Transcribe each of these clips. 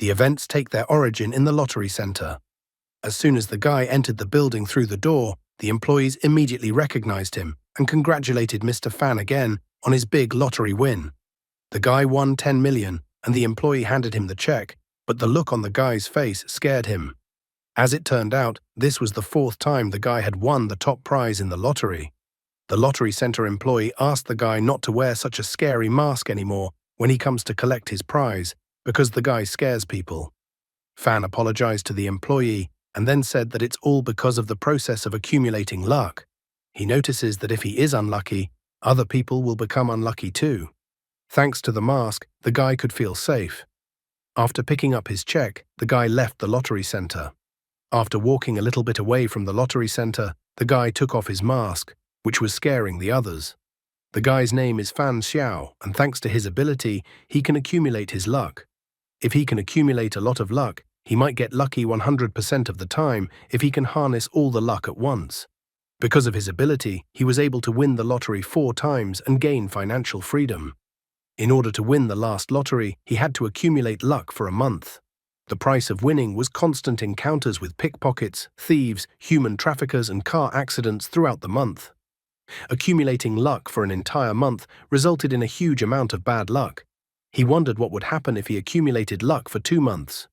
The events take their origin in the lottery center. As soon as the guy entered the building through the door, the employees immediately recognized him and congratulated Mr. Fan again on his big lottery win. The guy won 10 million and the employee handed him the check, but the look on the guy's face scared him. As it turned out, this was the fourth time the guy had won the top prize in the lottery. The lottery center employee asked the guy not to wear such a scary mask anymore when he comes to collect his prize, because the guy scares people. Fan apologized to the employee and then said that it's all because of the process of accumulating luck. He notices that if he is unlucky, other people will become unlucky too. Thanks to the mask, the guy could feel safe. After picking up his check, the guy left the lottery center. After walking a little bit away from the lottery center, the guy took off his mask, which was scaring the others. The guy's name is Fan Xiao, and thanks to his ability, he can accumulate his luck. If he can accumulate a lot of luck, he might get lucky 100% of the time if he can harness all the luck at once. Because of his ability, he was able to win the lottery 4 times and gain financial freedom. In order to win the last lottery, he had to accumulate luck for a month. The price of winning was constant encounters with pickpockets, thieves, human traffickers, and car accidents throughout the month. Accumulating luck for an entire month resulted in a huge amount of bad luck. He wondered what would happen if he accumulated luck for 2 months.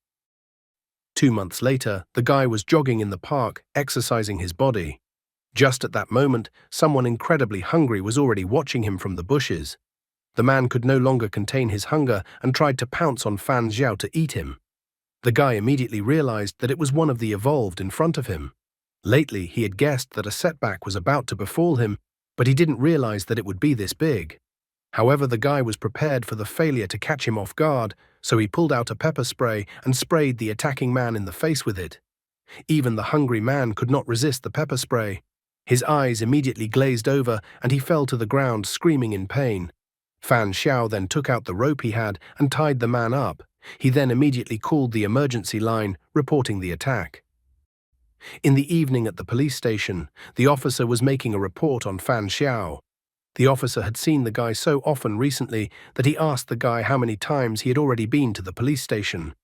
2 months later, the guy was jogging in the park, exercising his body. Just at that moment, someone incredibly hungry was already watching him from the bushes. The man could no longer contain his hunger and tried to pounce on Fan Xiao to eat him. The guy immediately realized that it was one of the evolved in front of him. Lately, he had guessed that a setback was about to befall him, but he didn't realize that it would be this big. However, the guy was prepared for the failure to catch him off guard, so he pulled out a pepper spray and sprayed the attacking man in the face with it. Even the hungry man could not resist the pepper spray. His eyes immediately glazed over and he fell to the ground screaming in pain. Fan Xiao then took out the rope he had and tied the man up. He then immediately called the emergency line, reporting the attack. In the evening at the police station, the officer was making a report on Fan Xiao. The officer had seen the guy so often recently that he asked the guy how many times he had already been to the police station.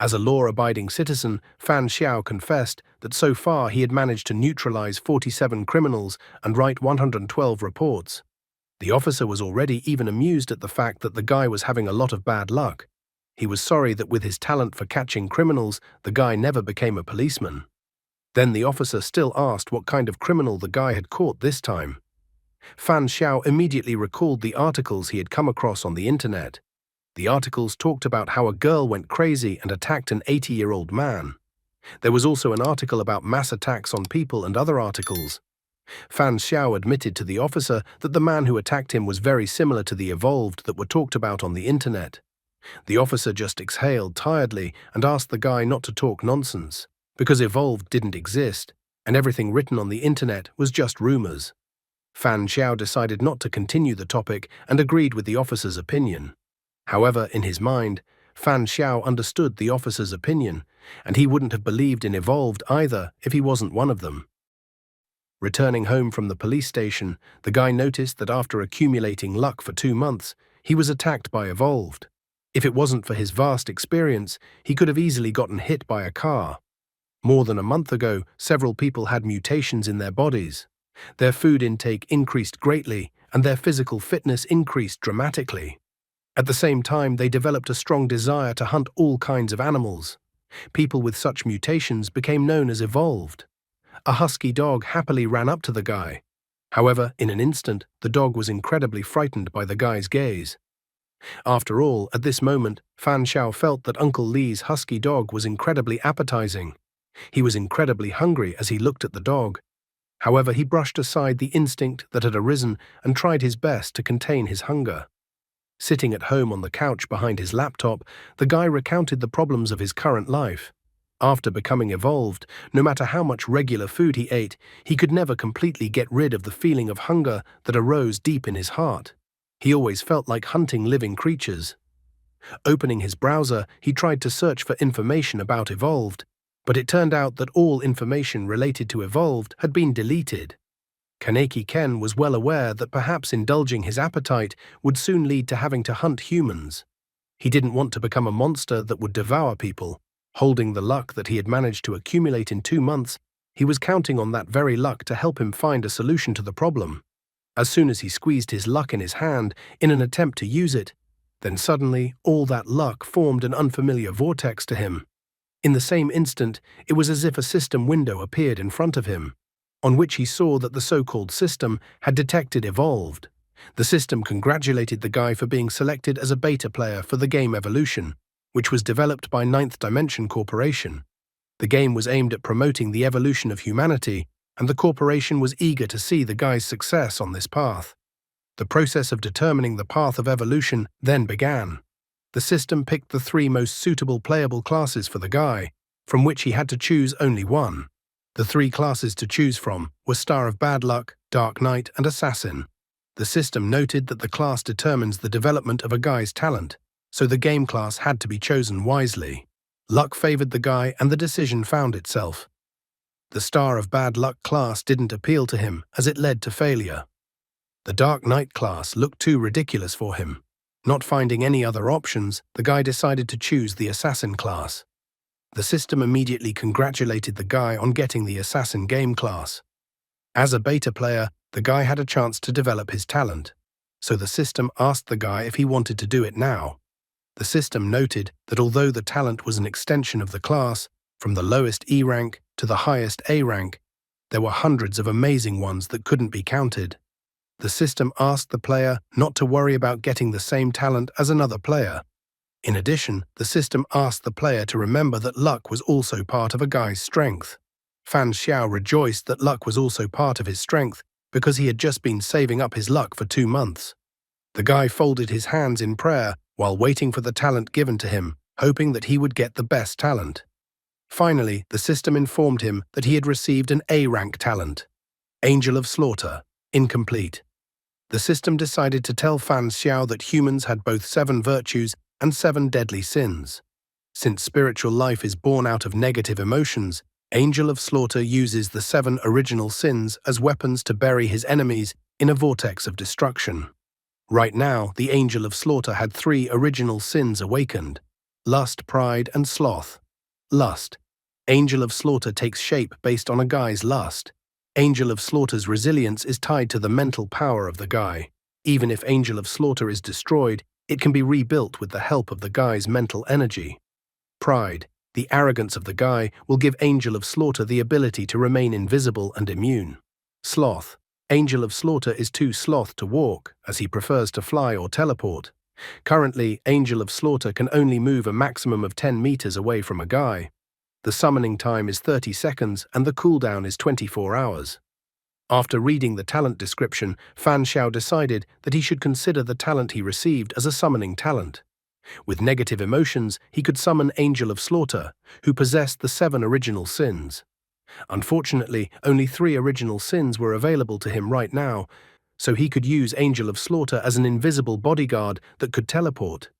As a law-abiding citizen, Fan Xiao confessed that so far he had managed to neutralize 47 criminals and write 112 reports. The officer was already even amused at the fact that the guy was having a lot of bad luck. He was sorry that with his talent for catching criminals, the guy never became a policeman. Then the officer still asked what kind of criminal the guy had caught this time. Fan Xiao immediately recalled the articles he had come across on the internet. The articles talked about how a girl went crazy and attacked an 80-year-old man. There was also an article about mass attacks on people and other articles. Fan Xiao admitted to the officer that the man who attacked him was very similar to the evolved that were talked about on the internet. The officer just exhaled tiredly and asked the guy not to talk nonsense, because evolved didn't exist, and everything written on the internet was just rumors. Fan Xiao decided not to continue the topic and agreed with the officer's opinion. However, in his mind, Fan Xiao understood the officer's opinion, and he wouldn't have believed in evolved either if he wasn't one of them. Returning home from the police station, the guy noticed that after accumulating luck for 2 months, he was attacked by evolved. If it wasn't for his vast experience, he could have easily gotten hit by a car. More than a month ago, several people had mutations in their bodies. Their food intake increased greatly, and their physical fitness increased dramatically. At the same time, they developed a strong desire to hunt all kinds of animals. People with such mutations became known as evolved. A husky dog happily ran up to the guy. However, in an instant, the dog was incredibly frightened by the guy's gaze. After all, at this moment, Fan Xiao felt that Uncle Li's husky dog was incredibly appetizing. He was incredibly hungry as he looked at the dog. However, he brushed aside the instinct that had arisen and tried his best to contain his hunger. Sitting at home on the couch behind his laptop, the guy recounted the problems of his current life. After becoming evolved, no matter how much regular food he ate, he could never completely get rid of the feeling of hunger that arose deep in his heart. He always felt like hunting living creatures. Opening his browser, he tried to search for information about evolved, but it turned out that all information related to evolved had been deleted. Kaneki Ken was well aware that perhaps indulging his appetite would soon lead to having to hunt humans. He didn't want to become a monster that would devour people. Holding the luck that he had managed to accumulate in 2 months, he was counting on that very luck to help him find a solution to the problem. As soon as he squeezed his luck in his hand in an attempt to use it, then suddenly all that luck formed an unfamiliar vortex to him. In the same instant, it was as if a system window appeared in front of him, on which he saw that the so-called system had detected evolved. The system congratulated the guy for being selected as a beta player for the game Evolution, which was developed by Ninth Dimension Corporation. The game was aimed at promoting the evolution of humanity, and the corporation was eager to see the guy's success on this path. The process of determining the path of evolution then began. The system picked the 3 most suitable playable classes for the guy, from which he had to choose only one. The 3 classes to choose from were Star of Bad Luck, Dark Knight, and Assassin. The system noted that the class determines the development of a guy's talent, so the game class had to be chosen wisely. Luck favored the guy and the decision found itself. The Star of Bad Luck class didn't appeal to him as it led to failure. The Dark Knight class looked too ridiculous for him. Not finding any other options, the guy decided to choose the Assassin class. The system immediately congratulated the guy on getting the Assassin game class. As a beta player, the guy had a chance to develop his talent, so the system asked the guy if he wanted to do it now. The system noted that although the talent was an extension of the class, from the lowest E rank to the highest A rank, there were hundreds of amazing ones that couldn't be counted. The system asked the player not to worry about getting the same talent as another player. In addition, the system asked the player to remember that luck was also part of a guy's strength. Fan Xiao rejoiced that luck was also part of his strength because he had just been saving up his luck for 2 months. The guy folded his hands in prayer while waiting for the talent given to him, hoping that he would get the best talent. Finally, the system informed him that he had received an A-rank talent. Angel of Slaughter, incomplete. The system decided to tell Fan Xiao that humans had both 7 virtues and 7 deadly sins. Since spiritual life is born out of negative emotions, Angel of Slaughter uses the 7 original sins as weapons to bury his enemies in a vortex of destruction. Right now, the Angel of Slaughter had 3 original sins awakened: lust, pride, and sloth. Lust. Angel of Slaughter takes shape based on a guy's lust. Angel of Slaughter's resilience is tied to the mental power of the guy. Even if Angel of Slaughter is destroyed, it can be rebuilt with the help of the guy's mental energy. Pride. The arrogance of the guy will give Angel of Slaughter the ability to remain invisible and immune. Sloth. Angel of Slaughter is too sloth to walk, as he prefers to fly or teleport. Currently, Angel of Slaughter can only move a maximum of 10 meters away from a guy. The summoning time is 30 seconds and the cooldown is 24 hours. After reading the talent description, Fan Xiao decided that he should consider the talent he received as a summoning talent. With negative emotions, he could summon Angel of Slaughter, who possessed the 7 original sins. Unfortunately, only 3 original sins were available to him right now, so he could use Angel of Slaughter as an invisible bodyguard that could teleport.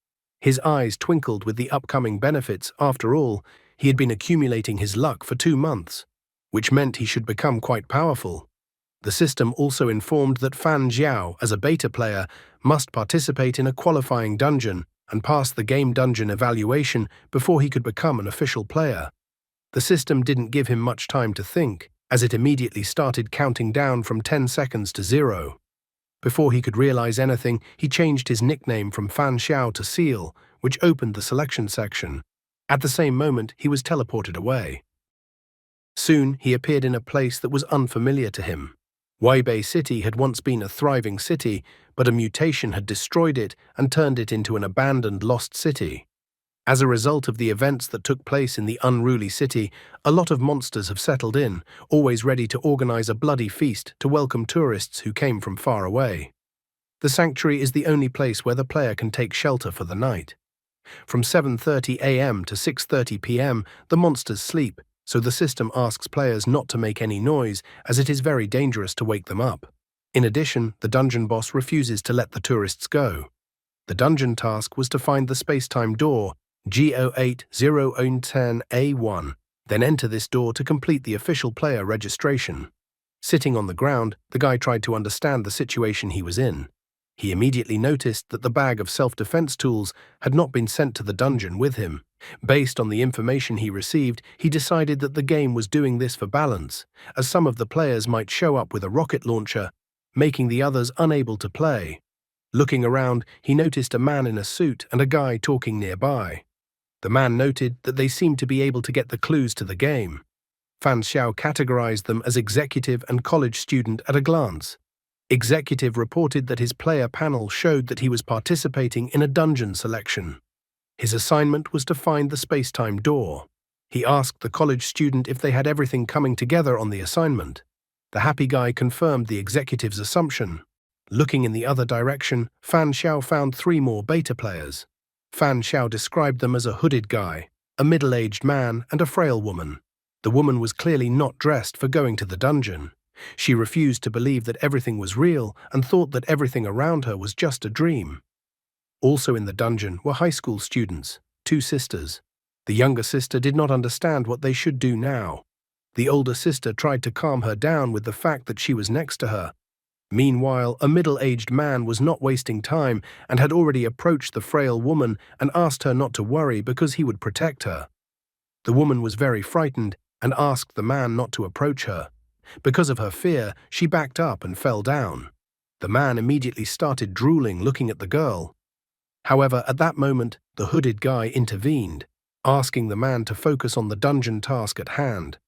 His eyes twinkled with the upcoming benefits. After all, he had been accumulating his luck for 2 months, which meant he should become quite powerful. The system also informed that Fan Xiao, as a beta player, must participate in a qualifying dungeon and pass the game dungeon evaluation before he could become an official player. The system didn't give him much time to think, as it immediately started counting down from 10 seconds to 0. Before he could realize anything, he changed his nickname from Fan Xiao to Seal, which opened the selection section. At the same moment, he was teleported away. Soon, he appeared in a place that was unfamiliar to him. Weibei City had once been a thriving city, but a mutation had destroyed it and turned it into an abandoned lost city. As a result of the events that took place in the unruly city, a lot of monsters have settled in, always ready to organize a bloody feast to welcome tourists who came from far away. The sanctuary is the only place where the player can take shelter for the night. From 7:30 a.m. to 6:30 p.m., the monsters sleep, so the system asks players not to make any noise, as it is very dangerous to wake them up. In addition, the dungeon boss refuses to let the tourists go. The dungeon task was to find the space-time door, G080110A1, then enter this door to complete the official player registration. Sitting on the ground, the guy tried to understand the situation he was in. He immediately noticed that the bag of self-defense tools had not been sent to the dungeon with him. Based on the information he received, he decided that the game was doing this for balance, as some of the players might show up with a rocket launcher, making the others unable to play. Looking around, he noticed a man in a suit and a guy talking nearby. The man noted that they seemed to be able to get the clues to the game. Fan Xiao categorized them as executive and college student at a glance. Executive reported that his player panel showed that he was participating in a dungeon selection. His assignment was to find the space-time door. He asked the college student if they had everything coming together on the assignment. The happy guy confirmed the executive's assumption. Looking in the other direction, Fan Xiao found 3 more beta players. Fan Xiao described them as a hooded guy, a middle-aged man, and a frail woman. The woman was clearly not dressed for going to the dungeon. She refused to believe that everything was real and thought that everything around her was just a dream. Also in the dungeon were high school students, 2 sisters. The younger sister did not understand what they should do now. The older sister tried to calm her down with the fact that she was next to her. Meanwhile, a middle-aged man was not wasting time and had already approached the frail woman and asked her not to worry because he would protect her. The woman was very frightened and asked the man not to approach her. Because of her fear, she backed up and fell down. The man immediately started drooling, looking at the girl. However, at that moment, the hooded guy intervened, asking the man to focus on the dungeon task at hand.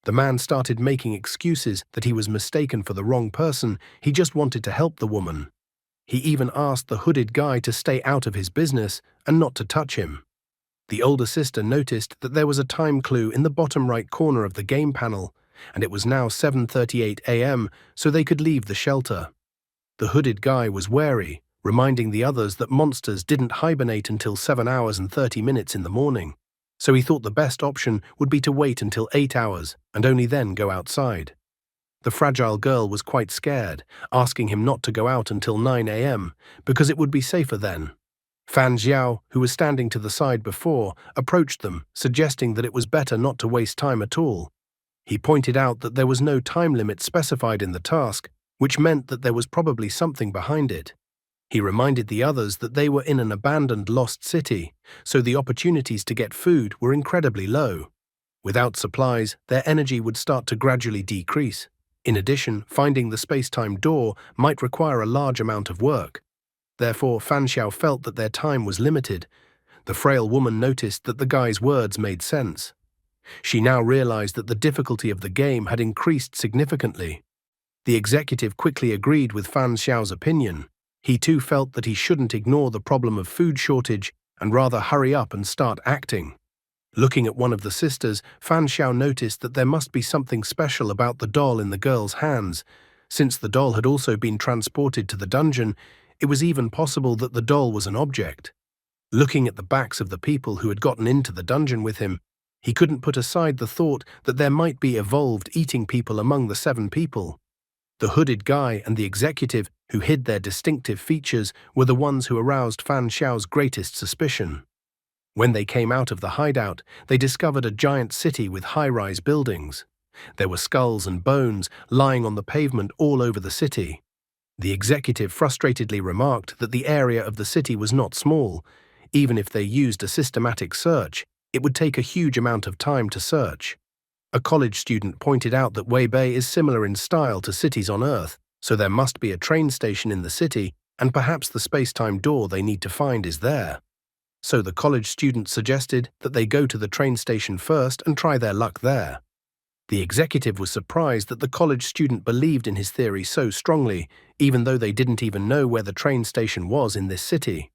The man started making excuses that he was mistaken for the wrong person, he just wanted to help the woman. He even asked the hooded guy to stay out of his business and not to touch him. The older sister noticed that there was a time clue in the bottom right corner of the game panel, and it was now 7:38 a.m., so they could leave the shelter. The hooded guy was wary, reminding the others that monsters didn't hibernate until 7 hours and 30 minutes in the morning, so he thought the best option would be to wait until 8 hours and only then go outside. The fragile girl was quite scared, asking him not to go out until 9 a.m. because it would be safer then. Fan Xiao, who was standing to the side before, approached them, suggesting that it was better not to waste time at all. He pointed out that there was no time limit specified in the task, which meant that there was probably something behind it. He reminded the others that they were in an abandoned lost city, so the opportunities to get food were incredibly low. Without supplies, their energy would start to gradually decrease. In addition, finding the space-time door might require a large amount of work. Therefore, Fan Xiao felt that their time was limited. The frail woman noticed that the guy's words made sense. She now realized that the difficulty of the game had increased significantly. The executive quickly agreed with Fan Xiao's opinion. He too felt that he shouldn't ignore the problem of food shortage and rather hurry up and start acting. Looking at one of the sisters, Fan Xiao noticed that there must be something special about the doll in the girl's hands. Since the doll had also been transported to the dungeon, it was even possible that the doll was an object. Looking at the backs of the people who had gotten into the dungeon with him, he couldn't put aside the thought that there might be evolved eating people among the 7 people. The hooded guy and the executive, who hid their distinctive features, were the ones who aroused Fan Xiao's greatest suspicion. When they came out of the hideout, they discovered a giant city with high-rise buildings. There were skulls and bones lying on the pavement all over the city. The executive frustratedly remarked that the area of the city was not small. Even if they used a systematic search, it would take a huge amount of time to search. A college student pointed out that Weibei is similar in style to cities on Earth, so there must be a train station in the city, and perhaps the space-time door they need to find is there. So the college student suggested that they go to the train station first and try their luck there. The executive was surprised that the college student believed in his theory so strongly, even though they didn't even know where the train station was in this city.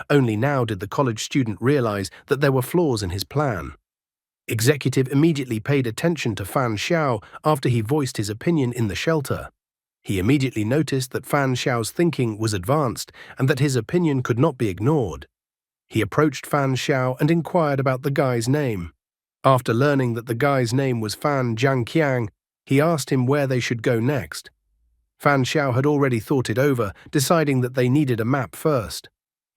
Only now did the college student realize that there were flaws in his plan. Executive immediately paid attention to Fan Xiao after he voiced his opinion in the shelter. He immediately noticed that Fan Xiao's thinking was advanced and that his opinion could not be ignored. He approached Fan Xiao and inquired about the guy's name. After learning that the guy's name was Fan Jiangqiang, he asked him where they should go next. Fan Xiao had already thought it over, deciding that they needed a map first.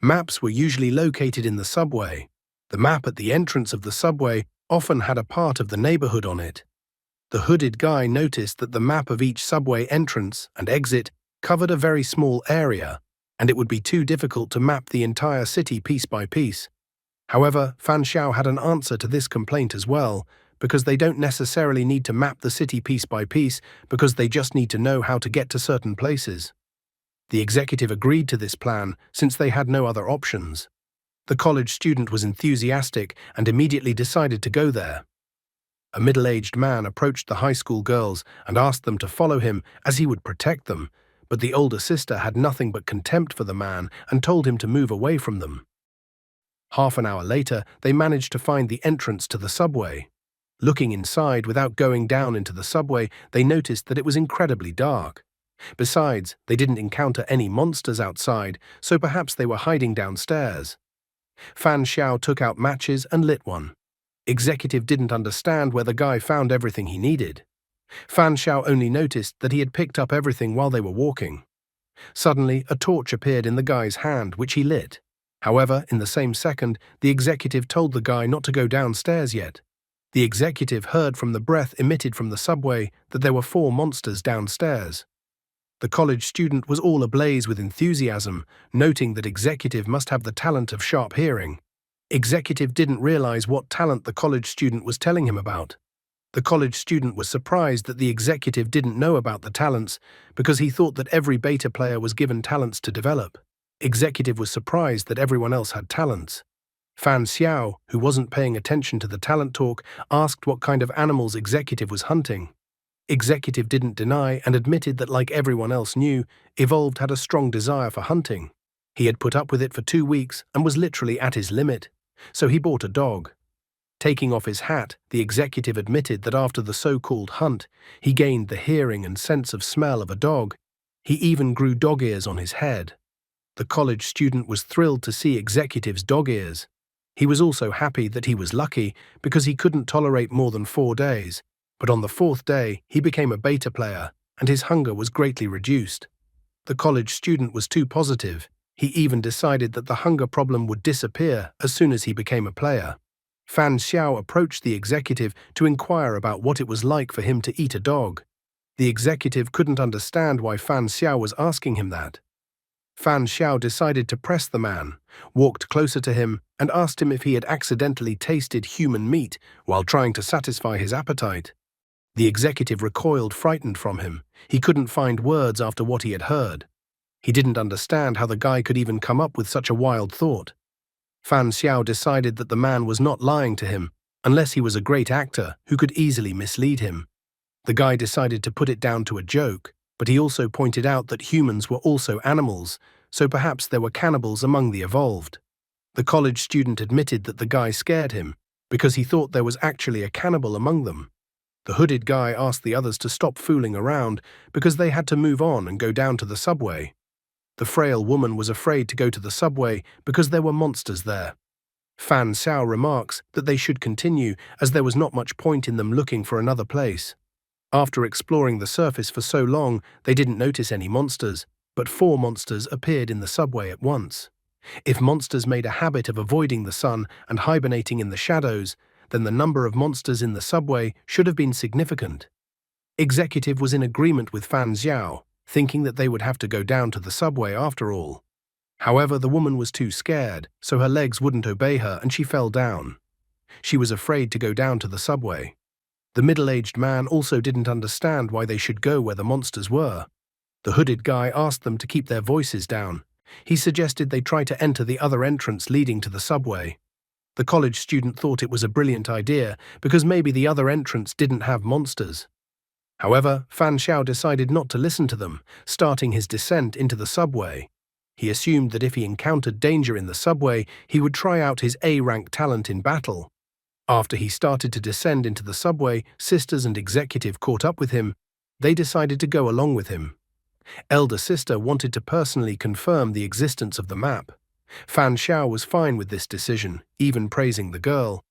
Maps were usually located in the subway. The map at the entrance of the subway often had a part of the neighborhood on it. The hooded guy noticed that the map of each subway entrance and exit covered a very small area, and it would be too difficult to map the entire city piece by piece. However, Fan Xiao had an answer to this complaint as well, because they don't necessarily need to map the city piece by piece, because they just need to know how to get to certain places. The executive agreed to this plan since they had no other options. The college student was enthusiastic and immediately decided to go there. A middle-aged man approached the high school girls and asked them to follow him as he would protect them, but the older sister had nothing but contempt for the man and told him to move away from them. Half an hour later, they managed to find the entrance to the subway. Looking inside without going down into the subway, they noticed that it was incredibly dark. Besides, they didn't encounter any monsters outside, so perhaps they were hiding downstairs. Fan Xiao took out matches and lit one. Executive didn't understand where the guy found everything he needed. Fan Xiao only noticed that he had picked up everything while they were walking. Suddenly, a torch appeared in the guy's hand, which he lit. However, in the same second, the executive told the guy not to go downstairs yet. The executive heard from the breath emitted from the subway that there were 4 monsters downstairs. The college student was all ablaze with enthusiasm, noting that executive must have the talent of sharp hearing. Executive didn't realize what talent the college student was telling him about. The college student was surprised that the executive didn't know about the talents because he thought that every beta player was given talents to develop. Executive was surprised that everyone else had talents. Fan Xiao, who wasn't paying attention to the talent talk, asked what kind of animals Executive was hunting. Executive didn't deny and admitted that, like everyone else knew, Evolved had a strong desire for hunting. He had put up with it for 2 weeks and was literally at his limit, so he bought a dog. Taking off his hat, the executive admitted that after the so-called hunt, he gained the hearing and sense of smell of a dog. He even grew dog ears on his head. The college student was thrilled to see Executive's dog ears. He was also happy that he was lucky because he couldn't tolerate more than 4 days, but on the 4th day he became a beta player and his hunger was greatly reduced. The college student was too positive. He even decided that the hunger problem would disappear as soon as he became a player. Fan Xiao approached the executive to inquire about what it was like for him to eat a dog. The executive couldn't understand why Fan Xiao was asking him that. Fan Xiao decided to press the man, walked closer to him, and asked him if he had accidentally tasted human meat while trying to satisfy his appetite. The executive recoiled, frightened from him. He couldn't find words after what he had heard. He didn't understand how the guy could even come up with such a wild thought. Fan Xiao decided that the man was not lying to him, unless he was a great actor who could easily mislead him. The guy decided to put it down to a joke, but he also pointed out that humans were also animals, so perhaps there were cannibals among the evolved. The college student admitted that the guy scared him, because he thought there was actually a cannibal among them. The hooded guy asked the others to stop fooling around because they had to move on and go down to the subway. The frail woman was afraid to go to the subway because there were monsters there. Fan Xiao remarks that they should continue as there was not much point in them looking for another place. After exploring the surface for so long, they didn't notice any monsters, but 4 monsters appeared in the subway at once. If monsters made a habit of avoiding the sun and hibernating in the shadows, then the number of monsters in the subway should have been significant. Executive was in agreement with Fan Xiao, thinking that they would have to go down to the subway after all. However, the woman was too scared, so her legs wouldn't obey her and she fell down. She was afraid to go down to the subway. The middle-aged man also didn't understand why they should go where the monsters were. The hooded guy asked them to keep their voices down. He suggested they try to enter the other entrance leading to the subway. The college student thought it was a brilliant idea because maybe the other entrance didn't have monsters. However, Fan Xiao decided not to listen to them, starting his descent into the subway. He assumed that if he encountered danger in the subway, he would try out his A-rank talent in battle. After he started to descend into the subway, sisters and executive caught up with him. They decided to go along with him. Elder sister wanted to personally confirm the existence of the map. Fan Xiao was fine with this decision, even praising the girl.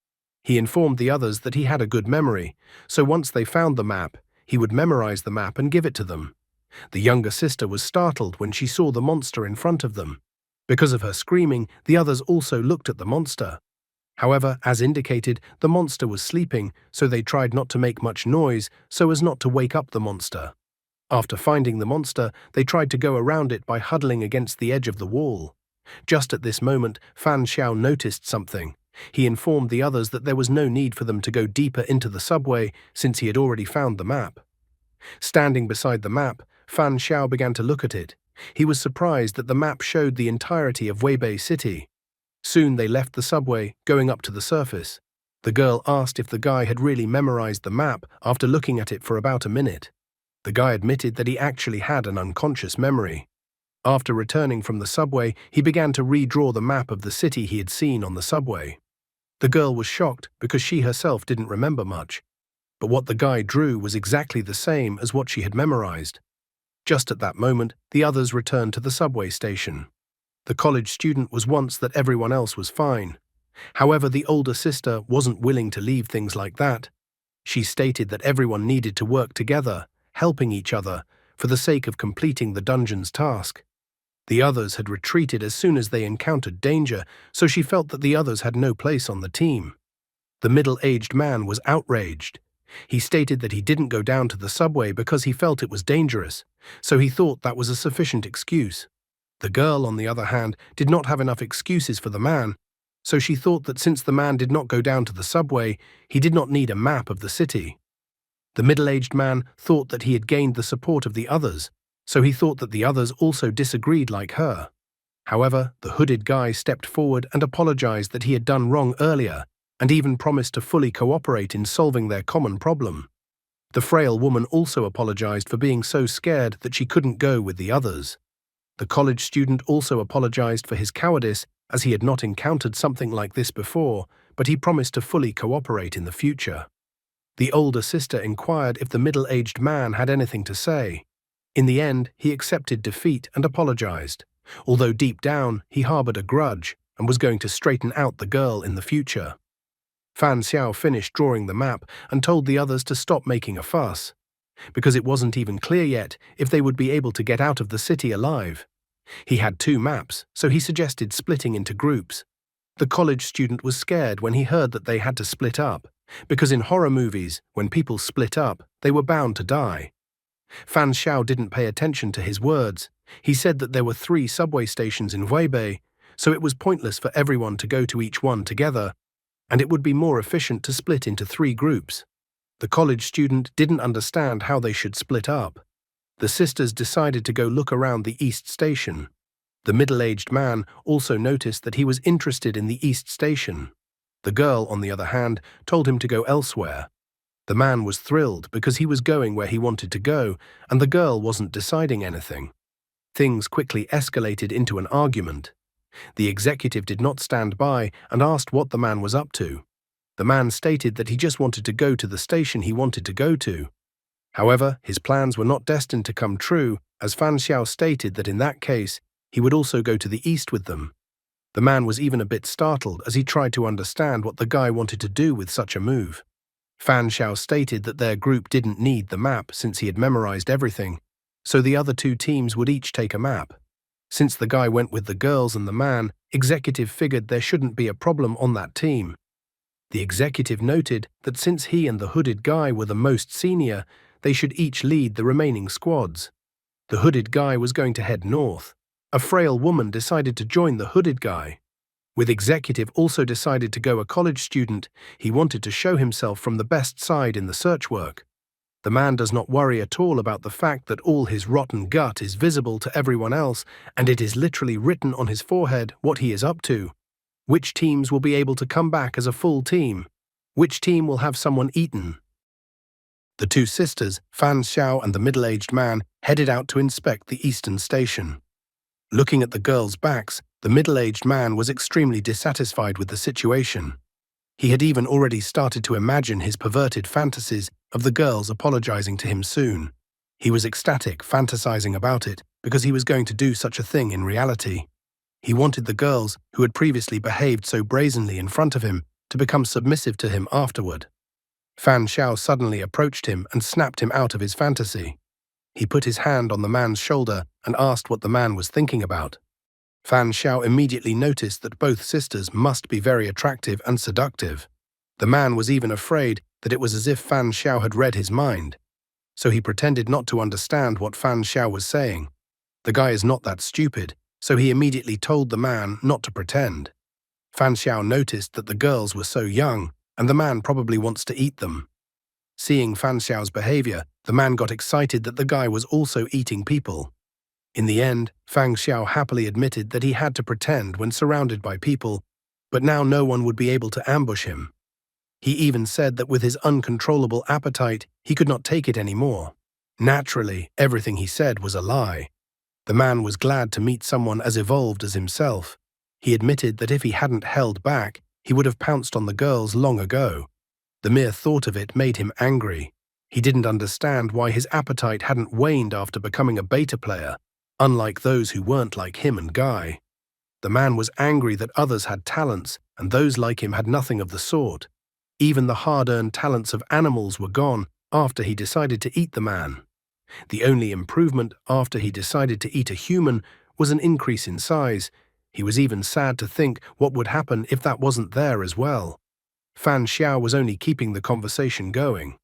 He informed the others that he had a good memory, so once they found the map, he would memorize the map and give it to them. The younger sister was startled when she saw the monster in front of them. Because of her screaming, the others also looked at the monster. However, as indicated, the monster was sleeping, so they tried not to make much noise so as not to wake up the monster. After finding the monster, they tried to go around it by huddling against the edge of the wall. Just at this moment, Fan Xiao noticed something. He informed the others that there was no need for them to go deeper into the subway since he had already found the map. Standing beside the map, Fan Xiao began to look at it. He was surprised that the map showed the entirety of Weibei City. Soon they left the subway, going up to the surface. The girl asked if the guy had really memorized the map after looking at it for about a minute. The guy admitted that he actually had an unconscious memory. After returning from the subway, he began to redraw the map of the city he had seen on the subway. The girl was shocked because she herself didn't remember much. But what the guy drew was exactly the same as what she had memorized. Just at that moment, the others returned to the subway station. The college student was once that everyone else was fine. However, the older sister wasn't willing to leave things like that. She stated that everyone needed to work together, helping each other, for the sake of completing the dungeon's task. The others had retreated as soon as they encountered danger, so she felt that the others had no place on the team. The middle-aged man was outraged. He stated that he didn't go down to the subway because he felt it was dangerous, so he thought that was a sufficient excuse. The girl, on the other hand, did not have enough excuses for the man, so she thought that since the man did not go down to the subway, he did not need a map of the city. The middle-aged man thought that he had gained the support of the others, so he thought that the others also disagreed like her. However, the hooded guy stepped forward and apologized that he had done wrong earlier, and even promised to fully cooperate in solving their common problem. The frail woman also apologized for being so scared that she couldn't go with the others. The college student also apologized for his cowardice as he had not encountered something like this before, but he promised to fully cooperate in the future. The older sister inquired if the middle-aged man had anything to say. In the end, he accepted defeat and apologized, although deep down he harbored a grudge and was going to straighten out the girl in the future. Fan Xiao finished drawing the map and told the others to stop making a fuss, because it wasn't even clear yet if they would be able to get out of the city alive. He had 2 maps, so he suggested splitting into groups. The college student was scared when he heard that they had to split up, because in horror movies, when people split up, they were bound to die. Fan Xiao didn't pay attention to his words. He said that there were 3 subway stations in Weibei, so it was pointless for everyone to go to each one together, and it would be more efficient to split into 3 groups. The college student didn't understand how they should split up. The sisters decided to go look around the East Station. The middle-aged man also noticed that he was interested in the East Station. The girl, on the other hand, told him to go elsewhere. The man was thrilled because he was going where he wanted to go, and the girl wasn't deciding anything. Things quickly escalated into an argument. The executive did not stand by and asked what the man was up to. The man stated that he just wanted to go to the station he wanted to go to. However, his plans were not destined to come true, as Fan Xiao stated that in that case, he would also go to the east with them. The man was even a bit startled as he tried to understand what the guy wanted to do with such a move. Fan Xiao stated that their group didn't need the map since he had memorized everything, so the other 2 teams would each take a map. Since the guy went with the girls and the man, executive figured there shouldn't be a problem on that team. The executive noted that since he and the hooded guy were the most senior, they should each lead the remaining squads. The hooded guy was going to head north. A frail woman decided to join the hooded guy. With executive also decided to go a college student, he wanted to show himself from the best side in the search work. The man does not worry at all about the fact that all his rotten gut is visible to everyone else, and it is literally written on his forehead what he is up to. Which teams will be able to come back as a full team? Which team will have someone eaten? The 2 sisters, Fan Xiao and the middle-aged man, headed out to inspect the eastern station. Looking at the girls' backs, the middle-aged man was extremely dissatisfied with the situation. He had even already started to imagine his perverted fantasies of the girls apologizing to him soon. He was ecstatic, fantasizing about it, because he was going to do such a thing in reality. He wanted the girls, who had previously behaved so brazenly in front of him, to become submissive to him afterward. Fan Xiao suddenly approached him and snapped him out of his fantasy. He put his hand on the man's shoulder and asked what the man was thinking about. Fan Xiao immediately noticed that both sisters must be very attractive and seductive. The man was even afraid that it was as if Fan Xiao had read his mind. so he pretended not to understand what Fan Xiao was saying. The guy is not that stupid, so he immediately told the man not to pretend. Fan Xiao noticed that the girls were so young, and the man probably wants to eat them. Seeing Fan Xiao's behavior, the man got excited that the guy was also eating people. In the end, Fan Xiao happily admitted that he had to pretend when surrounded by people, but now no one would be able to ambush him. He even said that with his uncontrollable appetite, he could not take it anymore. Naturally, everything he said was a lie. The man was glad to meet someone as evolved as himself. He admitted that if he hadn't held back, he would have pounced on the girls long ago. The mere thought of it made him angry. He didn't understand why his appetite hadn't waned after becoming a beta player, unlike those who weren't like him and Guy. The man was angry that others had talents, and those like him had nothing of the sort. Even the hard-earned talents of animals were gone after he decided to eat the man. The only improvement after he decided to eat a human was an increase in size. He was even sad to think what would happen if that wasn't there as well. Fan Xiao was only keeping the conversation going.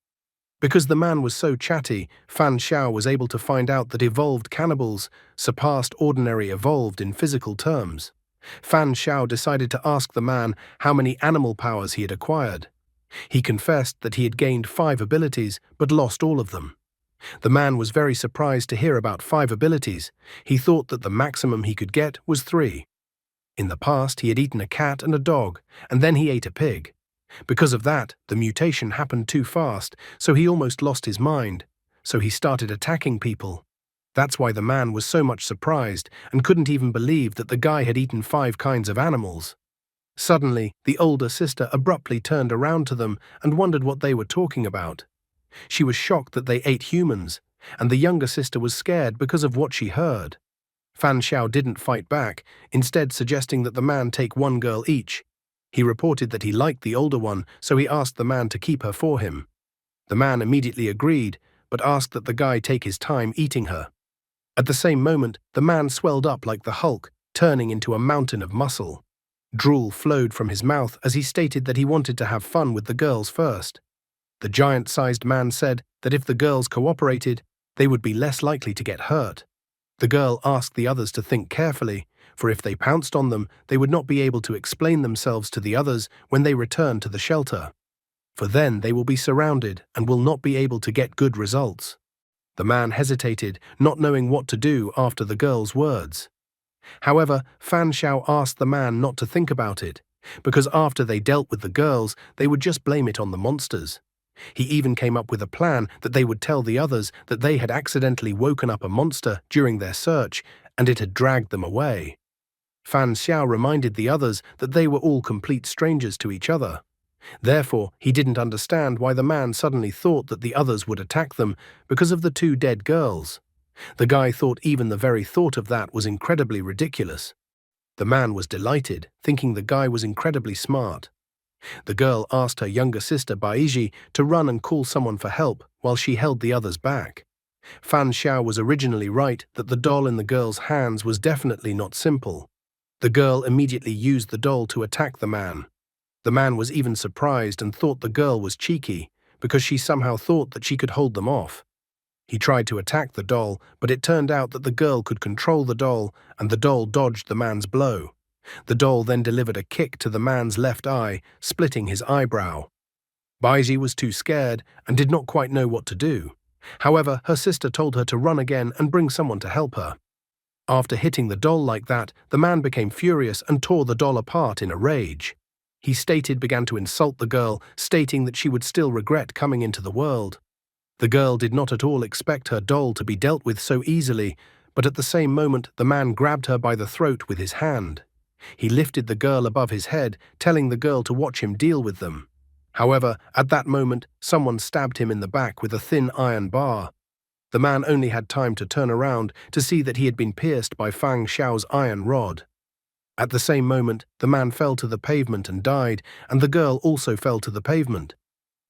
Because the man was so chatty, Fan Xiao was able to find out that evolved cannibals surpassed ordinary evolved in physical terms. Fan Xiao decided to ask the man how many animal powers he had acquired. He confessed that he had gained 5 abilities but lost all of them. The man was very surprised to hear about 5 abilities. He thought that the maximum he could get was 3. In the past, he had eaten a cat and a dog, and then he ate a pig. Because of that, the mutation happened too fast, so he almost lost his mind. So he started attacking people. That's why the man was so much surprised and couldn't even believe that the guy had eaten 5 kinds of animals. Suddenly, the older sister abruptly turned around to them and wondered what they were talking about. She was shocked that they ate humans, and the younger sister was scared because of what she heard. Fan Xiao didn't fight back, instead suggesting that the man take 1 girl each. He reported that he liked the older one, so he asked the man to keep her for him. The man immediately agreed, but asked that the guy take his time eating her. At the same moment, the man swelled up like the Hulk, turning into a mountain of muscle. Drool flowed from his mouth as he stated that he wanted to have fun with the girls first. The giant-sized man said that if the girls cooperated, they would be less likely to get hurt. The girl asked the others to think carefully, for if they pounced on them, they would not be able to explain themselves to the others when they return to the shelter. For then they will be surrounded and will not be able to get good results. The man hesitated, not knowing what to do after the girl's words. However, Fan Xiao asked the man not to think about it, because after they dealt with the girls, they would just blame it on the monsters. He even came up with a plan that they would tell the others that they had accidentally woken up a monster during their search and it had dragged them away. Fan Xiao reminded the others that they were all complete strangers to each other. Therefore, he didn't understand why the man suddenly thought that the others would attack them because of the 2 dead girls. The guy thought even the very thought of that was incredibly ridiculous. The man was delighted, thinking the guy was incredibly smart. The girl asked her younger sister Baiji to run and call someone for help while she held the others back. Fan Xiao was originally right that the doll in the girl's hands was definitely not simple. The girl immediately used the doll to attack the man. The man was even surprised and thought the girl was cheeky because she somehow thought that she could hold them off. He tried to attack the doll, but it turned out that the girl could control the doll and the doll dodged the man's blow. The doll then delivered a kick to the man's left eye, splitting his eyebrow. Baiji was too scared and did not quite know what to do. However, her sister told her to run again and bring someone to help her. After hitting the doll like that, the man became furious and tore the doll apart in a rage. He began to insult the girl, stating that she would still regret coming into the world. The girl did not at all expect her doll to be dealt with so easily, but at the same moment the man grabbed her by the throat with his hand. He lifted the girl above his head, telling the girl to watch him deal with them. However, at that moment, someone stabbed him in the back with a thin iron bar. The man only had time to turn around to see that he had been pierced by Fan Xiao's iron rod. At the same moment, the man fell to the pavement and died, and the girl also fell to the pavement.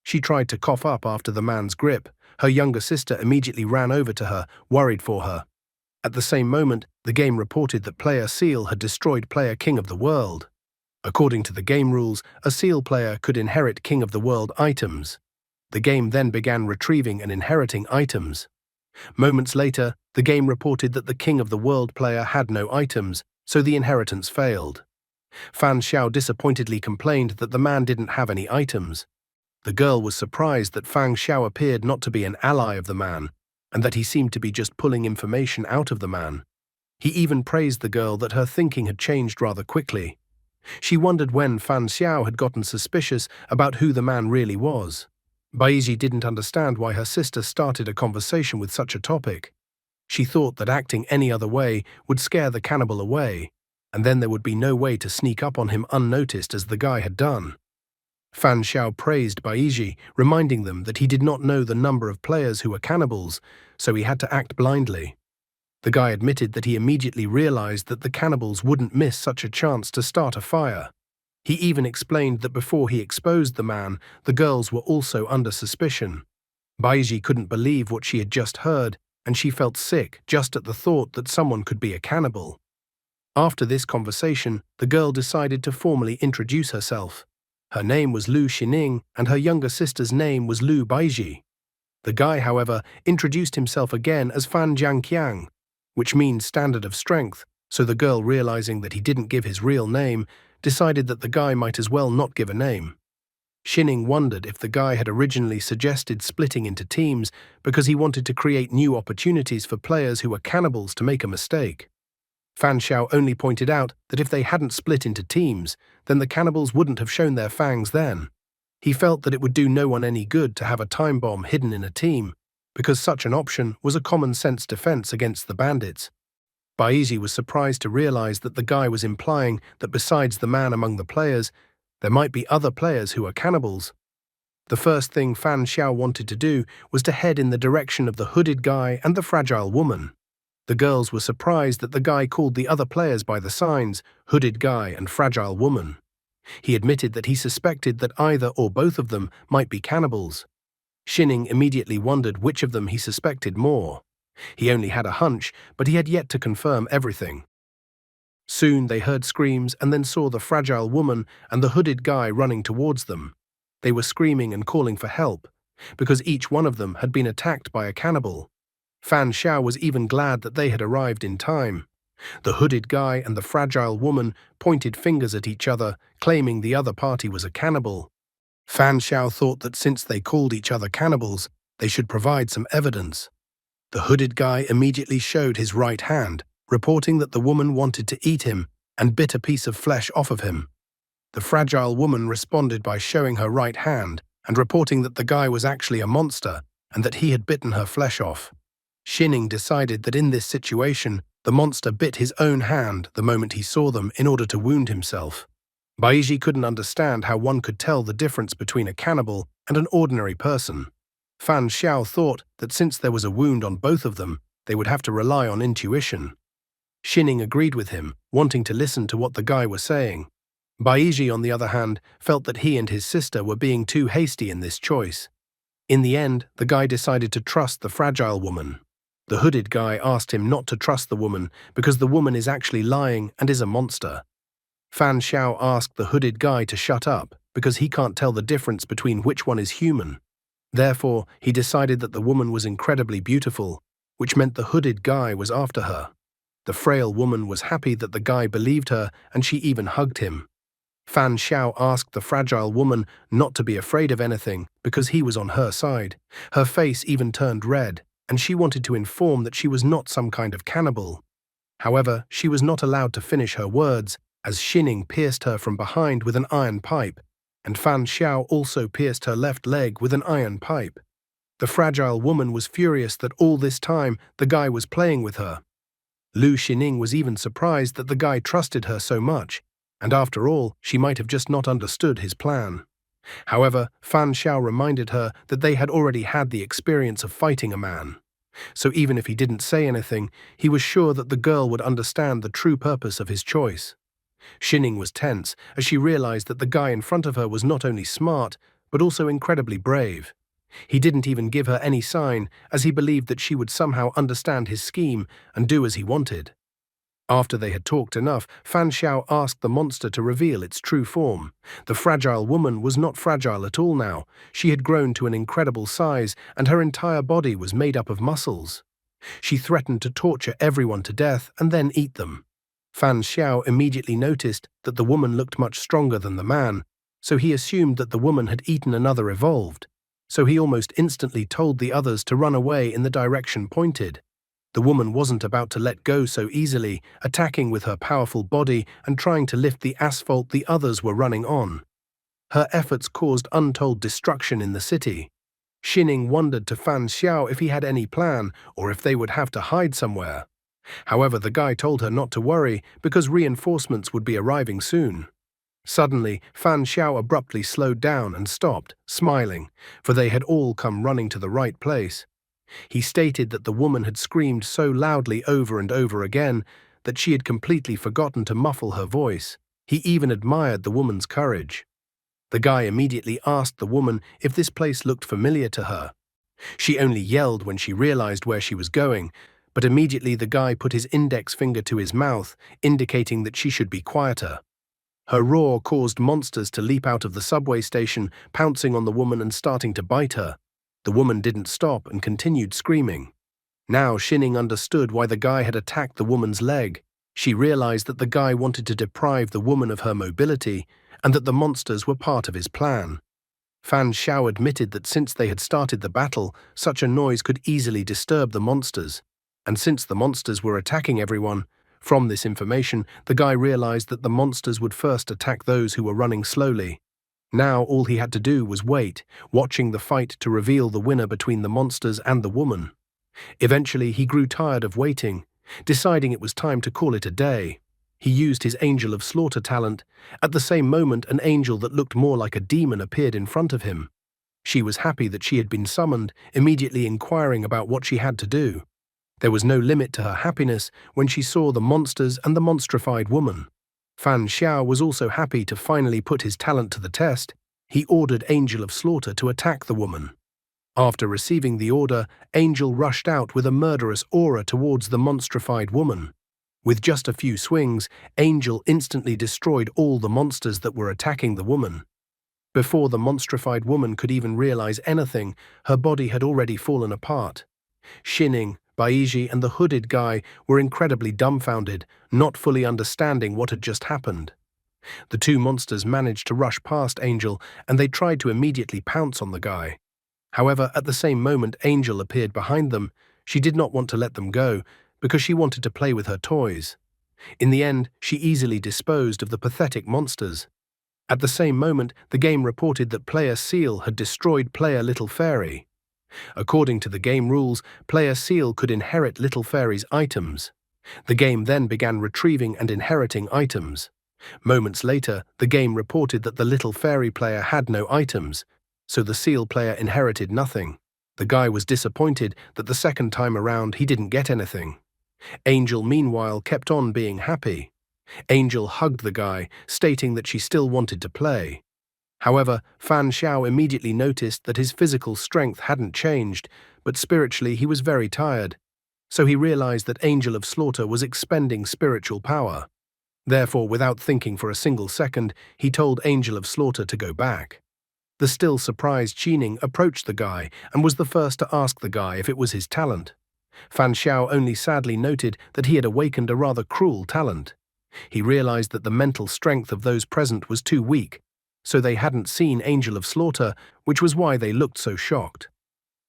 She tried to cough up after the man's grip. Her younger sister immediately ran over to her, worried for her. At the same moment, the game reported that player Seal had destroyed player King of the World. According to the game rules, a Seal player could inherit King of the World items. The game then began retrieving and inheriting items. Moments later, the game reported that the King of the World player had no items, so the inheritance failed. Fan Xiao disappointedly complained that the man didn't have any items. The girl was surprised that Fang Xiao appeared not to be an ally of the man, and that he seemed to be just pulling information out of the man. He even praised the girl that her thinking had changed rather quickly. She wondered when Fan Xiao had gotten suspicious about who the man really was. Baiji didn't understand why her sister started a conversation with such a topic. She thought that acting any other way would scare the cannibal away, and then there would be no way to sneak up on him unnoticed as the guy had done. Fan Xiao praised Baiji, reminding them that he did not know the number of players who were cannibals, so he had to act blindly. The guy admitted that he immediately realized that the cannibals wouldn't miss such a chance to start a fire. He even explained that before he exposed the man, the girls were also under suspicion. Baiji couldn't believe what she had just heard, and she felt sick just at the thought that someone could be a cannibal. After this conversation, the girl decided to formally introduce herself. Her name was Lu Xining, and her younger sister's name was Lu Baiji. The guy, however, introduced himself again as Fan Jiangqiang, which means standard of strength, so the girl, realizing that he didn't give his real name, decided that the guy might as well not give a name. Xining wondered if the guy had originally suggested splitting into teams because he wanted to create new opportunities for players who were cannibals to make a mistake. Fan Xiao only pointed out that if they hadn't split into teams, then the cannibals wouldn't have shown their fangs then. He felt that it would do no one any good to have a time bomb hidden in a team, because such an option was a common-sense defense against the bandits. Baiji was surprised to realize that the guy was implying that besides the man among the players, there might be other players who are cannibals. The first thing Fan Xiao wanted to do was to head in the direction of the hooded guy and the fragile woman. The girls were surprised that the guy called the other players by the signs, hooded guy and fragile woman. He admitted that he suspected that either or both of them might be cannibals. Xining immediately wondered which of them he suspected more. He only had a hunch, but he had yet to confirm everything. Soon they heard screams and then saw the fragile woman and the hooded guy running towards them. They were screaming and calling for help, because each one of them had been attacked by a cannibal. Fan Xiao was even glad that they had arrived in time. The hooded guy and the fragile woman pointed fingers at each other, claiming the other party was a cannibal. Fan Xiao thought that since they called each other cannibals, they should provide some evidence. The hooded guy immediately showed his right hand, reporting that the woman wanted to eat him and bit a piece of flesh off of him. The fragile woman responded by showing her right hand and reporting that the guy was actually a monster and that he had bitten her flesh off. Xining decided that in this situation, the monster bit his own hand the moment he saw them in order to wound himself. Baiji couldn't understand how one could tell the difference between a cannibal and an ordinary person. Fan Xiao thought that since there was a wound on both of them, they would have to rely on intuition. Xining agreed with him, wanting to listen to what the guy was saying. Baiji, on the other hand, felt that he and his sister were being too hasty in this choice. In the end, the guy decided to trust the fragile woman. The hooded guy asked him not to trust the woman because the woman is actually lying and is a monster. Fan Xiao asked the hooded guy to shut up because he can't tell the difference between which one is human. Therefore, he decided that the woman was incredibly beautiful, which meant the hooded guy was after her. The frail woman was happy that the guy believed her, and she even hugged him. Fan Xiao asked the fragile woman not to be afraid of anything because he was on her side. Her face even turned red, and she wanted to inform that she was not some kind of cannibal. However, she was not allowed to finish her words, as Xining pierced her from behind with an iron pipe, and Fan Xiao also pierced her left leg with an iron pipe. The fragile woman was furious that all this time the guy was playing with her. Lu Xining was even surprised that the guy trusted her so much, and after all, she might have just not understood his plan. However, Fan Xiao reminded her that they had already had the experience of fighting a man. So even if he didn't say anything, he was sure that the girl would understand the true purpose of his choice. Xining was tense as she realized that the guy in front of her was not only smart, but also incredibly brave. He didn't even give her any sign, as he believed that she would somehow understand his scheme and do as he wanted. After they had talked enough, Fan Xiao asked the monster to reveal its true form. The fragile woman was not fragile at all now. She had grown to an incredible size, and her entire body was made up of muscles. She threatened to torture everyone to death and then eat them. Fan Xiao immediately noticed that the woman looked much stronger than the man, so he assumed that the woman had eaten another evolved. So he almost instantly told the others to run away in the direction pointed. The woman wasn't about to let go so easily, attacking with her powerful body and trying to lift the asphalt the others were running on. Her efforts caused untold destruction in the city. Xining wondered to Fan Xiao if he had any plan or if they would have to hide somewhere. However, the guy told her not to worry because reinforcements would be arriving soon. Suddenly, Fan Xiao abruptly slowed down and stopped, smiling, for they had all come running to the right place. He stated that the woman had screamed so loudly over and over again that she had completely forgotten to muffle her voice. He even admired the woman's courage. The guy immediately asked the woman if this place looked familiar to her. She only yelled when she realized where she was going, but immediately the guy put his index finger to his mouth, indicating that she should be quieter. Her roar caused monsters to leap out of the subway station, pouncing on the woman and starting to bite her. The woman didn't stop and continued screaming. Now Xining understood why the guy had attacked the woman's leg. She realized that the guy wanted to deprive the woman of her mobility and that the monsters were part of his plan. Fan Xiao admitted that since they had started the battle, such a noise could easily disturb the monsters. And since the monsters were attacking everyone, from this information, the guy realized that the monsters would first attack those who were running slowly. Now all he had to do was wait, watching the fight to reveal the winner between the monsters and the woman. Eventually, he grew tired of waiting, deciding it was time to call it a day. He used his Angel of Slaughter talent. At the same moment, an angel that looked more like a demon appeared in front of him. She was happy that she had been summoned, immediately inquiring about what she had to do. There was no limit to her happiness when she saw the monsters and the monstrified woman. Fan Xiao was also happy to finally put his talent to the test. He ordered Angel of Slaughter to attack the woman. After receiving the order, Angel rushed out with a murderous aura towards the monstrified woman. With just a few swings, Angel instantly destroyed all the monsters that were attacking the woman. Before the monstrified woman could even realize anything, her body had already fallen apart. Xining, Baiji, and the hooded guy were incredibly dumbfounded, not fully understanding what had just happened. The two monsters managed to rush past Angel, and they tried to immediately pounce on the guy. However, at the same moment Angel appeared behind them. She did not want to let them go, because she wanted to play with her toys. In the end, she easily disposed of the pathetic monsters. At the same moment, the game reported that player Seal had destroyed player Little Fairy. According to the game rules, player Seal could inherit Little Fairy's items. The game then began retrieving and inheriting items. Moments later, the game reported that the Little Fairy player had no items, so the Seal player inherited nothing. The guy was disappointed that the second time around he didn't get anything. Angel, meanwhile, kept on being happy. Angel hugged the guy, stating that she still wanted to play. However, Fan Xiao immediately noticed that his physical strength hadn't changed, but spiritually he was very tired. So he realized that Angel of Slaughter was expending spiritual power. Therefore, without thinking for a single second, he told Angel of Slaughter to go back. The still surprised Xining approached the guy and was the first to ask the guy if it was his talent. Fan Xiao only sadly noted that he had awakened a rather cruel talent. He realized that the mental strength of those present was too weak, so they hadn't seen Angel of Slaughter, which was why they looked so shocked.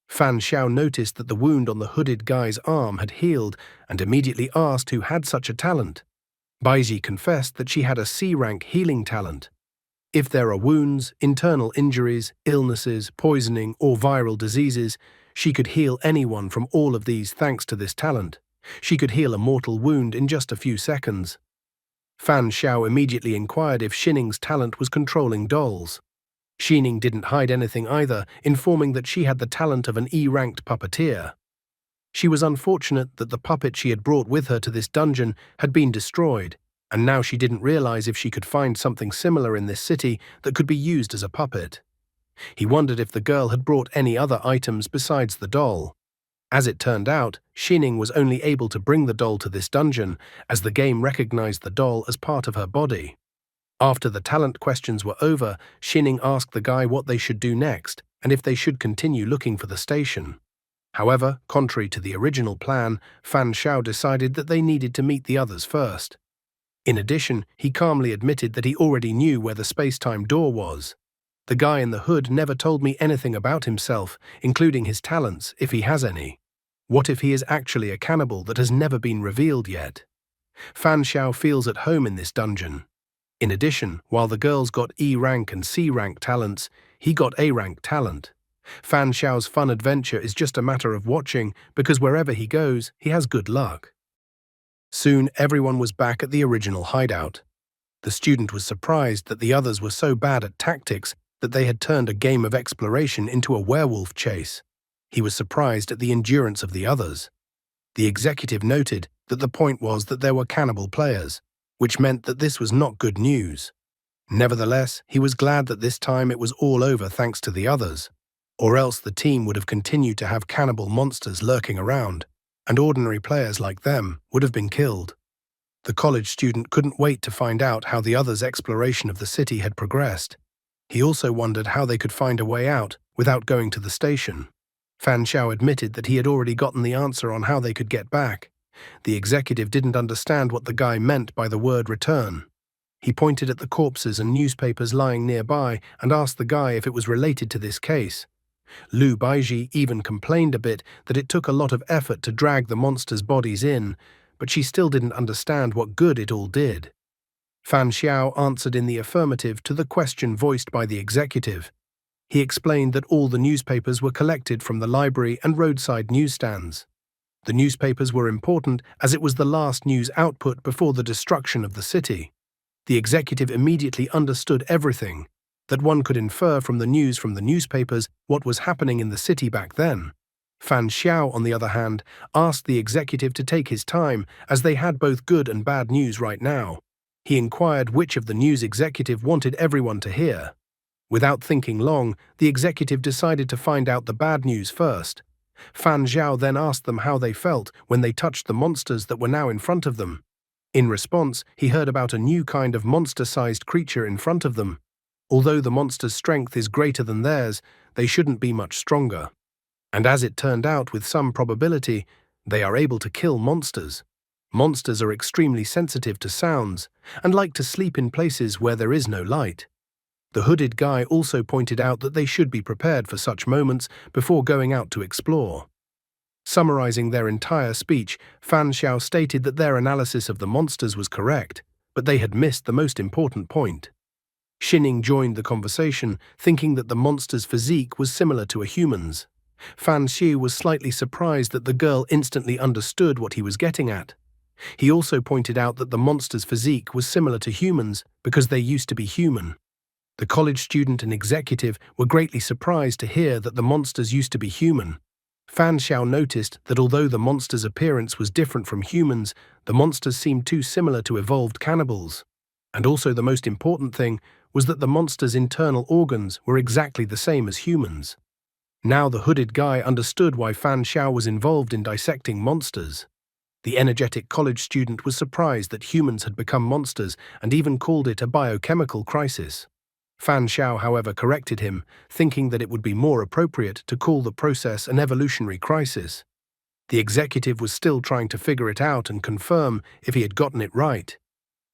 Fan Xiao noticed that the wound on the hooded guy's arm had healed and immediately asked who had such a talent. Baiji confessed that she had a C-rank healing talent. If there are wounds, internal injuries, illnesses, poisoning, or viral diseases, she could heal anyone from all of these thanks to this talent. She could heal a mortal wound in just a few seconds. Fan Xiao immediately inquired if Xining's talent was controlling dolls. Xining didn't hide anything either, informing that she had the talent of an E-ranked puppeteer. She was unfortunate that the puppet she had brought with her to this dungeon had been destroyed, and now she didn't realize if she could find something similar in this city that could be used as a puppet. He wondered if the girl had brought any other items besides the doll. As it turned out, Xining was only able to bring the doll to this dungeon as the game recognized the doll as part of her body. After the talent questions were over, Xining asked the guy what they should do next and if they should continue looking for the station. However, contrary to the original plan, Fan Xiao decided that they needed to meet the others first. In addition, he calmly admitted that he already knew where the space-time door was. The guy in the hood never told me anything about himself, including his talents, if he has any. What if he is actually a cannibal that has never been revealed yet? Fan Xiao feels at home in this dungeon. In addition, while the girls got E-rank and C-rank talents, he got A-rank talent. Fan Xiao's fun adventure is just a matter of watching because wherever he goes, he has good luck. Soon, everyone was back at the original hideout. The student was surprised that the others were so bad at tactics that they had turned a game of exploration into a werewolf chase. He was surprised at the endurance of the others. The executive noted that the point was that there were cannibal players, which meant that this was not good news. Nevertheless, he was glad that this time it was all over thanks to the others, or else the team would have continued to have cannibal monsters lurking around, and ordinary players like them would have been killed. The college student couldn't wait to find out how the others' exploration of the city had progressed. He also wondered how they could find a way out without going to the station. Fan Xiao admitted that he had already gotten the answer on how they could get back. The executive didn't understand what the guy meant by the word return. He pointed at the corpses and newspapers lying nearby and asked the guy if it was related to this case. Lu Baiji even complained a bit that it took a lot of effort to drag the monsters' bodies in, but she still didn't understand what good it all did. Fan Xiao answered in the affirmative to the question voiced by the executive. He explained that all the newspapers were collected from the library and roadside newsstands. The newspapers were important as it was the last news output before the destruction of the city. The executive immediately understood everything, that one could infer from the newspapers what was happening in the city back then. Fan Xiao, on the other hand, asked the executive to take his time as they had both good and bad news right now. He inquired which of the news executive wanted everyone to hear. Without thinking long, the executive decided to find out the bad news first. Fan Xiao then asked them how they felt when they touched the monsters that were now in front of them. In response, he heard about a new kind of monster-sized creature in front of them. Although the monster's strength is greater than theirs, they shouldn't be much stronger. And as it turned out, with some probability, they are able to kill monsters. Monsters are extremely sensitive to sounds and like to sleep in places where there is no light. The hooded guy also pointed out that they should be prepared for such moments before going out to explore. Summarizing their entire speech, Fan Xiao stated that their analysis of the monsters was correct, but they had missed the most important point. Xining joined the conversation, thinking that the monster's physique was similar to a human's. Fan Xiu was slightly surprised that the girl instantly understood what he was getting at. He also pointed out that the monster's physique was similar to humans because they used to be human. The college student and executive were greatly surprised to hear that the monsters used to be human. Fan Xiao noticed that although the monster's appearance was different from humans, the monsters seemed too similar to evolved cannibals. And also the most important thing was that the monster's internal organs were exactly the same as humans. Now the hooded guy understood why Fan Xiao was involved in dissecting monsters. The energetic college student was surprised that humans had become monsters and even called it a biochemical crisis. Fan Xiao, however, corrected him, thinking that it would be more appropriate to call the process an evolutionary crisis. The executive was still trying to figure it out and confirm if he had gotten it right.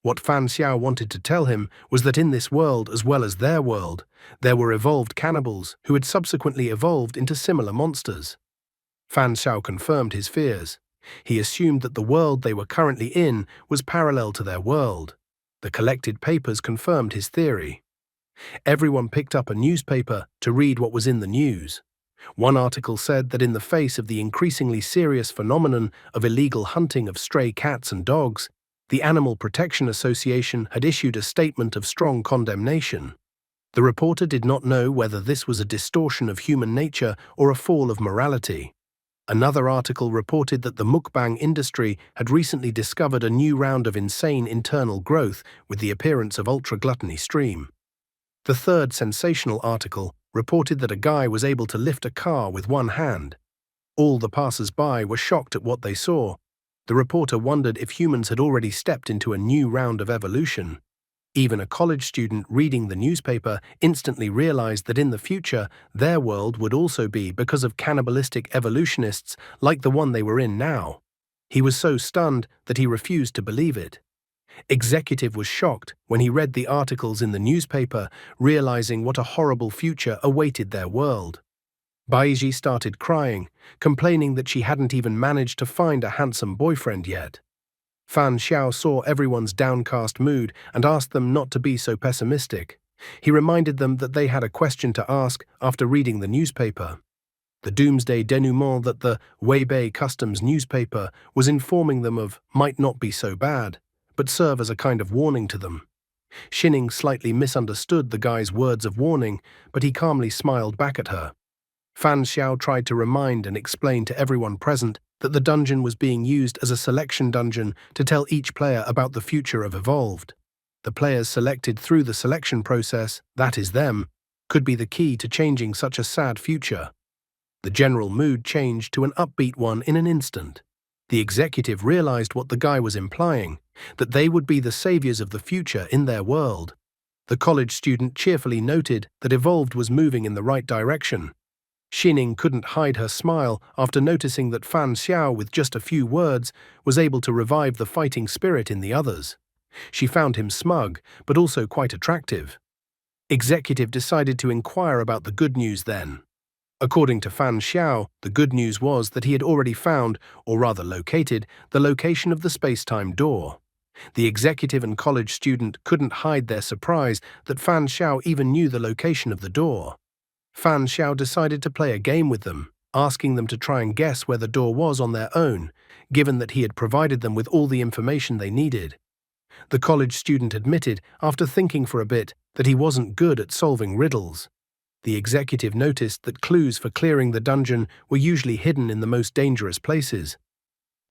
What Fan Xiao wanted to tell him was that in this world, as well as their world, there were evolved cannibals who had subsequently evolved into similar monsters. Fan Xiao confirmed his fears. He assumed that the world they were currently in was parallel to their world. The collected papers confirmed his theory. Everyone picked up a newspaper to read what was in the news. One article said that in the face of the increasingly serious phenomenon of illegal hunting of stray cats and dogs, the Animal Protection Association had issued a statement of strong condemnation. The reporter did not know whether this was a distortion of human nature or a fall of morality. Another article reported that the mukbang industry had recently discovered a new round of insane internal growth with the appearance of ultra-gluttony stream. The third sensational article reported that a guy was able to lift a car with one hand. All the passers-by were shocked at what they saw. The reporter wondered if humans had already stepped into a new round of evolution. Even a college student reading the newspaper instantly realized that in the future, their world would also be because of cannibalistic evolutionists like the one they were in now. He was so stunned that he refused to believe it. Executive was shocked when he read the articles in the newspaper, realizing what a horrible future awaited their world. Baiji started crying, complaining that she hadn't even managed to find a handsome boyfriend yet. Fan Xiao saw everyone's downcast mood and asked them not to be so pessimistic. He reminded them that they had a question to ask after reading the newspaper. The doomsday denouement that the Weibei Customs newspaper was informing them of might not be so bad, but serve as a kind of warning to them. Xining slightly misunderstood the guy's words of warning, but he calmly smiled back at her. Fan Xiao tried to remind and explain to everyone present that the dungeon was being used as a selection dungeon to tell each player about the future of Evolved. The players selected through the selection process, that is them, could be the key to changing such a sad future. The general mood changed to an upbeat one in an instant. The executive realized what the guy was implying, that they would be the saviors of the future in their world. The college student cheerfully noted that Evolved was moving in the right direction. Xining couldn't hide her smile after noticing that Fan Xiao, with just a few words, was able to revive the fighting spirit in the others. She found him smug, but also quite attractive. Executive decided to inquire about the good news then. According to Fan Xiao, the good news was that he had already found, or rather located, the location of the space-time door. The executive and college student couldn't hide their surprise that Fan Xiao even knew the location of the door. Fan Xiao decided to play a game with them, asking them to try and guess where the door was on their own, given that he had provided them with all the information they needed. The college student admitted, after thinking for a bit, that he wasn't good at solving riddles. The executive noticed that clues for clearing the dungeon were usually hidden in the most dangerous places.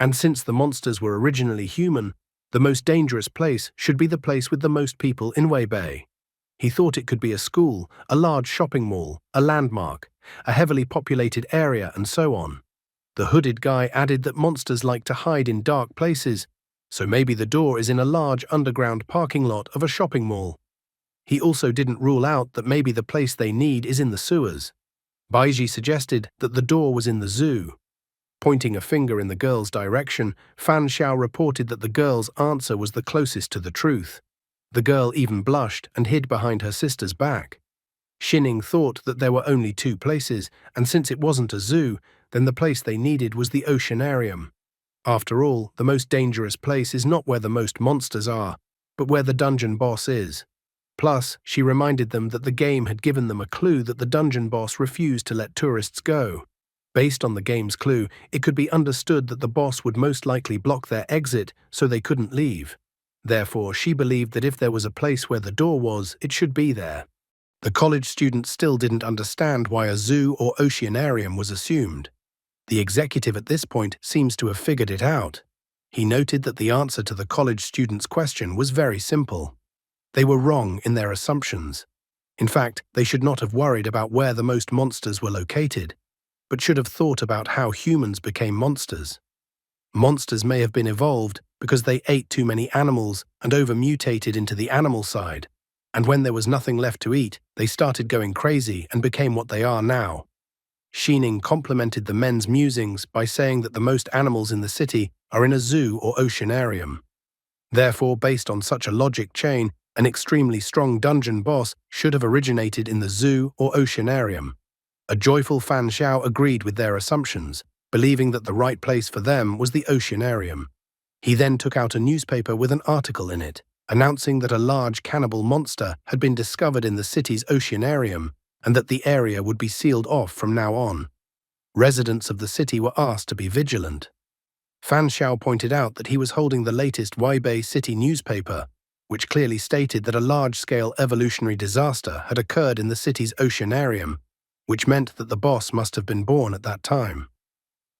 And since the monsters were originally human, the most dangerous place should be the place with the most people in Weibei. He thought it could be a school, a large shopping mall, a landmark, a heavily populated area, and so on. The hooded guy added that monsters like to hide in dark places, so maybe the door is in a large underground parking lot of a shopping mall. He also didn't rule out that maybe the place they need is in the sewers. Baiji suggested that the door was in the zoo. Pointing a finger in the girl's direction, Fan Xiao reported that the girl's answer was the closest to the truth. The girl even blushed and hid behind her sister's back. Xining thought that there were only two places, and since it wasn't a zoo, then the place they needed was the oceanarium. After all, the most dangerous place is not where the most monsters are, but where the dungeon boss is. Plus, she reminded them that the game had given them a clue that the dungeon boss refused to let tourists go. Based on the game's clue, it could be understood that the boss would most likely block their exit so they couldn't leave. Therefore, she believed that if there was a place where the door was, it should be there. The college student still didn't understand why a zoo or oceanarium was assumed. The executive at this point seems to have figured it out. He noted that the answer to the college student's question was very simple. They were wrong in their assumptions. In fact, they should not have worried about where the most monsters were located, but should have thought about how humans became monsters. Monsters may have been evolved because they ate too many animals and over-mutated into the animal side, and when there was nothing left to eat, they started going crazy and became what they are now. Xining complimented the men's musings by saying that the most animals in the city are in a zoo or oceanarium. Therefore, based on such a logic chain, an extremely strong dungeon boss should have originated in the zoo or oceanarium. A joyful Fan Xiao agreed with their assumptions, believing that the right place for them was the oceanarium. He then took out a newspaper with an article in it, announcing that a large cannibal monster had been discovered in the city's oceanarium and that the area would be sealed off from now on. Residents of the city were asked to be vigilant. Fan Xiao pointed out that he was holding the latest Weibei city newspaper, which clearly stated that a large-scale evolutionary disaster had occurred in the city's oceanarium, which meant that the boss must have been born at that time.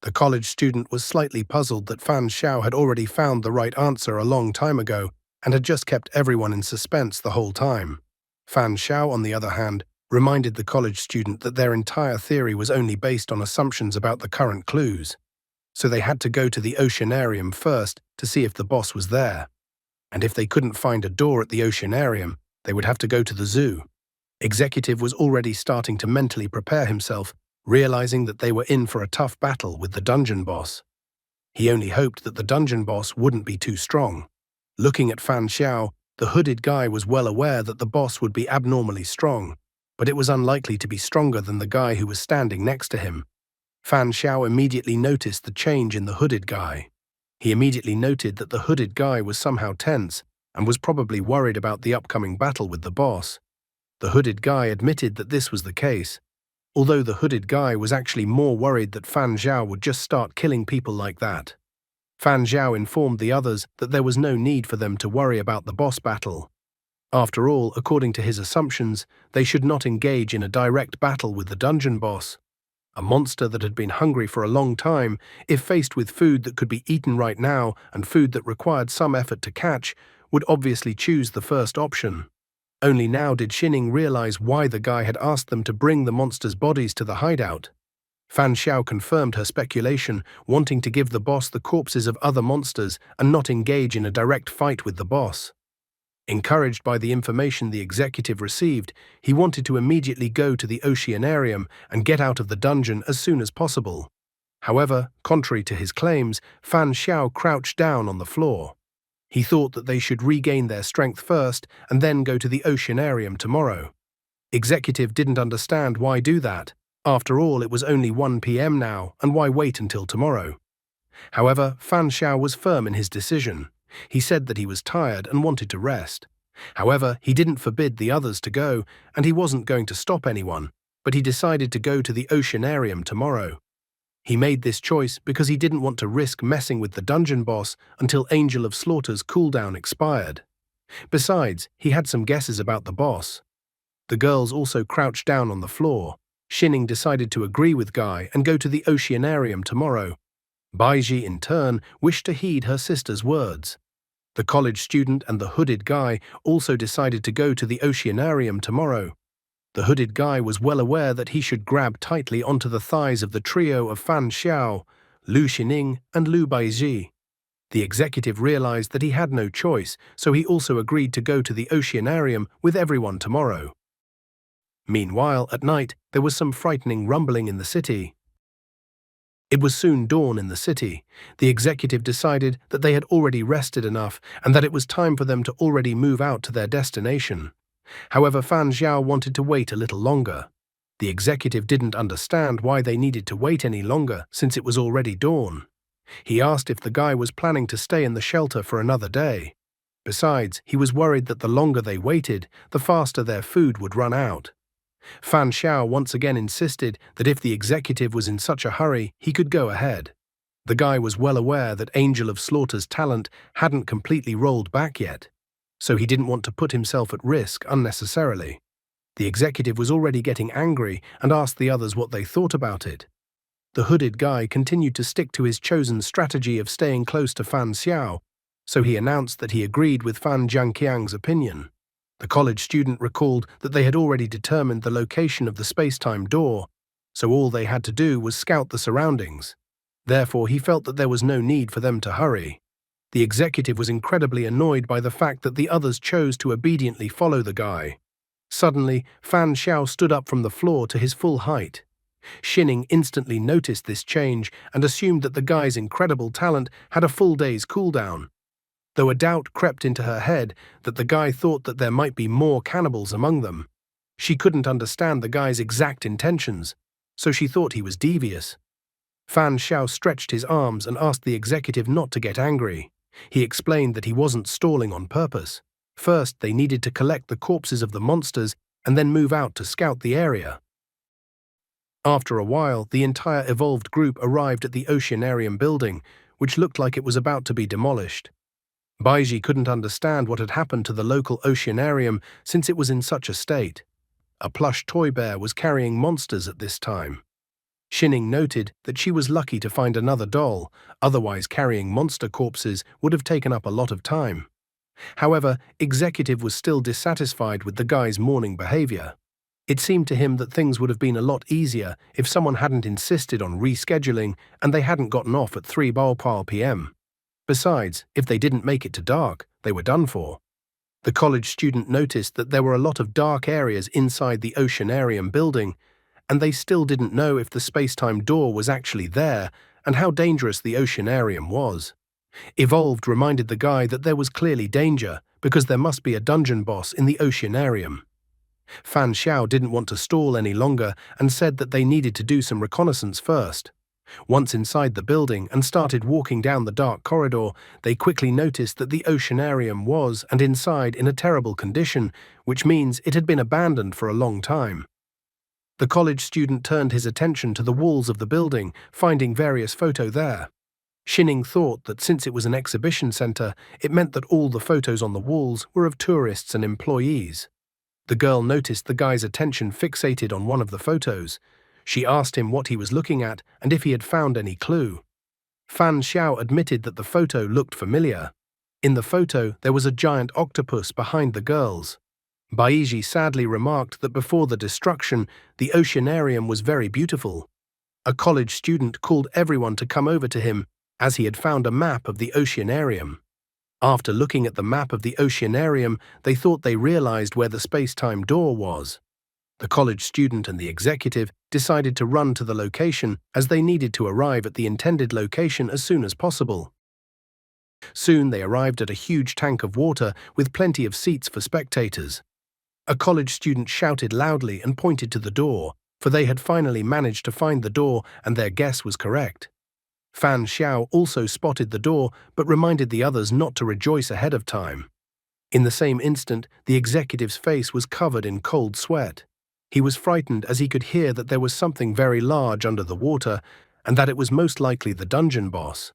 The college student was slightly puzzled that Fan Xiao had already found the right answer a long time ago and had just kept everyone in suspense the whole time. Fan Xiao, on the other hand, reminded the college student that their entire theory was only based on assumptions about the current clues, so they had to go to the oceanarium first to see if the boss was there. And if they couldn't find a door at the oceanarium, they would have to go to the zoo. Executive was already starting to mentally prepare himself, realizing that they were in for a tough battle with the dungeon boss. He only hoped that the dungeon boss wouldn't be too strong. Looking at Fan Xiao, the hooded guy was well aware that the boss would be abnormally strong, but it was unlikely to be stronger than the guy who was standing next to him. Fan Xiao immediately noticed the change in the hooded guy. He immediately noted that the hooded guy was somehow tense and was probably worried about the upcoming battle with the boss. The hooded guy admitted that this was the case, although the hooded guy was actually more worried that Fan Xiao would just start killing people like that. Fan Xiao informed the others that there was no need for them to worry about the boss battle. After all, according to his assumptions, they should not engage in a direct battle with the dungeon boss. A monster that had been hungry for a long time, if faced with food that could be eaten right now and food that required some effort to catch, would obviously choose the first option. Only now did Xining realize why the guy had asked them to bring the monsters' bodies to the hideout. Fan Xiao confirmed her speculation, wanting to give the boss the corpses of other monsters and not engage in a direct fight with the boss. Encouraged by the information the executive received, he wanted to immediately go to the oceanarium and get out of the dungeon as soon as possible. However, contrary to his claims, Fan Xiao crouched down on the floor. He thought that they should regain their strength first and then go to the oceanarium tomorrow. Executive didn't understand why do that. After all, it was only 1 p.m. now, and why wait until tomorrow? However, Fan Xiao was firm in his decision. He said that he was tired and wanted to rest. However, he didn't forbid the others to go, and he wasn't going to stop anyone, but he decided to go to the oceanarium tomorrow. He made this choice because he didn't want to risk messing with the dungeon boss until Angel of Slaughter's cooldown expired. Besides, he had some guesses about the boss. The girls also crouched down on the floor. Xining decided to agree with Guy and go to the oceanarium tomorrow. Baiji, in turn, wished to heed her sister's words. The college student and the hooded guy also decided to go to the oceanarium tomorrow. The hooded guy was well aware that he should grab tightly onto the thighs of the trio of Fan Xiao, Lu Xining, and Lu Baiji. The executive realized that he had no choice, so he also agreed to go to the oceanarium with everyone tomorrow. Meanwhile, at night, there was some frightening rumbling in the city. It was soon dawn in the city. The executive decided that they had already rested enough and that it was time for them to already move out to their destination. However, Fan Xiao wanted to wait a little longer. The executive didn't understand why they needed to wait any longer since it was already dawn. He asked if the guy was planning to stay in the shelter for another day. Besides, he was worried that the longer they waited, the faster their food would run out. Fan Xiao once again insisted that if the executive was in such a hurry, he could go ahead. The guy was well aware that Angel of Slaughter's talent hadn't completely rolled back yet, so he didn't want to put himself at risk unnecessarily. The executive was already getting angry and asked the others what they thought about it. The hooded guy continued to stick to his chosen strategy of staying close to Fan Xiao, so he announced that he agreed with Fan Jiangqiang's opinion. The college student recalled that they had already determined the location of the space-time door, so all they had to do was scout the surroundings. Therefore, he felt that there was no need for them to hurry. The executive was incredibly annoyed by the fact that the others chose to obediently follow the guy. Suddenly, Fan Xiao stood up from the floor to his full height. Xining instantly noticed this change and assumed that the guy's incredible talent had a full day's cooldown. Though a doubt crept into her head that the guy thought that there might be more cannibals among them. She couldn't understand the guy's exact intentions, so she thought he was devious. Fan Xiao stretched his arms and asked the executive not to get angry. He explained that he wasn't stalling on purpose. First, they needed to collect the corpses of the monsters and then move out to scout the area. After a while, the entire evolved group arrived at the oceanarium building, which looked like it was about to be demolished. Baiji couldn't understand what had happened to the local oceanarium since it was in such a state. A plush toy bear was carrying monsters at this time. Xining noted that she was lucky to find another doll, otherwise carrying monster corpses would have taken up a lot of time. However, Executive was still dissatisfied with the guy's mourning behavior. It seemed to him that things would have been a lot easier if someone hadn't insisted on rescheduling and they hadn't gotten off at 3 p.m. Besides, if they didn't make it to dark, they were done for. The college student noticed that there were a lot of dark areas inside the oceanarium building, and they still didn't know if the space-time door was actually there and how dangerous the oceanarium was. Evolved reminded the guy that there was clearly danger because there must be a dungeon boss in the oceanarium. Fan Xiao didn't want to stall any longer and said that they needed to do some reconnaissance first. Once inside the building and started walking down the dark corridor, they quickly noticed that the oceanarium was, and inside, in a terrible condition, which means it had been abandoned for a long time. The college student turned his attention to the walls of the building, finding various photos there. Shining thought that since it was an exhibition center, it meant that all the photos on the walls were of tourists and employees. The girl noticed the guy's attention fixated on one of the photos. She asked him what he was looking at and if he had found any clue. Fan Xiao admitted that the photo looked familiar. In the photo, there was a giant octopus behind the girls. Baiji sadly remarked that before the destruction, the oceanarium was very beautiful. A college student called everyone to come over to him, as he had found a map of the oceanarium. After looking at the map of the oceanarium, they thought they realized where the space-time door was. The college student and the executive decided to run to the location as they needed to arrive at the intended location as soon as possible. Soon they arrived at a huge tank of water with plenty of seats for spectators. A college student shouted loudly and pointed to the door, for they had finally managed to find the door and their guess was correct. Fan Xiao also spotted the door but reminded the others not to rejoice ahead of time. In the same instant, the executive's face was covered in cold sweat. He was frightened as he could hear that there was something very large under the water and that it was most likely the dungeon boss.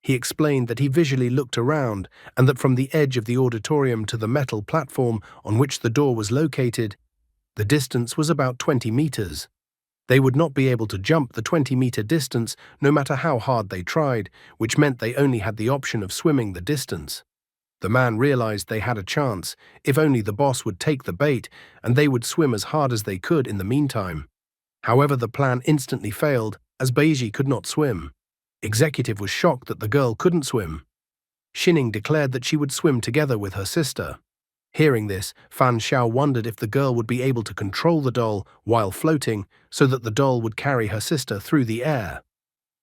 He explained that he visually looked around and that from the edge of the auditorium to the metal platform on which the door was located, the distance was about 20 meters. They would not be able to jump the 20-meter distance no matter how hard they tried, which meant they only had the option of swimming the distance. The man realized they had a chance, if only the boss would take the bait, and they would swim as hard as they could in the meantime. However, the plan instantly failed, as Baiji could not swim. Executive was shocked that the girl couldn't swim. Shining declared that she would swim together with her sister. Hearing this, Fan Xiao wondered if the girl would be able to control the doll while floating so that the doll would carry her sister through the air.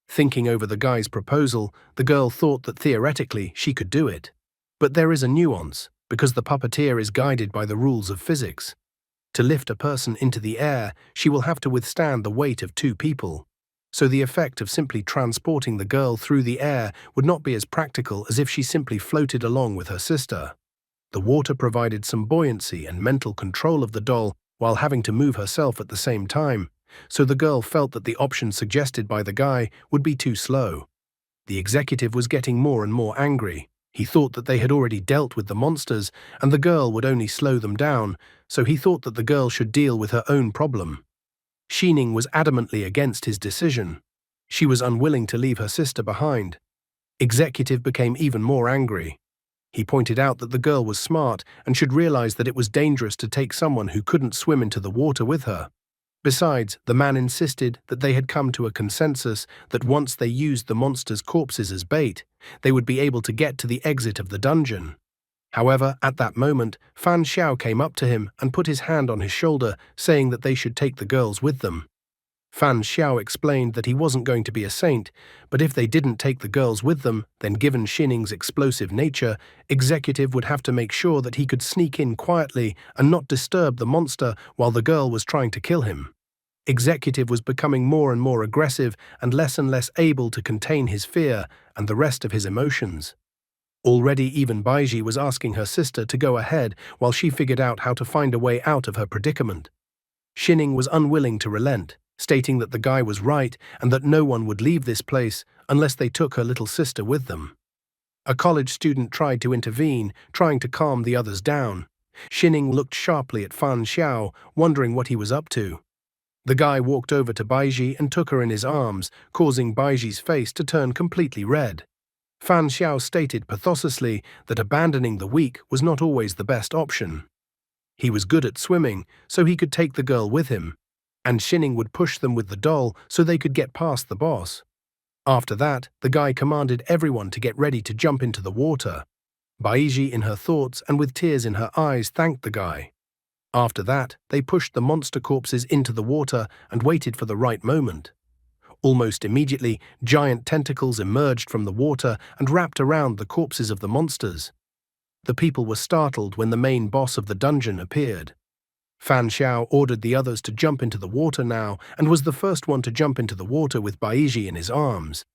Thinking over the guy's proposal, the girl thought that theoretically she could do it. But there is a nuance, because the puppeteer is guided by the rules of physics. To lift a person into the air, she will have to withstand the weight of 2 people. So the effect of simply transporting the girl through the air would not be as practical as if she simply floated along with her sister. The water provided some buoyancy and mental control of the doll while having to move herself at the same time, so the girl felt that the option suggested by the guy would be too slow. The executive was getting more and more angry. He thought that they had already dealt with the monsters and the girl would only slow them down, so he thought that the girl should deal with her own problem. Shining was adamantly against his decision. She was unwilling to leave her sister behind. Executive became even more angry. He pointed out that the girl was smart and should realize that it was dangerous to take someone who couldn't swim into the water with her. Besides, the man insisted that they had come to a consensus that once they used the monsters' corpses as bait, they would be able to get to the exit of the dungeon. However, at that moment, Fan Xiao came up to him and put his hand on his shoulder, saying that they should take the girls with them. Fan Xiao explained that he wasn't going to be a saint, but if they didn't take the girls with them, then given Shining's explosive nature, Executive would have to make sure that he could sneak in quietly and not disturb the monster while the girl was trying to kill him. Executive was becoming more and more aggressive and less able to contain his fear and the rest of his emotions. Already even Baiji was asking her sister to go ahead while she figured out how to find a way out of her predicament. Shining was unwilling to relent, stating that the guy was right and that no one would leave this place unless they took her little sister with them. A college student tried to intervene, trying to calm the others down. Shining looked sharply at Fan Xiao, wondering what he was up to. The guy walked over to Baiji and took her in his arms, causing Baiji's face to turn completely red. Fan Xiao stated pathosely that abandoning the weak was not always the best option. He was good at swimming, so he could take the girl with him, and Shining would push them with the doll so they could get past the boss. After that, the guy commanded everyone to get ready to jump into the water. Baiji, in her thoughts and with tears in her eyes, thanked the guy. After that, they pushed the monster corpses into the water and waited for the right moment. Almost immediately, giant tentacles emerged from the water and wrapped around the corpses of the monsters. The people were startled when the main boss of the dungeon appeared. Fan Xiao ordered the others to jump into the water now and was the first one to jump into the water with Baiji in his arms.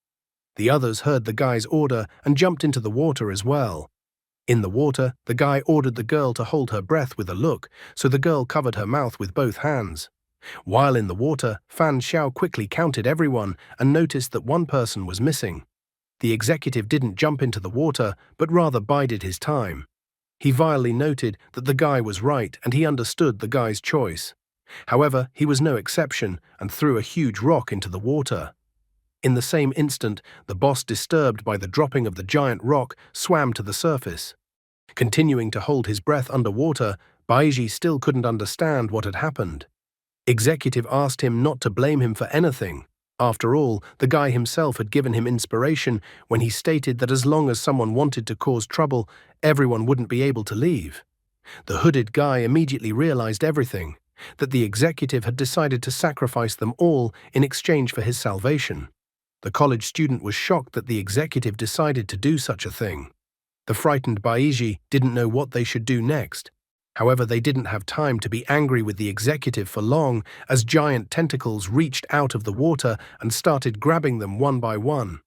The others heard the guy's order and jumped into the water as well. In the water, the guy ordered the girl to hold her breath with a look, so the girl covered her mouth with both hands. While in the water, Fan Xiao quickly counted everyone and noticed that one person was missing. The executive didn't jump into the water, but rather bided his time. He vilely noted that the guy was right and he understood the guy's choice. However, he was no exception and threw a huge rock into the water. In the same instant, the boss, disturbed by the dropping of the giant rock, swam to the surface. Continuing to hold his breath underwater, Baiji still couldn't understand what had happened. Executive asked him not to blame him for anything. After all, the guy himself had given him inspiration when he stated that as long as someone wanted to cause trouble, everyone wouldn't be able to leave. The hooded guy immediately realized everything, that the executive had decided to sacrifice them all in exchange for his salvation. The college student was shocked that the executive decided to do such a thing. The frightened Baiji didn't know what they should do next. However, they didn't have time to be angry with the executive for long, as giant tentacles reached out of the water and started grabbing them one by one.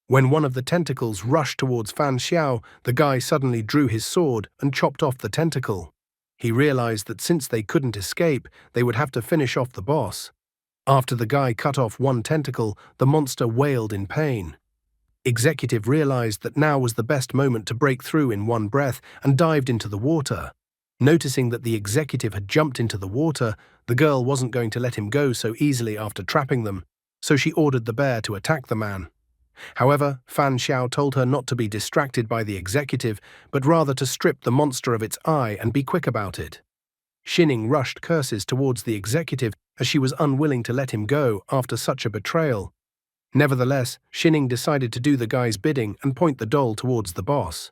When one of the tentacles rushed towards Fan Xiao, the guy suddenly drew his sword and chopped off the tentacle. He realized that since they couldn't escape, they would have to finish off the boss. After the guy cut off one tentacle, the monster wailed in pain. Executive realized that now was the best moment to break through in one breath and dived into the water. Noticing that the executive had jumped into the water, the girl wasn't going to let him go so easily after trapping them, so she ordered the bear to attack the man. However, Fan Xiao told her not to be distracted by the executive, but rather to strip the monster of its eye and be quick about it. Shining rushed curses towards the executive as she was unwilling to let him go after such a betrayal. Nevertheless, Shining decided to do the guy's bidding and point the doll towards the boss.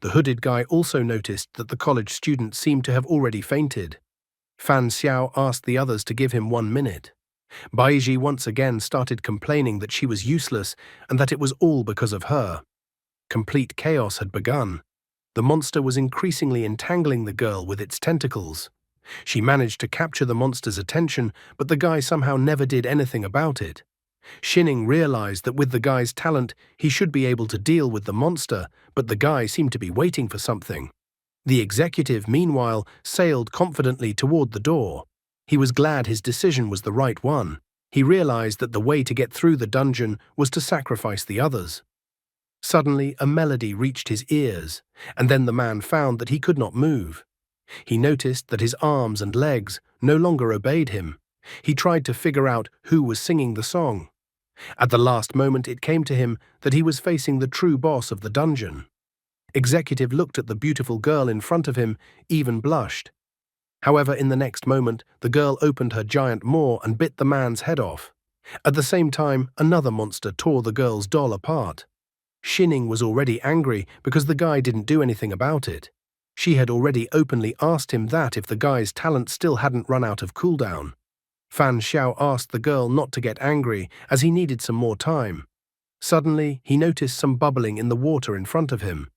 The hooded guy also noticed that the college student seemed to have already fainted. Fan Xiao asked the others to give him 1 minute. Baiji once again started complaining that she was useless and that it was all because of her. Complete chaos had begun. The monster was increasingly entangling the girl with its tentacles. She managed to capture the monster's attention, but the guy somehow never did anything about it. Shining realized that with the guy's talent, he should be able to deal with the monster, but the guy seemed to be waiting for something. The executive, meanwhile, sailed confidently toward the door. He was glad his decision was the right one. He realized that the way to get through the dungeon was to sacrifice the others. Suddenly, a melody reached his ears, and then the man found that he could not move. He noticed that his arms and legs no longer obeyed him. He tried to figure out who was singing the song. At the last moment, it came to him that he was facing the true boss of the dungeon. Executive looked at the beautiful girl in front of him, even blushed. However, in the next moment, the girl opened her giant maw and bit the man's head off. At the same time, another monster tore the girl's doll apart. Shining was already angry because the guy didn't do anything about it. She had already openly asked him that if the guy's talent still hadn't run out of cooldown. Fan Xiao asked the girl not to get angry as he needed some more time. Suddenly, he noticed some bubbling in the water in front of him.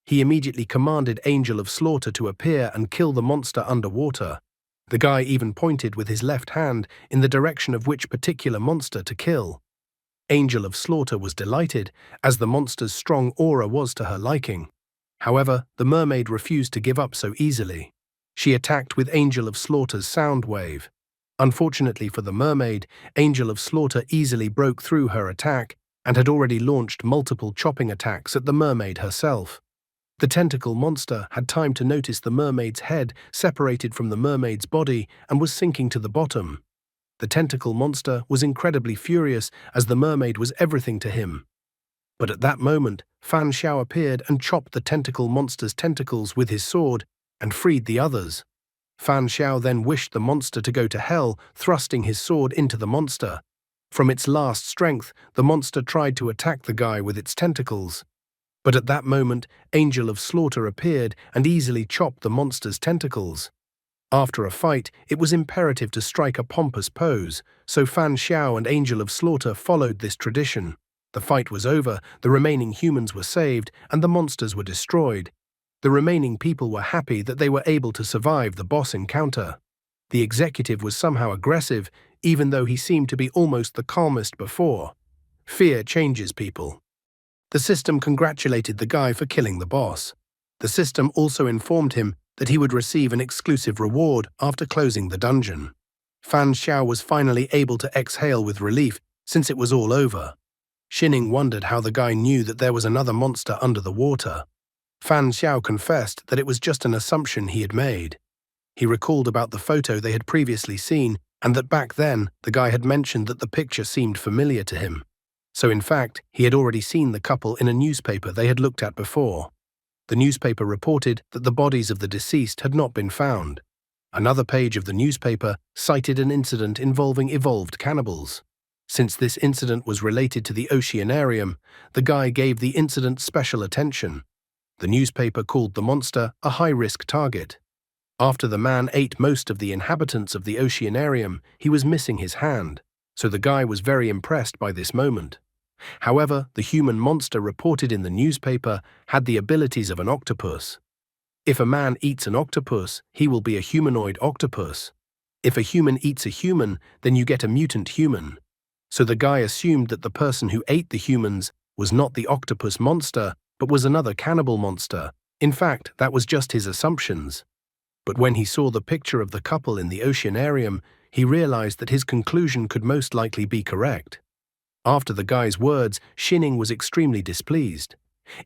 He immediately commanded Angel of Slaughter to appear and kill the monster underwater. The guy even pointed with his left hand in the direction of which particular monster to kill. Angel of Slaughter was delighted, as the monster's strong aura was to her liking. However, the mermaid refused to give up so easily. She attacked with Angel of Slaughter's sound wave. Unfortunately for the mermaid, Angel of Slaughter easily broke through her attack and had already launched multiple chopping attacks at the mermaid herself. The tentacle monster had time to notice the mermaid's head separated from the mermaid's body and was sinking to the bottom. The tentacle monster was incredibly furious as the mermaid was everything to him. But at that moment, Fan Xiao appeared and chopped the tentacle monster's tentacles with his sword and freed the others. Fan Xiao then wished the monster to go to hell, thrusting his sword into the monster. From its last strength, the monster tried to attack the guy with its tentacles. But at that moment, Angel of Slaughter appeared and easily chopped the monster's tentacles. After a fight, it was imperative to strike a pompous pose, so Fan Xiao and Angel of Slaughter followed this tradition. The fight was over, the remaining humans were saved, and the monsters were destroyed. The remaining people were happy that they were able to survive the boss encounter. The executive was somehow aggressive, even though he seemed to be almost the calmest before. Fear changes people. The system congratulated the guy for killing the boss. The system also informed him that he would receive an exclusive reward after closing the dungeon. Fan Xiao was finally able to exhale with relief since it was all over. Shining wondered how the guy knew that there was another monster under the water. Fan Xiao confessed that it was just an assumption he had made. He recalled about the photo they had previously seen and that back then the guy had mentioned that the picture seemed familiar to him. So in fact, he had already seen the couple in a newspaper they had looked at before. The newspaper reported that the bodies of the deceased had not been found. Another page of the newspaper cited an incident involving evolved cannibals. Since this incident was related to the oceanarium, the guy gave the incident special attention. The newspaper called the monster a high-risk target. After the man ate most of the inhabitants of the oceanarium, he was missing his hand, so the guy was very impressed by this moment. However, the human monster reported in the newspaper had the abilities of an octopus. If a man eats an octopus, he will be a humanoid octopus. If a human eats a human, then you get a mutant human. So the guy assumed that the person who ate the humans was not the octopus monster, but was another cannibal monster. In fact, that was just his assumptions. But when he saw the picture of the couple in the oceanarium, he realized that his conclusion could most likely be correct. After the guy's words, Shining was extremely displeased.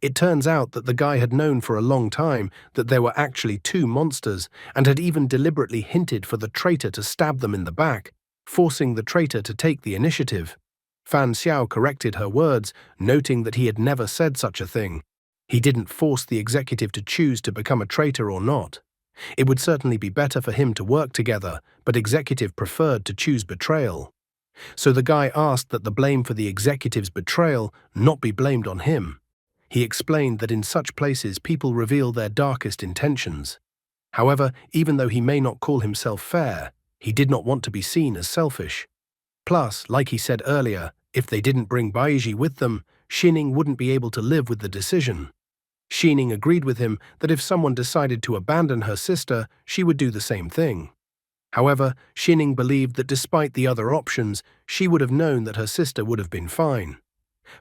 It turns out that the guy had known for a long time that there were actually two monsters and had even deliberately hinted for the traitor to stab them in the back, forcing the traitor to take the initiative. Fan Xiao corrected her words, noting that he had never said such a thing. He didn't force the executive to choose to become a traitor or not. It would certainly be better for him to work together, but executive preferred to choose betrayal. So the guy asked that the blame for the executive's betrayal not be blamed on him. He explained that in such places people reveal their darkest intentions. However, even though he may not call himself fair, he did not want to be seen as selfish. Plus, like he said earlier, if they didn't bring Baiji with them, Shining wouldn't be able to live with the decision. Shining agreed with him that if someone decided to abandon her sister, she would do the same thing. However, Shining believed that despite the other options, she would have known that her sister would have been fine.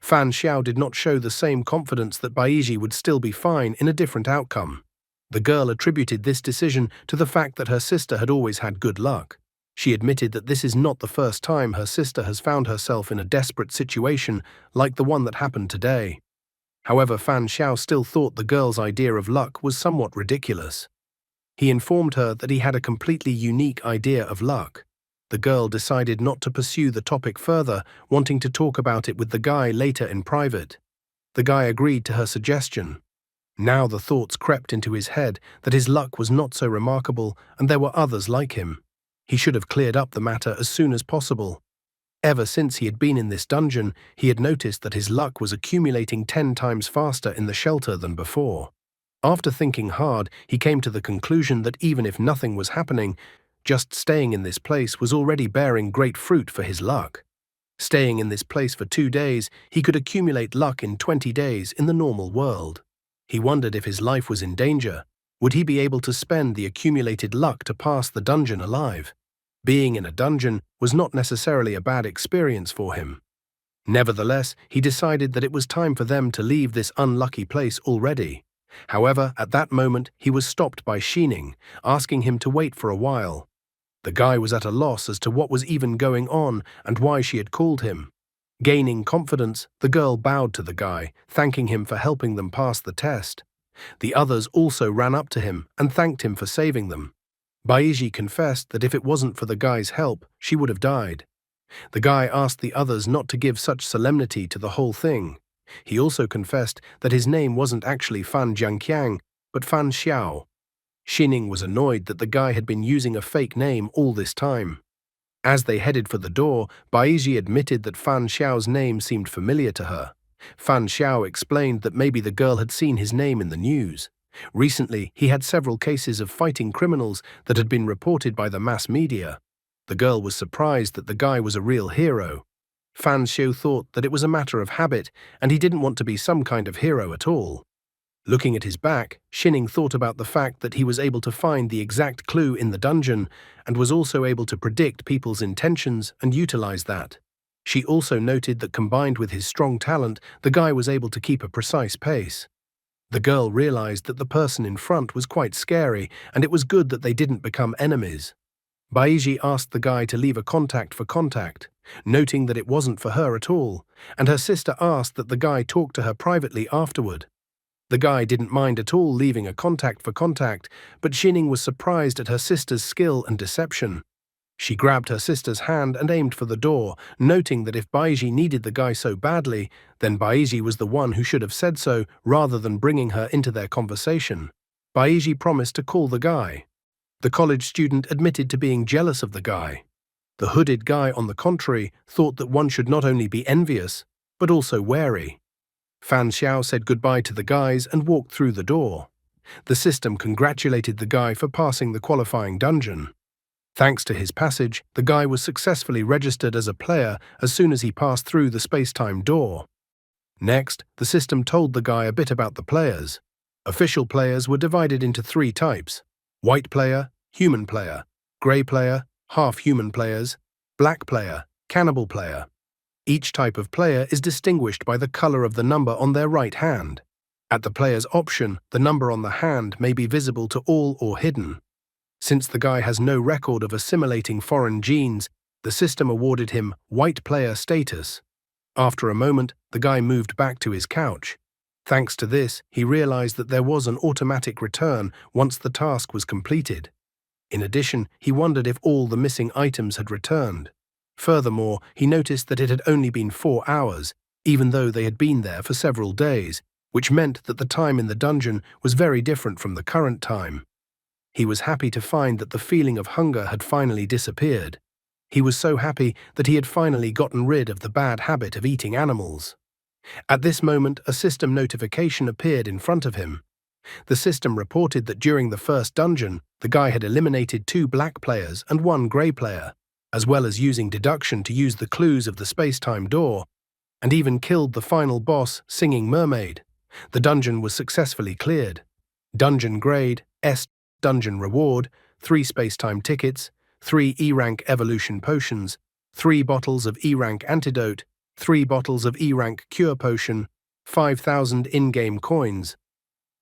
Fan Xiao did not show the same confidence that Baiji would still be fine in a different outcome. The girl attributed this decision to the fact that her sister had always had good luck. She admitted that this is not the first time her sister has found herself in a desperate situation like the one that happened today. However, Fan Xiao still thought the girl's idea of luck was somewhat ridiculous. He informed her that he had a completely unique idea of luck. The girl decided not to pursue the topic further, wanting to talk about it with the guy later in private. The guy agreed to her suggestion. Now the thoughts crept into his head that his luck was not so remarkable and there were others like him. He should have cleared up the matter as soon as possible. Ever since he had been in this dungeon, he had noticed that his luck was accumulating 10 times faster in the shelter than before. After thinking hard, he came to the conclusion that even if nothing was happening, just staying in this place was already bearing great fruit for his luck. Staying in this place for 2 days, he could accumulate luck in 20 days in the normal world. He wondered if his life was in danger. Would he be able to spend the accumulated luck to pass the dungeon alive? Being in a dungeon was not necessarily a bad experience for him. Nevertheless, he decided that it was time for them to leave this unlucky place already. However, at that moment, he was stopped by Shining, asking him to wait for a while. The guy was at a loss as to what was even going on and why she had called him. Gaining confidence, the girl bowed to the guy, thanking him for helping them pass the test. The others also ran up to him and thanked him for saving them. Baiji confessed that if it wasn't for the guy's help, she would have died. The guy asked the others not to give such solemnity to the whole thing. He also confessed that his name wasn't actually Fan Jiangqiang, but Fan Xiao. Xining was annoyed that the guy had been using a fake name all this time. As they headed for the door, Baiji admitted that Fan Xiao's name seemed familiar to her. Fan Xiao explained that maybe the girl had seen his name in the news. Recently, he had several cases of fighting criminals that had been reported by the mass media. The girl was surprised that the guy was a real hero. Fan Xiao thought that it was a matter of habit, and he didn't want to be some kind of hero at all. Looking at his back, Xining thought about the fact that he was able to find the exact clue in the dungeon and was also able to predict people's intentions and utilize that. She also noted that combined with his strong talent, the guy was able to keep a precise pace. The girl realized that the person in front was quite scary, and it was good that they didn't become enemies. Baiji asked the guy to leave a contact for contact, noting that it wasn't for her at all, and her sister asked that the guy talk to her privately afterward. The guy didn't mind at all leaving a contact for contact, but Xining was surprised at her sister's skill and deception. She grabbed her sister's hand and aimed for the door, noting that if Baiji needed the guy so badly, then Baiji was the one who should have said so rather than bringing her into their conversation. Baiji promised to call the guy. The college student admitted to being jealous of the guy. The hooded guy, on the contrary, thought that one should not only be envious, but also wary. Fan Xiao said goodbye to the guys and walked through the door. The system congratulated the guy for passing the qualifying dungeon. Thanks to his passage, the guy was successfully registered as a player as soon as he passed through the space-time door. Next, the system told the guy a bit about the players. Official players were divided into 3 types: white player, human player, grey player, half-human players, black player, cannibal player. Each type of player is distinguished by the color of the number on their right hand. At the player's option, the number on the hand may be visible to all or hidden. Since the guy has no record of assimilating foreign genes, the system awarded him white player status. After a moment, the guy moved back to his couch. Thanks to this, he realized that there was an automatic return once the task was completed. In addition, he wondered if all the missing items had returned. Furthermore, he noticed that it had only been 4 hours, even though they had been there for several days, which meant that the time in the dungeon was very different from the current time. He was happy to find that the feeling of hunger had finally disappeared. He was so happy that he had finally gotten rid of the bad habit of eating animals. At this moment, a system notification appeared in front of him. The system reported that during the first dungeon, the guy had eliminated 2 black players and 1 grey player, as well as using deduction to use the clues of the space-time door, and even killed the final boss, Singing Mermaid. The dungeon was successfully cleared. Dungeon grade, S. Dungeon reward, 3 space-time tickets, 3 E-rank evolution potions, 3 bottles of E-rank antidote, 3 bottles of E-rank cure potion, 5,000 in-game coins.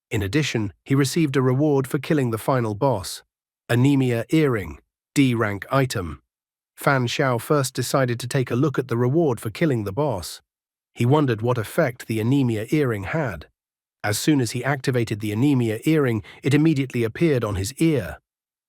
In addition, he received a reward for killing the final boss. Anemia earring, D-rank item. Fan Xiao first decided to take a look at the reward for killing the boss. He wondered what effect the anemia earring had. As soon as he activated the anemia earring, it immediately appeared on his ear.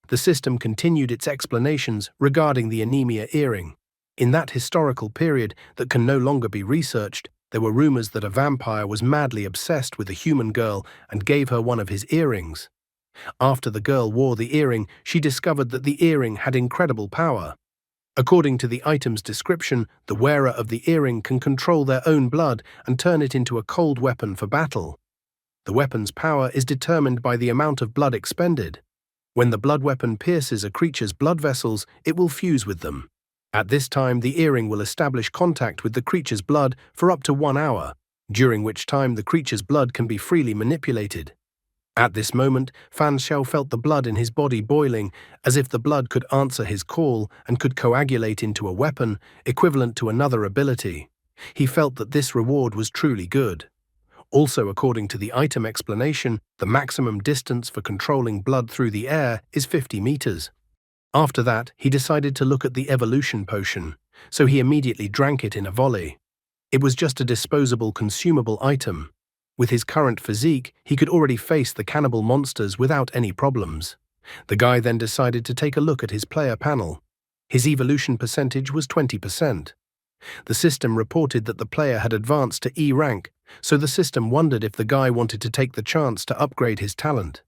The system continued its explanations regarding the anemia earring. In that historical period that can no longer be researched, there were rumors that a vampire was madly obsessed with a human girl and gave her one of his earrings. After the girl wore the earring, she discovered that the earring had incredible power. According to the item's description, the wearer of the earring can control their own blood and turn it into a cold weapon for battle. The weapon's power is determined by the amount of blood expended. When the blood weapon pierces a creature's blood vessels, it will fuse with them. At this time, the earring will establish contact with the creature's blood for up to 1 hour, during which time the creature's blood can be freely manipulated. At this moment, Fan Xiao felt the blood in his body boiling, as if the blood could answer his call and could coagulate into a weapon, equivalent to another ability. He felt that this reward was truly good. Also, according to the item explanation, the maximum distance for controlling blood through the air is 50 meters. After that, he decided to look at the evolution potion, so he immediately drank it in a volley. It was just a disposable consumable item. With his current physique, he could already face the cannibal monsters without any problems. The guy then decided to take a look at his player panel. His evolution percentage was 20%. The system reported that the player had advanced to E rank, so the system wondered if the guy wanted to take the chance to upgrade his talent.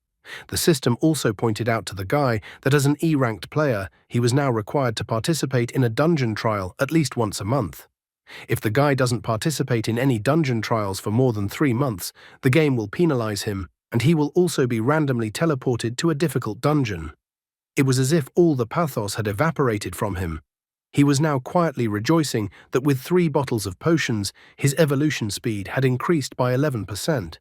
The system also pointed out to the guy that as an E-ranked player, he was now required to participate in a dungeon trial at least once a month. If the guy doesn't participate in any dungeon trials for more than 3 months, the game will penalize him, and he will also be randomly teleported to a difficult dungeon. It was as if all the pathos had evaporated from him. He was now quietly rejoicing that with 3 bottles of potions, his evolution speed had increased by 11%.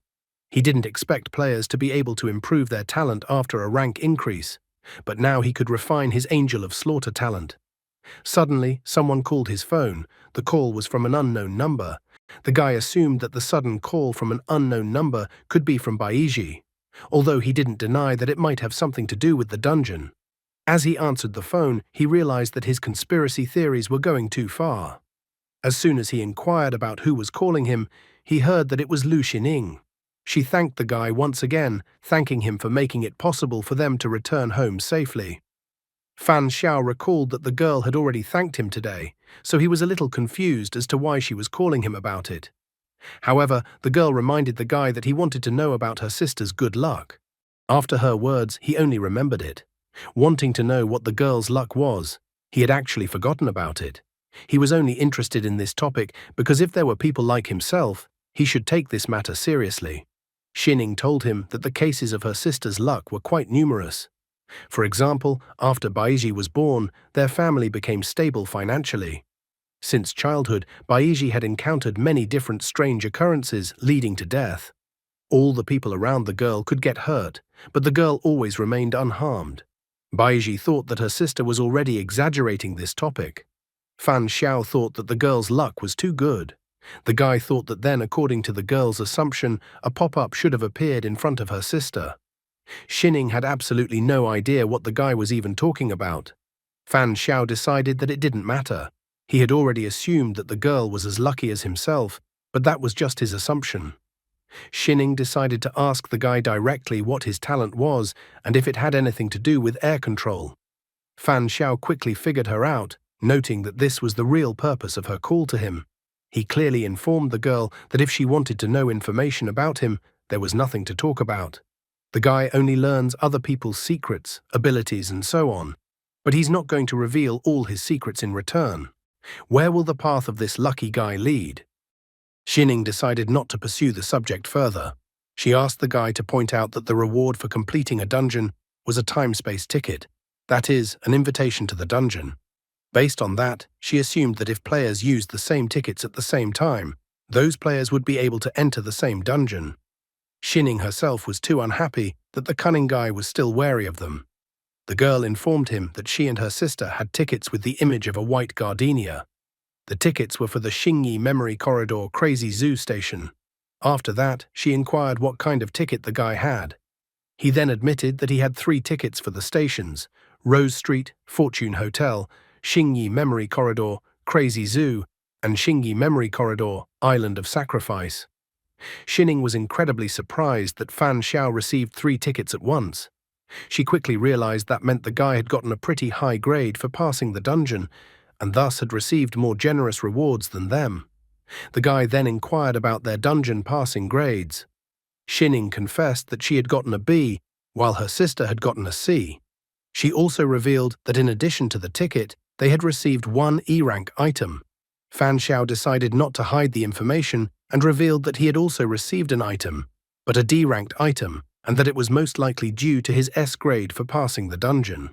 He didn't expect players to be able to improve their talent after a rank increase, but now he could refine his Angel of Slaughter talent. Suddenly, someone called his phone. The call was from an unknown number. The guy assumed that the sudden call from an unknown number could be from Baiji, although he didn't deny that it might have something to do with the dungeon. As he answered the phone, he realized that his conspiracy theories were going too far. As soon as he inquired about who was calling him, he heard that it was Lu Xining. She thanked the guy once again, thanking him for making it possible for them to return home safely. Fan Xiao recalled that the girl had already thanked him today, so he was a little confused as to why she was calling him about it. However, the girl reminded the guy that he wanted to know about her sister's good luck. After her words, he only remembered it. Wanting to know what the girl's luck was, he had actually forgotten about it. He was only interested in this topic because if there were people like himself, he should take this matter seriously. Xining told him that the cases of her sister's luck were quite numerous. For example, after Baiji was born, their family became stable financially. Since childhood, Baiji had encountered many different strange occurrences leading to death. All the people around the girl could get hurt, but the girl always remained unharmed. Baiji thought that her sister was already exaggerating this topic. Fan Xiao thought that the girl's luck was too good. The guy thought that then, according to the girl's assumption, a pop-up should have appeared in front of her sister. Xining had absolutely no idea what the guy was even talking about. Fan Xiao decided that it didn't matter. He had already assumed that the girl was as lucky as himself, but that was just his assumption. Xining decided to ask the guy directly what his talent was and if it had anything to do with air control. Fan Xiao quickly figured her out, noting that this was the real purpose of her call to him. He clearly informed the girl that if she wanted to know information about him, there was nothing to talk about. The guy only learns other people's secrets, abilities, and so on. But he's not going to reveal all his secrets in return. Where will the path of this lucky guy lead? Xining decided not to pursue the subject further. She asked the guy to point out that the reward for completing a dungeon was a time-space ticket, that is, an invitation to the dungeon. Based on that, she assumed that if players used the same tickets at the same time, those players would be able to enter the same dungeon. Xining herself was too unhappy that the cunning guy was still wary of them. The girl informed him that she and her sister had tickets with the image of a white gardenia. The tickets were for the Xingyi Memory Corridor Crazy Zoo station. After that, she inquired what kind of ticket the guy had. He then admitted that he had 3 tickets for the stations: Rose Street, Fortune Hotel, Xingyi Memory Corridor, Crazy Zoo, and Xingyi Memory Corridor, Island of Sacrifice. Xining was incredibly surprised that Fan Xiao received 3 tickets at once. She quickly realized that meant the guy had gotten a pretty high grade for passing the dungeon, and thus had received more generous rewards than them. The guy then inquired about their dungeon passing grades. Xining confessed that she had gotten a B, while her sister had gotten a C. She also revealed that in addition to the ticket, they had received 1 E-rank item. Fan Xiao decided not to hide the information and revealed that he had also received an item, but a D-ranked item, and that it was most likely due to his S grade for passing the dungeon.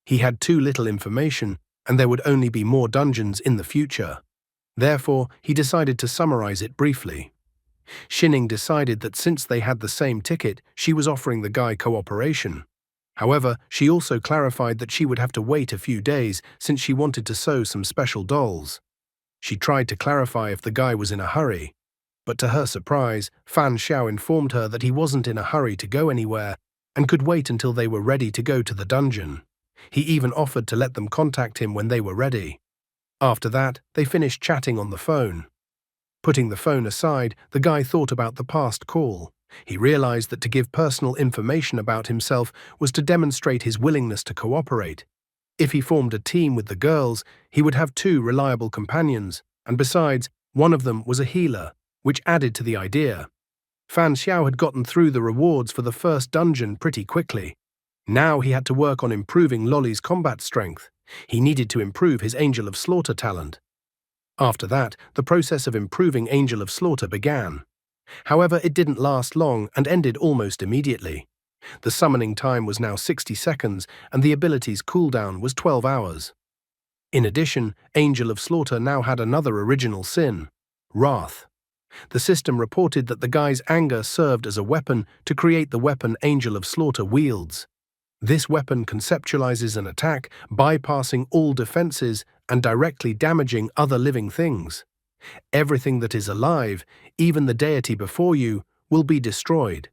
He had too little information, and there would only be more dungeons in the future. Therefore, he decided to summarize it briefly. Xining decided that since they had the same ticket, she was offering the guy cooperation. However, she also clarified that she would have to wait a few days since she wanted to sew some special dolls. She tried to clarify if the guy was in a hurry, but to her surprise, Fan Xiao informed her that he wasn't in a hurry to go anywhere and could wait until they were ready to go to the dungeon. He even offered to let them contact him when they were ready. After that, they finished chatting on the phone. Putting the phone aside, the guy thought about the past call. He realized that to give personal information about himself was to demonstrate his willingness to cooperate. If he formed a team with the girls, he would have 2 reliable companions, and besides, one of them was a healer, which added to the idea. Fan Xiao had gotten through the rewards for the first dungeon pretty quickly. Now he had to work on improving Lolly's combat strength. He needed to improve his Angel of Slaughter talent. After that, the process of improving Angel of Slaughter began. However, it didn't last long and ended almost immediately. The summoning time was now 60 seconds and the ability's cooldown was 12 hours. In addition, Angel of Slaughter now had another original sin: wrath. The system reported that the guy's anger served as a weapon to create the weapon Angel of Slaughter wields. This weapon conceptualizes an attack, bypassing all defenses and directly damaging other living things. Everything that is alive, even the deity before you, will be destroyed.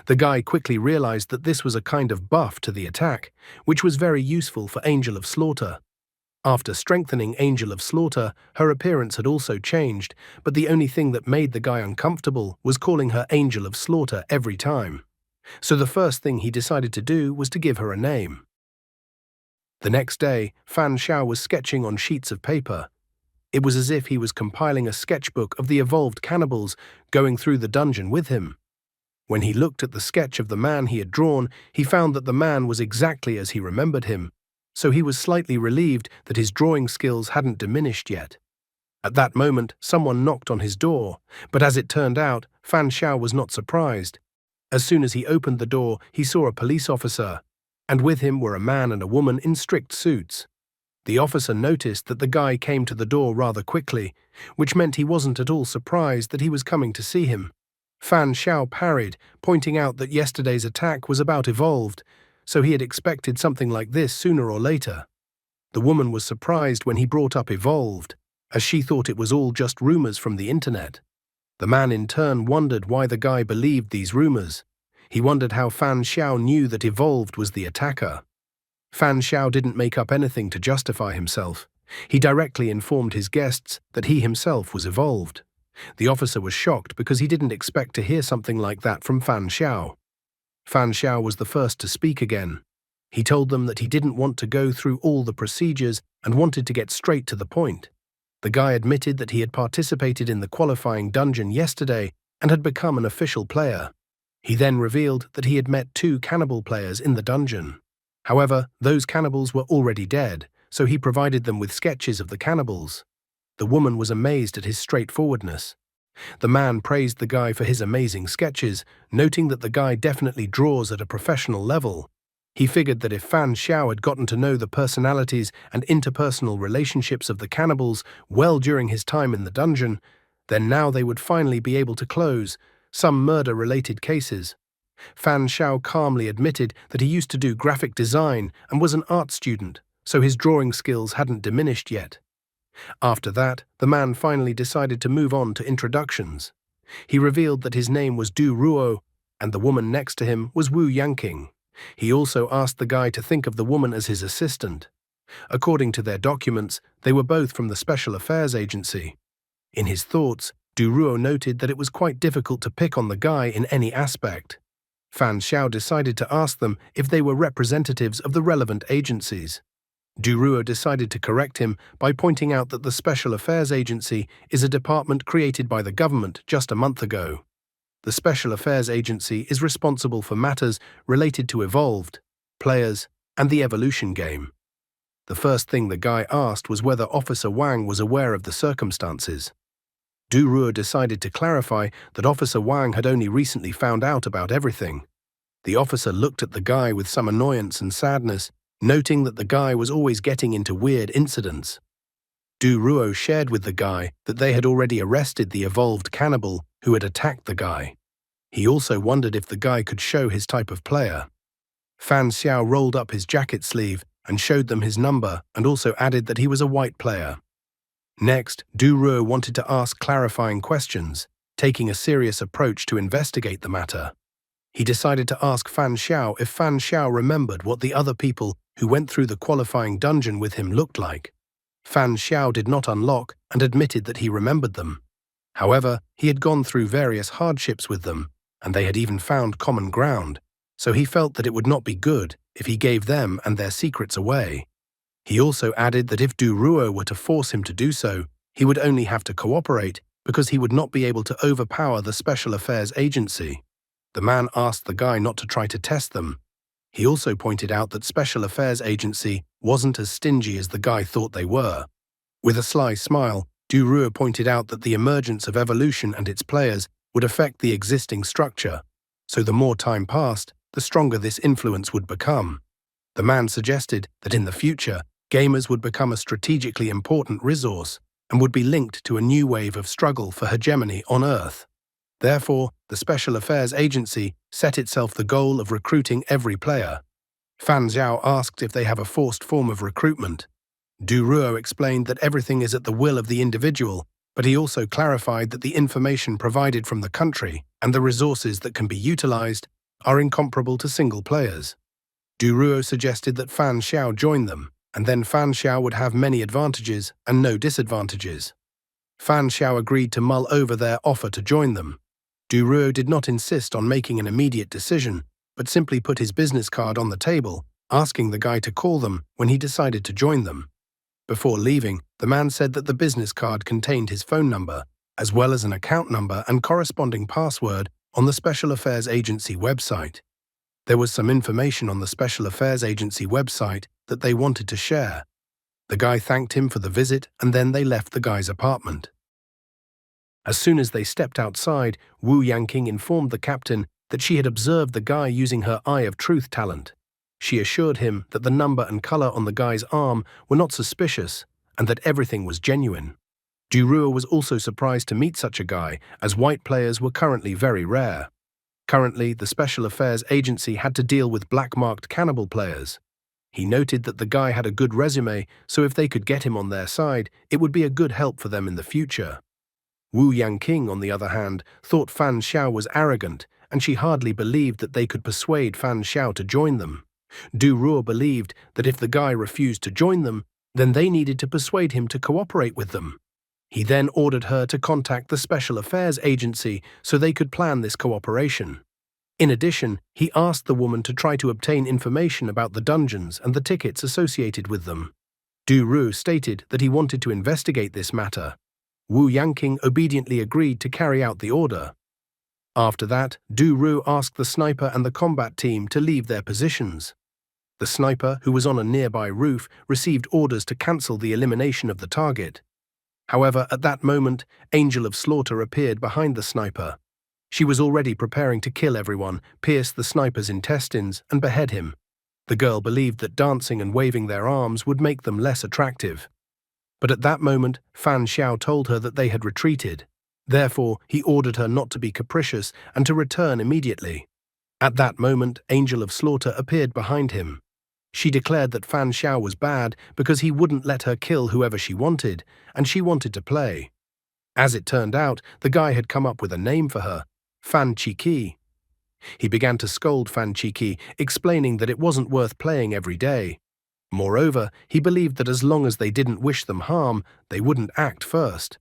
The guy quickly realized that this was a kind of buff to the attack, which was very useful for Angel of Slaughter. After strengthening Angel of Slaughter, her appearance had also changed, but the only thing that made the guy uncomfortable was calling her Angel of Slaughter every time. So the first thing he decided to do was to give her a name. The next day, Fan Xiao was sketching on sheets of paper. It was as if he was compiling a sketchbook of the evolved cannibals going through the dungeon with him. When he looked at the sketch of the man he had drawn, he found that the man was exactly as he remembered him, so he was slightly relieved that his drawing skills hadn't diminished yet. At that moment, someone knocked on his door, but as it turned out, Fan Xiao was not surprised. As soon as he opened the door, he saw a police officer, and with him were a man and a woman in strict suits. The officer noticed that the guy came to the door rather quickly, which meant he wasn't at all surprised that he was coming to see him. Fan Xiao parried, pointing out that yesterday's attack was about evolved, so he had expected something like this sooner or later. The woman was surprised when he brought up evolved, as she thought it was all just rumors from the internet. The man in turn wondered why the guy believed these rumors. He wondered how Fan Xiao knew that evolved was the attacker. Fan Xiao didn't make up anything to justify himself. He directly informed his guests that he himself was evolved. The officer was shocked because he didn't expect to hear something like that from Fan Xiao. Fan Xiao was the first to speak again. He told them that he didn't want to go through all the procedures and wanted to get straight to the point. The guy admitted that he had participated in the qualifying dungeon yesterday and had become an official player. He then revealed that he had met 2 cannibal players in the dungeon. However, those cannibals were already dead, so he provided them with sketches of the cannibals. The woman was amazed at his straightforwardness. The man praised the guy for his amazing sketches, noting that the guy definitely draws at a professional level. He figured that if Fan Xiao had gotten to know the personalities and interpersonal relationships of the cannibals well during his time in the dungeon, then now they would finally be able to close some murder-related cases. Fan Xiao calmly admitted that he used to do graphic design and was an art student, so his drawing skills hadn't diminished yet. After that, the man finally decided to move on to introductions. He revealed that his name was Du Ruo, and the woman next to him was Wu Yanqing. He also asked the guy to think of the woman as his assistant. According to their documents, they were both from the Special Affairs Agency. In his thoughts, Du Ruo noted that it was quite difficult to pick on the guy in any aspect. Fan Xiao decided to ask them if they were representatives of the relevant agencies. Du Ruo decided to correct him by pointing out that the Special Affairs Agency is a department created by the government just a month ago. The Special Affairs Agency is responsible for matters related to evolved, players, and the evolution game. The first thing the guy asked was whether Officer Wang was aware of the circumstances. Du Ruo decided to clarify that Officer Wang had only recently found out about everything. The officer looked at the guy with some annoyance and sadness, noting that the guy was always getting into weird incidents. Du Ruo shared with the guy that they had already arrested the evolved cannibal who had attacked the guy. He also wondered if the guy could show his type of player. Fan Xiao rolled up his jacket sleeve and showed them his number and also added that he was a white player. Next, Du Ruo wanted to ask clarifying questions, taking a serious approach to investigate the matter. He decided to ask Fan Xiao if Fan Xiao remembered what the other people who went through the qualifying dungeon with him looked like. Fan Xiao did not unlock and admitted that he remembered them. However, he had gone through various hardships with them, and they had even found common ground, so he felt that it would not be good if he gave them and their secrets away. He also added that if Du Ruo were to force him to do so, he would only have to cooperate because he would not be able to overpower the Special Affairs Agency. The man asked the guy not to try to test them. He also pointed out that Special Affairs Agency wasn't as stingy as the guy thought they were. With a sly smile, Duruo pointed out that the emergence of evolution and its players would affect the existing structure, so the more time passed, the stronger this influence would become. The man suggested that in the future, gamers would become a strategically important resource and would be linked to a new wave of struggle for hegemony on Earth. Therefore, the Special Affairs Agency set itself the goal of recruiting every player. Fan Zhao asked if they have a forced form of recruitment. Duruo explained that everything is at the will of the individual, but he also clarified that the information provided from the country and the resources that can be utilized are incomparable to single players. Duruo suggested that Fan Xiao join them, and then Fan Xiao would have many advantages and no disadvantages. Fan Xiao agreed to mull over their offer to join them. Duruo did not insist on making an immediate decision, but simply put his business card on the table, asking the guy to call them when he decided to join them. Before leaving, the man said that the business card contained his phone number, as well as an account number and corresponding password on the Special Affairs Agency website. There was some information on the Special Affairs Agency website that they wanted to share. The guy thanked him for the visit, and then they left the guy's apartment. As soon as they stepped outside, Wu Yanqing informed the captain that she had observed the guy using her Eye of Truth talent. She assured him that the number and color on the guy's arm were not suspicious and that everything was genuine. Duruo was also surprised to meet such a guy, as white players were currently very rare. Currently, the Special Affairs Agency had to deal with black-marked cannibal players. He noted that the guy had a good resume, so if they could get him on their side, it would be a good help for them in the future. Wu Yanqing, on the other hand, thought Fan Xiao was arrogant, and she hardly believed that they could persuade Fan Xiao to join them. Duruo believed that if the guy refused to join them, then they needed to persuade him to cooperate with them. He then ordered her to contact the Special Affairs Agency so they could plan this cooperation. In addition, he asked the woman to try to obtain information about the dungeons and the tickets associated with them. Duruo stated that he wanted to investigate this matter. Wu Yanqing obediently agreed to carry out the order. After that, Duruo asked the sniper and the combat team to leave their positions. The sniper, who was on a nearby roof, received orders to cancel the elimination of the target. However, at that moment, Angel of Slaughter appeared behind the sniper. She was already preparing to kill everyone, pierce the sniper's intestines, and behead him. The girl believed that dancing and waving their arms would make them less attractive. But at that moment, Fan Xiao told her that they had retreated. Therefore, he ordered her not to be capricious and to return immediately. At that moment, Angel of Slaughter appeared behind him. She declared that Fan Xiao was bad because he wouldn't let her kill whoever she wanted, and she wanted to play. As it turned out, the guy had come up with a name for her, Fan Qi. He began to scold Fan Qi, explaining that it wasn't worth playing every day. Moreover, he believed that as long as they didn't wish them harm, they wouldn't act first.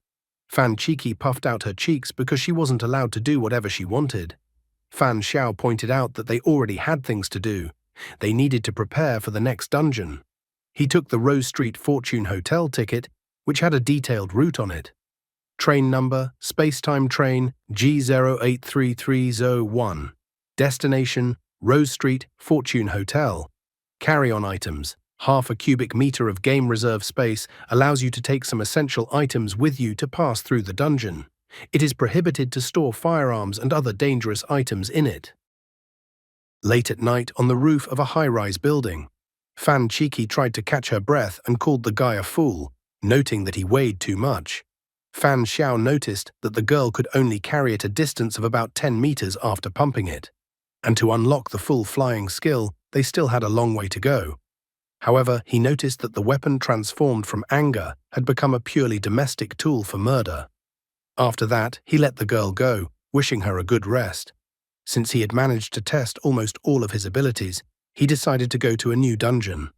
Fan Qi puffed out her cheeks because she wasn't allowed to do whatever she wanted. Fan Xiao pointed out that they already had things to do. They needed to prepare for the next dungeon. He took the Rose Street Fortune Hotel ticket, which had a detailed route on it. Train number, Spacetime Train G083301. Destination, Rose Street Fortune Hotel. Carry-on items. Half a cubic meter of game reserve space allows you to take some essential items with you to pass through the dungeon. It is prohibited to store firearms and other dangerous items in it. Late at night on the roof of a high-rise building, Fan Qi tried to catch her breath and called the guy a fool, noting that he weighed too much. Fan Xiao noticed that the girl could only carry it a distance of about 10 meters after pumping it, and to unlock the full flying skill, they still had a long way to go. However, he noticed that the weapon transformed from anger had become a purely domestic tool for murder. After that, he let the girl go, wishing her a good rest. Since he had managed to test almost all of his abilities, he decided to go to a new dungeon.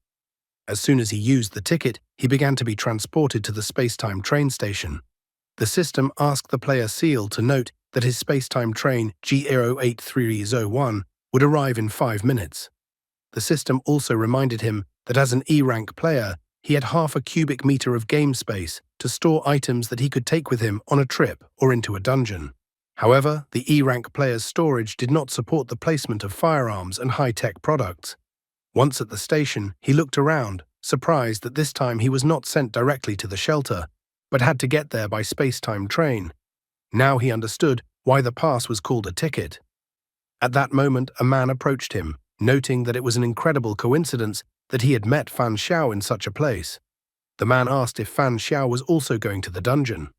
As soon as he used the ticket, he began to be transported to the Spacetime train station. The system asked the player Seal to note that his Spacetime train G083301 would arrive in 5 minutes. The system also reminded him that as an E-rank player, he had half a cubic meter of game space to store items that he could take with him on a trip or into a dungeon. However, the E-rank player's storage did not support the placement of firearms and high-tech products. Once at the station, he looked around, surprised that this time he was not sent directly to the shelter, but had to get there by space-time train. Now he understood why the pass was called a ticket. At that moment, a man approached him, noting that it was an incredible coincidence that he had met Fan Xiao in such a place. The man asked if Fan Xiao was also going to the dungeon.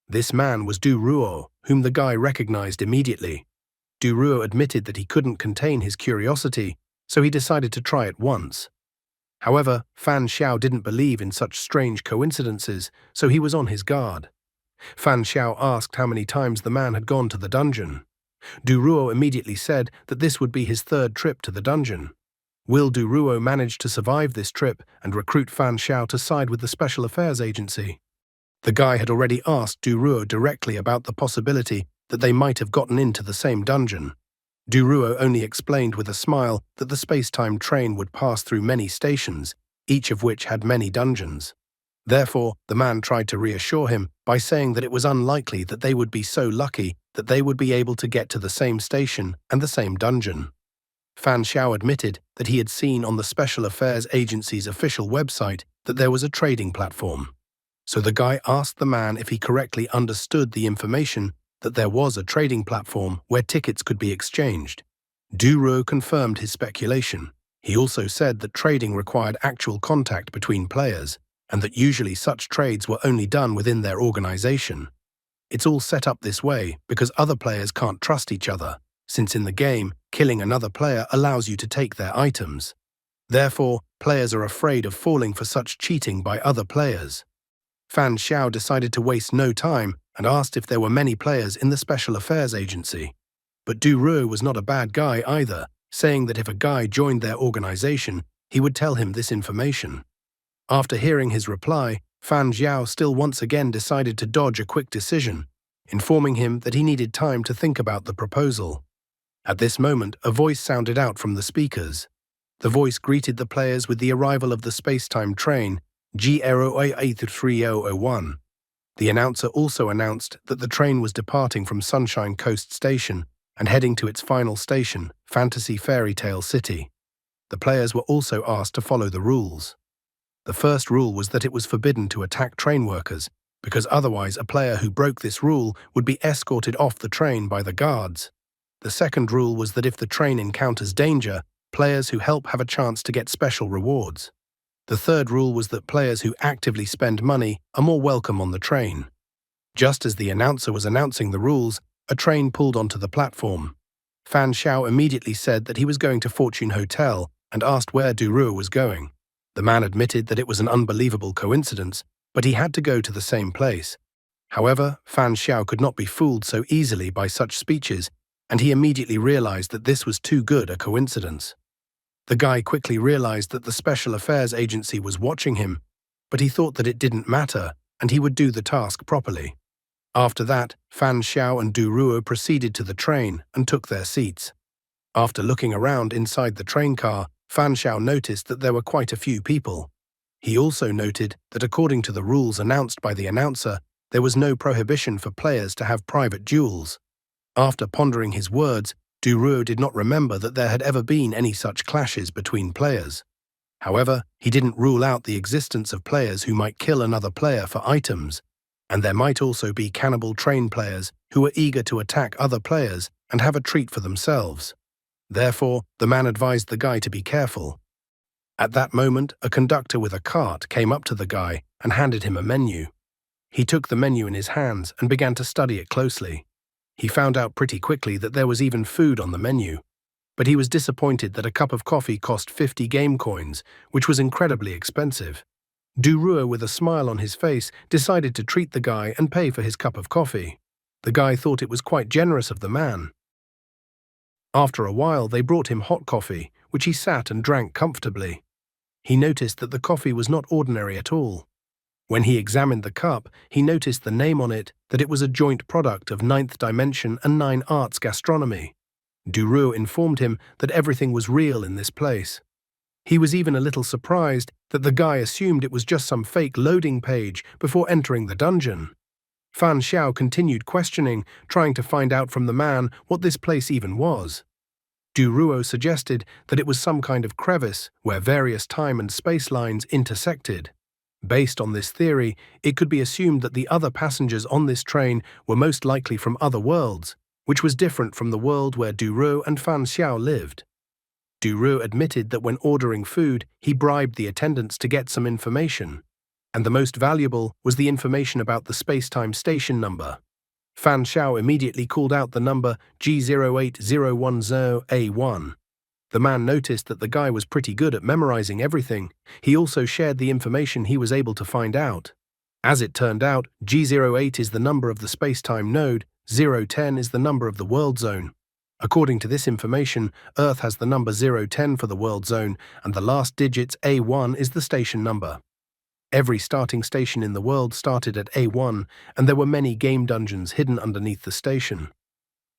This man was Du Ruo, whom the guy recognized immediately. Du Ruo admitted that he couldn't contain his curiosity, so he decided to try it once. However, Fan Xiao didn't believe in such strange coincidences, so he was on his guard. Fan Xiao asked how many times the man had gone to the dungeon. Du Ruo immediately said that this would be his third trip to the dungeon. Will Du Ruo manage to survive this trip and recruit Fan Xiao to side with the Special Affairs Agency? The guy had already asked Du Ruo directly about the possibility that they might have gotten into the same dungeon. Du Ruo only explained with a smile that the space-time train would pass through many stations, each of which had many dungeons. Therefore, the man tried to reassure him by saying that it was unlikely that they would be so lucky that they would be able to get to the same station and the same dungeon. Fan Xiao admitted that he had seen on the Special Affairs Agency's official website that there was a trading platform. So the guy asked the man if he correctly understood the information that there was a trading platform where tickets could be exchanged. Du Ruo confirmed his speculation. He also said that trading required actual contact between players, and that usually such trades were only done within their organization. It's all set up this way because other players can't trust each other, since in the game, killing another player allows you to take their items. Therefore, players are afraid of falling for such cheating by other players. Fan Xiao decided to waste no time and asked if there were many players in the Special Affairs Agency. But Du Ruo was not a bad guy either, saying that if a guy joined their organization, he would tell him this information. After hearing his reply, Fan Xiao still once again decided to dodge a quick decision, informing him that he needed time to think about the proposal. At this moment, a voice sounded out from the speakers. The voice greeted the players with the arrival of the space-time train, G083001. The announcer also announced that the train was departing from Sunshine Coast Station and heading to its final station, Fantasy Fairy Tale City. The players were also asked to follow the rules. The first rule was that it was forbidden to attack train workers, because otherwise a player who broke this rule would be escorted off the train by the guards. The second rule was that if the train encounters danger, players who help have a chance to get special rewards. The third rule was that players who actively spend money are more welcome on the train. Just as the announcer was announcing the rules, a train pulled onto the platform. Fan Xiao immediately said that he was going to Fortune Hotel and asked where Du Ruo was going. The man admitted that it was an unbelievable coincidence, but he had to go to the same place. However, Fan Xiao could not be fooled so easily by such speeches, and he immediately realized that this was too good a coincidence. The guy quickly realized that the Special Affairs Agency was watching him, but he thought that it didn't matter and he would do the task properly. After that, Fan Xiao and Du Ruo proceeded to the train and took their seats. After looking around inside the train car, Fan Xiao noticed that there were quite a few people. He also noted that according to the rules announced by the announcer, there was no prohibition for players to have private duels. After pondering his words, Du Ruo did not remember that there had ever been any such clashes between players. However, he didn't rule out the existence of players who might kill another player for items, and there might also be cannibal train players who were eager to attack other players and have a treat for themselves. Therefore, the man advised the guy to be careful. At that moment, a conductor with a cart came up to the guy and handed him a menu. He took the menu in his hands and began to study it closely. He found out pretty quickly that there was even food on the menu, but he was disappointed that a cup of coffee cost 50 game coins, which was incredibly expensive. Du Ruo, with a smile on his face, decided to treat the guy and pay for his cup of coffee. The guy thought it was quite generous of the man. After a while, they brought him hot coffee, which he sat and drank comfortably. He noticed that the coffee was not ordinary at all. When he examined the cup, he noticed the name on it that it was a joint product of 9th Dimension and 9 Arts Gastronomy. Du Ruo informed him that everything was real in this place. He was even a little surprised that the guy assumed it was just some fake loading page before entering the dungeon. Fan Xiao continued questioning, trying to find out from the man what this place even was. Du Ruo suggested that it was some kind of crevice where various time and space lines intersected. Based on this theory, it could be assumed that the other passengers on this train were most likely from other worlds, which was different from the world where Du Ruo and Fan Xiao lived. Du Ruo admitted that when ordering food, he bribed the attendants to get some information, and the most valuable was the information about the space-time station number. Fan Xiao immediately called out the number G08010A1. The man noticed that the guy was pretty good at memorizing everything. He also shared the information he was able to find out. As it turned out, G08 is the number of the space-time node, 010 is the number of the world zone. According to this information, Earth has the number 010 for the world zone, and the last digits A1 is the station number. Every starting station in the world started at A1, and there were many game dungeons hidden underneath the station.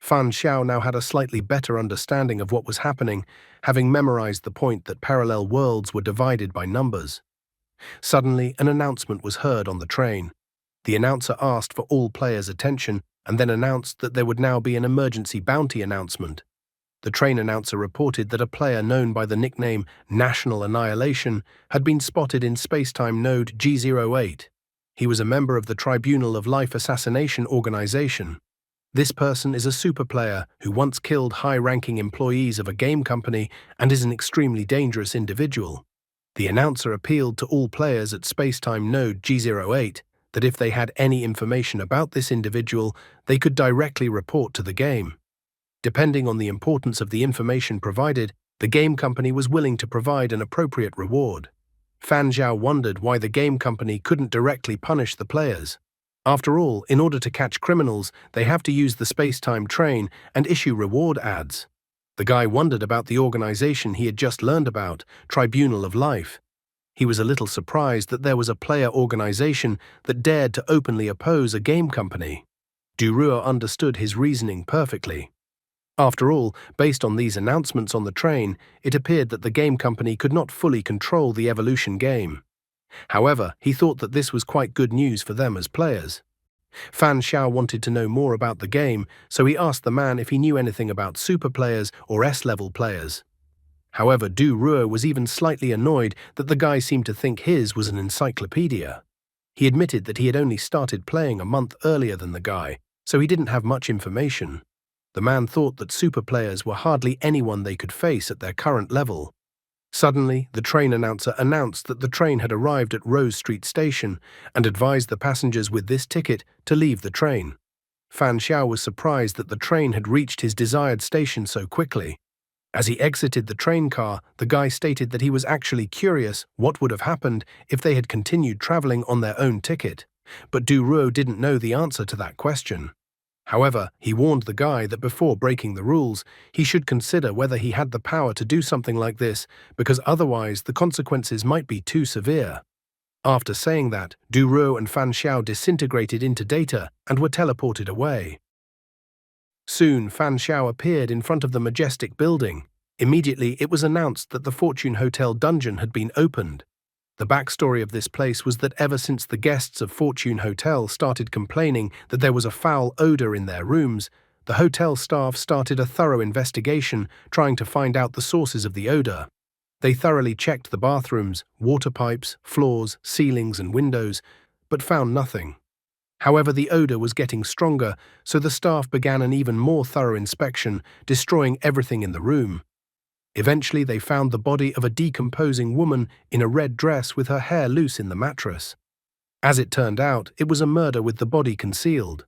Fan Xiao now had a slightly better understanding of what was happening, having memorized the point that parallel worlds were divided by numbers. Suddenly, an announcement was heard on the train. The announcer asked for all players' attention and then announced that there would now be an emergency bounty announcement. The train announcer reported that a player known by the nickname National Annihilation had been spotted in spacetime node G08. He was a member of the Tribunal of Life Assassination Organization. This person is a super player who once killed high-ranking employees of a game company and is an extremely dangerous individual. The announcer appealed to all players at spacetime node G08 that if they had any information about this individual, they could directly report to the game. Depending on the importance of the information provided, the game company was willing to provide an appropriate reward. Fan Xiao wondered why the game company couldn't directly punish the players. After all, in order to catch criminals, they have to use the space-time train and issue reward ads. The guy wondered about the organization he had just learned about, Tribunal of Life. He was a little surprised that there was a player organization that dared to openly oppose a game company. Du Ruo understood his reasoning perfectly. After all, based on these announcements on the train, it appeared that the game company could not fully control the evolution game. However, he thought that this was quite good news for them as players. Fan Xiao wanted to know more about the game, so he asked the man if he knew anything about super players or S-level players. However, Du Ruo was even slightly annoyed that the guy seemed to think his was an encyclopedia. He admitted that he had only started playing a month earlier than the guy, so he didn't have much information. The man thought that super players were hardly anyone they could face at their current level. Suddenly, the train announcer announced that the train had arrived at Rose Street Station and advised the passengers with this ticket to leave the train. Fan Xiao was surprised that the train had reached his desired station so quickly. As he exited the train car, the guy stated that he was actually curious what would have happened if they had continued traveling on their own ticket, but Du Ruo didn't know the answer to that question. However, he warned the guy that before breaking the rules, he should consider whether he had the power to do something like this, because otherwise the consequences might be too severe. After saying that, Du Ruo and Fan Xiao disintegrated into data and were teleported away. Soon, Fan Xiao appeared in front of the majestic building. Immediately, it was announced that the Fortune Hotel dungeon had been opened. The backstory of this place was that ever since the guests of Fortune Hotel started complaining that there was a foul odor in their rooms, the hotel staff started a thorough investigation trying to find out the sources of the odor. They thoroughly checked the bathrooms, water pipes, floors, ceilings, and windows, but found nothing. However, the odor was getting stronger, so the staff began an even more thorough inspection, destroying everything in the room. Eventually, they found the body of a decomposing woman in a red dress with her hair loose in the mattress. As it turned out, it was a murder with the body concealed.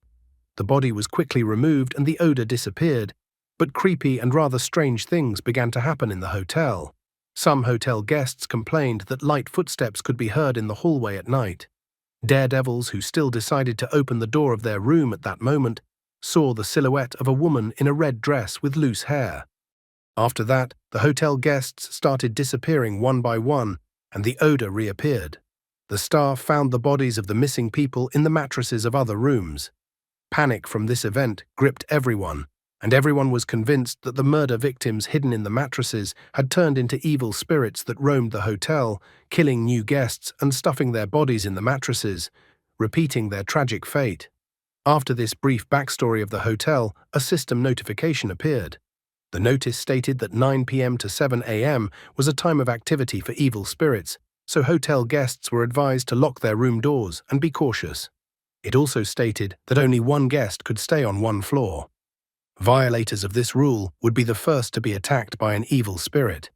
The body was quickly removed and the odor disappeared, but creepy and rather strange things began to happen in the hotel. Some hotel guests complained that light footsteps could be heard in the hallway at night. Daredevils who still decided to open the door of their room at that moment saw the silhouette of a woman in a red dress with loose hair. After that, the hotel guests started disappearing one by one, and the odor reappeared. The staff found the bodies of the missing people in the mattresses of other rooms. Panic from this event gripped everyone, and everyone was convinced that the murder victims hidden in the mattresses had turned into evil spirits that roamed the hotel, killing new guests and stuffing their bodies in the mattresses, repeating their tragic fate. After this brief backstory of the hotel, a system notification appeared. The notice stated that 9 p.m. to 7 a.m. was a time of activity for evil spirits, so hotel guests were advised to lock their room doors and be cautious. It also stated that only one guest could stay on one floor. Violators of this rule would be the first to be attacked by an evil spirit.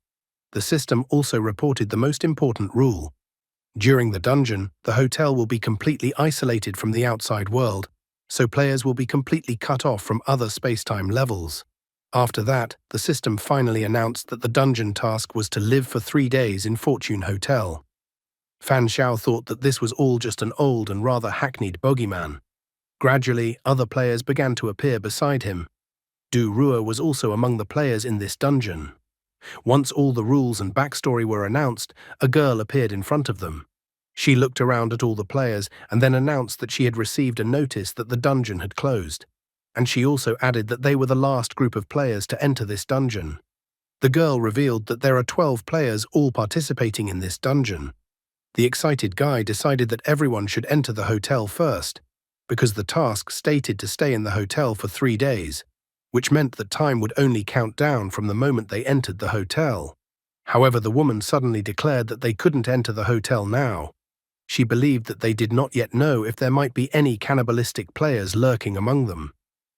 The system also reported the most important rule. During the dungeon, the hotel will be completely isolated from the outside world, so players will be completely cut off from other space-time levels. After that, the system finally announced that the dungeon task was to live for 3 days in Fortune Hotel. Fan Xiao thought that this was all just an old and rather hackneyed bogeyman. Gradually, other players began to appear beside him. Du Ruo was also among the players in this dungeon. Once all the rules and backstory were announced, a girl appeared in front of them. She looked around at all the players and then announced that she had received a notice that the dungeon had closed. And she also added that they were the last group of players to enter this dungeon. The girl revealed that there are 12 players all participating in this dungeon. The excited guy decided that everyone should enter the hotel first, because the task stated to stay in the hotel for 3 days, which meant that time would only count down from the moment they entered the hotel. However, the woman suddenly declared that they couldn't enter the hotel now. She believed that they did not yet know if there might be any cannibalistic players lurking among them.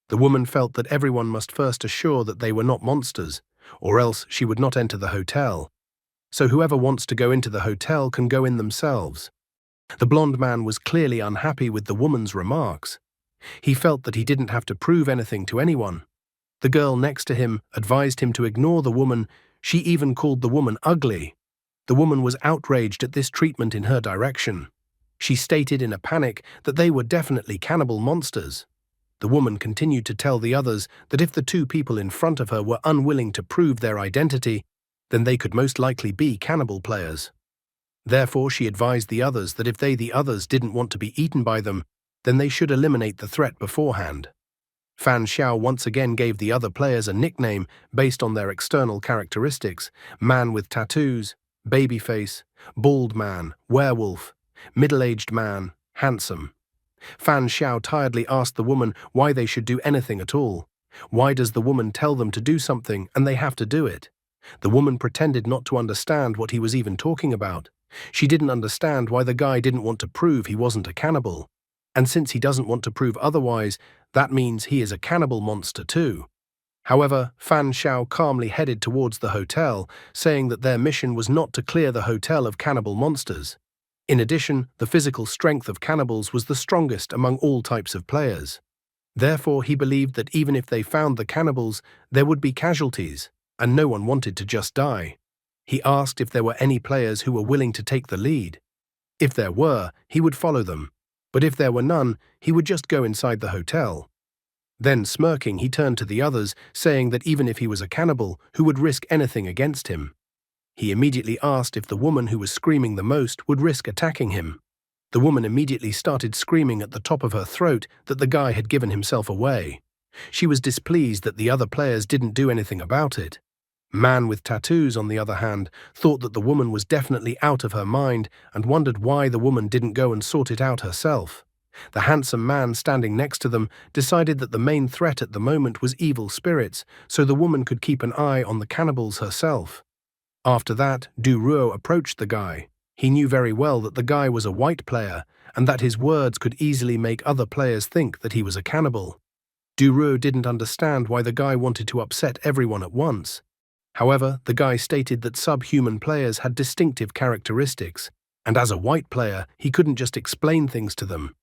The woman felt that everyone must first assure that they were not monsters, or else she would not enter the hotel. So whoever wants to go into the hotel can go in themselves. The blonde man was clearly unhappy with the woman's remarks. He felt that he didn't have to prove anything to anyone. The girl next to him advised him to ignore the woman. She even called the woman ugly. The woman was outraged at this treatment in her direction. She stated in a panic that they were definitely cannibal monsters. The woman continued to tell the others that if the 2 people in front of her were unwilling to prove their identity, then they could most likely be cannibal players. Therefore, she advised the others that if the others didn't want to be eaten by them, then they should eliminate the threat beforehand. Fan Xiao once again gave the other players a nickname based on their external characteristics: man with tattoos, babyface, bald man, werewolf, middle-aged man, handsome. Fan Xiao tiredly asked the woman why they should do anything at all. Why does the woman tell them to do something and they have to do it? The woman pretended not to understand what he was even talking about. She didn't understand why the guy didn't want to prove he wasn't a cannibal. And since he doesn't want to prove otherwise, that means he is a cannibal monster too. However, Fan Xiao calmly headed towards the hotel, saying that their mission was not to clear the hotel of cannibal monsters. In addition, the physical strength of cannibals was the strongest among all types of players. Therefore, he believed that even if they found the cannibals, there would be casualties, and no one wanted to just die. He asked if there were any players who were willing to take the lead. If there were, he would follow them, but if there were none, he would just go inside the hotel. Then, smirking, he turned to the others, saying that even if he was a cannibal, who would risk anything against him? He immediately asked if the woman who was screaming the most would risk attacking him. The woman immediately started screaming at the top of her throat that the guy had given himself away. She was displeased that the other players didn't do anything about it. Man with tattoos, on the other hand, thought that the woman was definitely out of her mind and wondered why the woman didn't go and sort it out herself. The handsome man standing next to them decided that the main threat at the moment was evil spirits, so the woman could keep an eye on the cannibals herself. After that, Du Ruo approached the guy. He knew very well that the guy was a white player and that his words could easily make other players think that he was a cannibal. Du Ruo didn't understand why the guy wanted to upset everyone at once. However, the guy stated that subhuman players had distinctive characteristics, and as a white player, he couldn't just explain things to them.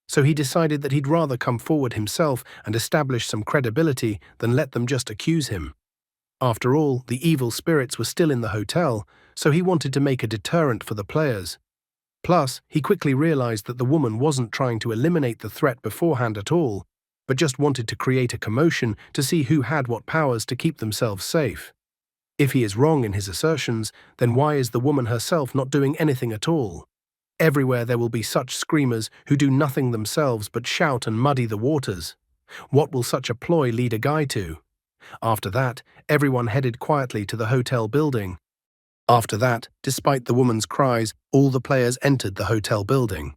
So he decided that he'd rather come forward himself and establish some credibility than let them just accuse him. After all, the evil spirits were still in the hotel, so he wanted to make a deterrent for the players. Plus, he quickly realized that the woman wasn't trying to eliminate the threat beforehand at all, but just wanted to create a commotion to see who had what powers to keep themselves safe. If he is wrong in his assertions, then why is the woman herself not doing anything at all? Everywhere there will be such screamers who do nothing themselves but shout and muddy the waters. What will such a ploy lead a guy to? After that, everyone headed quietly to the hotel building. After that, despite the woman's cries, all the players entered the hotel building.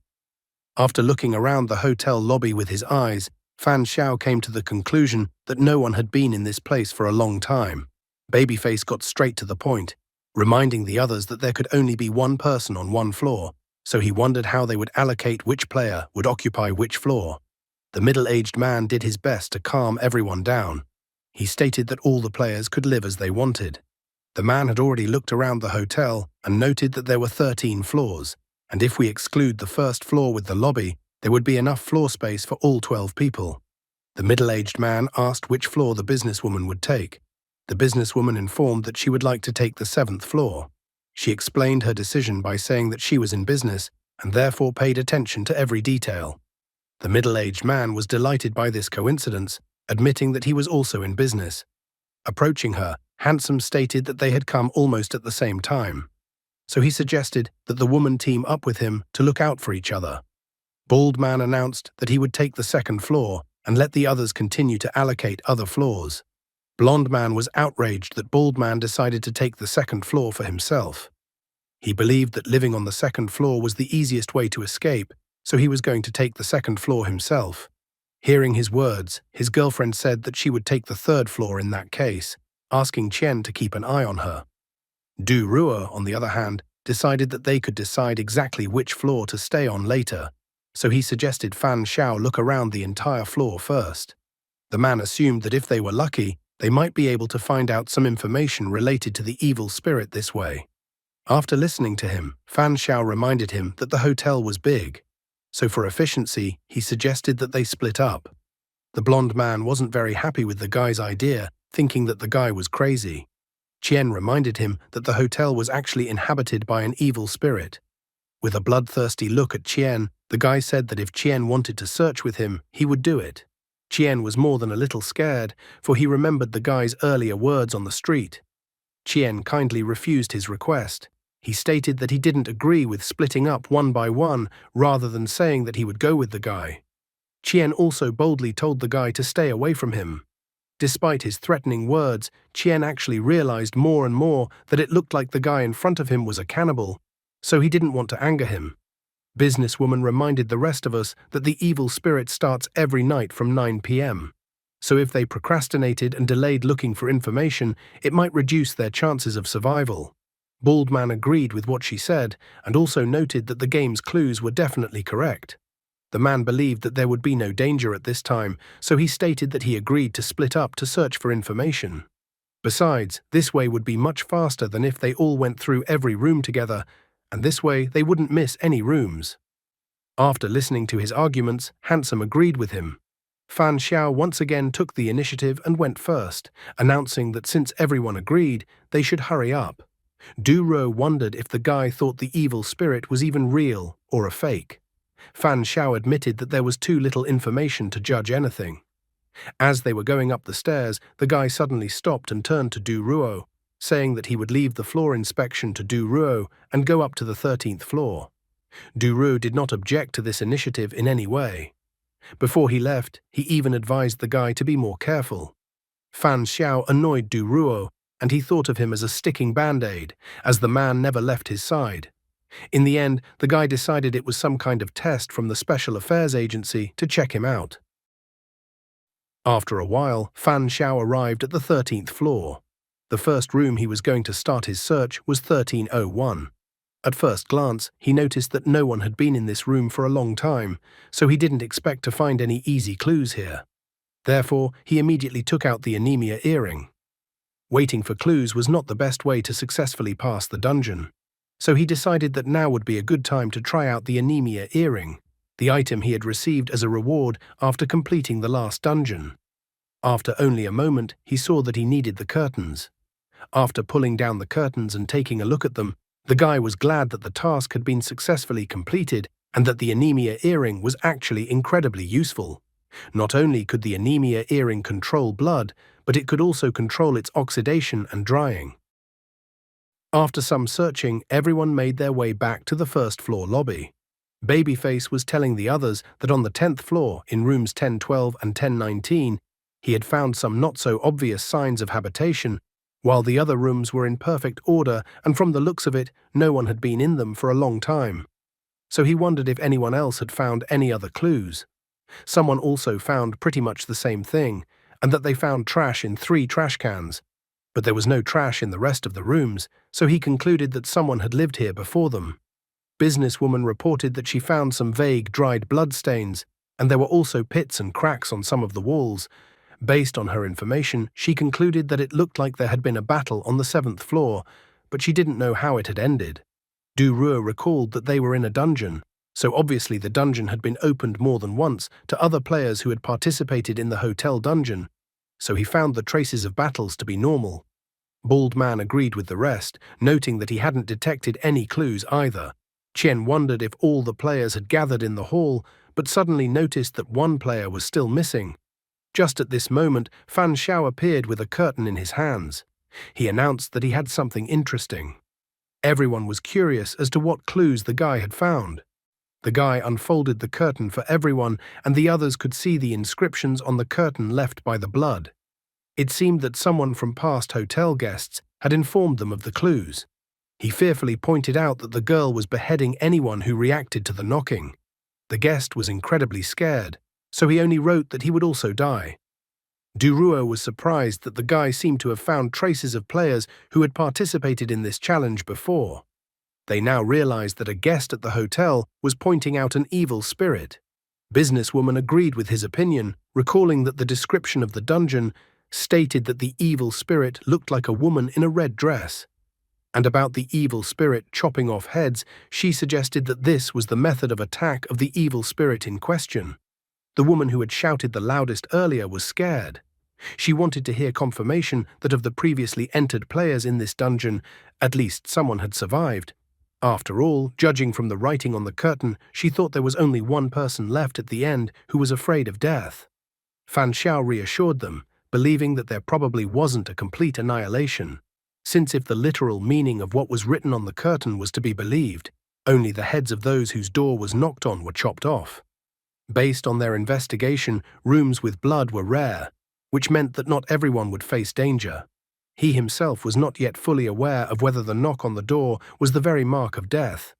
After looking around the hotel lobby with his eyes, Fan Xiao came to the conclusion that no one had been in this place for a long time. Babyface got straight to the point, reminding the others that there could only be one person on one floor, so he wondered how they would allocate which player would occupy which floor. The middle-aged man did his best to calm everyone down. He stated that all the players could live as they wanted. The man had already looked around the hotel and noted that there were 13 floors, and if we exclude the first floor with the lobby, there would be enough floor space for all 12 people. The middle-aged man asked which floor the businesswoman would take. The businesswoman informed that she would like to take the 7th floor. She explained her decision by saying that she was in business and therefore paid attention to every detail. The middle-aged man was delighted by this coincidence, admitting that he was also in business. Approaching her, Handsome stated that they had come almost at the same time, so he suggested that the woman team up with him to look out for each other. Bald Man announced that he would take the 2nd floor and let the others continue to allocate other floors. Blonde Man was outraged that Bald Man decided to take the 2nd floor for himself. He believed that living on the 2nd floor was the easiest way to escape, so he was going to take the 2nd floor himself. Hearing his words, his girlfriend said that she would take the 3rd floor in that case, asking Chen to keep an eye on her. Du Ruo, on the other hand, decided that they could decide exactly which floor to stay on later, so he suggested Fan Xiao look around the entire floor first. The man assumed that if they were lucky, they might be able to find out some information related to the evil spirit this way. After listening to him, Fan Xiao reminded him that the hotel was big, so for efficiency, he suggested that they split up. The blonde man wasn't very happy with the guy's idea, thinking that the guy was crazy. Qian reminded him that the hotel was actually inhabited by an evil spirit. With a bloodthirsty look at Qian, the guy said that if Qian wanted to search with him, he would do it. Qian was more than a little scared, for he remembered the guy's earlier words on the street. Qian kindly refused his request. He stated that he didn't agree with splitting up one by one rather than saying that he would go with the guy. Qian also boldly told the guy to stay away from him. Despite his threatening words, Qian actually realized more and more that it looked like the guy in front of him was a cannibal, so he didn't want to anger him. Businesswoman reminded the rest of us that the evil spirit starts every night from 9 p.m. So if they procrastinated and delayed looking for information, it might reduce their chances of survival. Bald Man agreed with what she said and also noted that the game's clues were definitely correct. The man believed that there would be no danger at this time, so he stated that he agreed to split up to search for information. Besides, this way would be much faster than if they all went through every room together, and this way they wouldn't miss any rooms. After listening to his arguments, Handsome agreed with him. Fan Xiao once again took the initiative and went first, announcing that since everyone agreed, they should hurry up. Du Ruo wondered if the guy thought the evil spirit was even real or a fake. Fan Xiao admitted that there was too little information to judge anything. As they were going up the stairs, the guy suddenly stopped and turned to Du Ruo, saying that he would leave the floor inspection to Du Ruo and go up to the 13th floor. Du Ruo did not object to this initiative in any way. Before he left, he even advised the guy to be more careful. Fan Xiao annoyed Du Ruo, and he thought of him as a sticking band-aid, as the man never left his side. In the end, the guy decided it was some kind of test from the Special Affairs Agency to check him out. After a while, Fan Xiao arrived at the 13th floor. The first room he was going to start his search was 1301. At first glance, he noticed that no one had been in this room for a long time, so he didn't expect to find any easy clues here. Therefore, he immediately took out the anemia earring. Waiting for clues was not the best way to successfully pass the dungeon, so he decided that now would be a good time to try out the anemia earring, the item he had received as a reward after completing the last dungeon. After only a moment, he saw that he needed the curtains. After pulling down the curtains and taking a look at them, the guy was glad that the task had been successfully completed and that the anemia earring was actually incredibly useful. Not only could the anemia earring control blood, but it could also control its oxidation and drying. After some searching, everyone made their way back to the first floor lobby. Babyface was telling the others that on the 10th floor, in rooms 1012 and 1019, he had found some not-so-obvious signs of habitation, while the other rooms were in perfect order and from the looks of it, no one had been in them for a long time. So he wondered if anyone else had found any other clues. Someone also found pretty much the same thing, and that they found trash in 3 trash cans. But there was no trash in the rest of the rooms, so he concluded that someone had lived here before them. Businesswoman reported that she found some vague dried blood stains, and there were also pits and cracks on some of the walls. Based on her information, she concluded that it looked like there had been a battle on the 7th floor, but she didn't know how it had ended. Du Ruo recalled that they were in a dungeon, so obviously the dungeon had been opened more than once to other players who had participated in the hotel dungeon, so he found the traces of battles to be normal. Bald Man agreed with the rest, noting that he hadn't detected any clues either. Qian wondered if all the players had gathered in the hall, but suddenly noticed that one player was still missing. Just at this moment, Fan Xiao appeared with a curtain in his hands. He announced that he had something interesting. Everyone was curious as to what clues the guy had found. The guy unfolded the curtain for everyone, and the others could see the inscriptions on the curtain left by the blood. It seemed that someone from past hotel guests had informed them of the clues. He fearfully pointed out that the girl was beheading anyone who reacted to the knocking. The guest was incredibly scared, so he only wrote that he would also die. Du Ruo was surprised that the guy seemed to have found traces of players who had participated in this challenge before. They now realized that a guest at the hotel was pointing out an evil spirit. Businesswoman agreed with his opinion, recalling that the description of the dungeon stated that the evil spirit looked like a woman in a red dress. And about the evil spirit chopping off heads, she suggested that this was the method of attack of the evil spirit in question. The woman who had shouted the loudest earlier was scared. She wanted to hear confirmation that of the previously entered players in this dungeon, at least someone had survived. After all, judging from the writing on the curtain, she thought there was only one person left at the end who was afraid of death. Fan Xiao reassured them, believing that there probably wasn't a complete annihilation, since if the literal meaning of what was written on the curtain was to be believed, only the heads of those whose door was knocked on were chopped off. Based on their investigation, rooms with blood were rare, which meant that not everyone would face danger. He himself was not yet fully aware of whether the knock on the door was the very mark of death.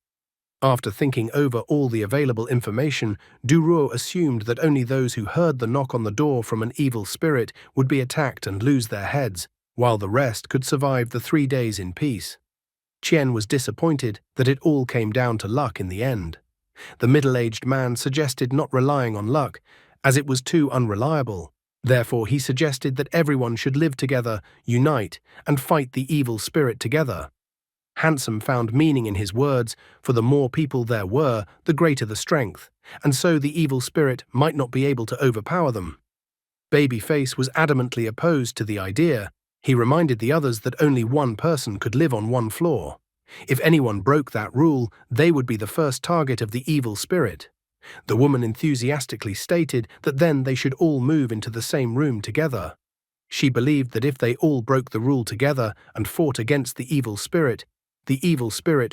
After thinking over all the available information, Du Ruo assumed that only those who heard the knock on the door from an evil spirit would be attacked and lose their heads, while the rest could survive the 3 days in peace. Qian was disappointed that it all came down to luck in the end. The middle-aged man suggested not relying on luck, as it was too unreliable. Therefore, he suggested that everyone should live together, unite, and fight the evil spirit together. Handsome found meaning in his words, for the more people there were, the greater the strength, and so the evil spirit might not be able to overpower them. Babyface was adamantly opposed to the idea. He reminded the others that only one person could live on one floor. If anyone broke that rule, they would be the first target of the evil spirit. The woman enthusiastically stated that then they should all move into the same room together. She believed that if they all broke the rule together and fought against the evil spirit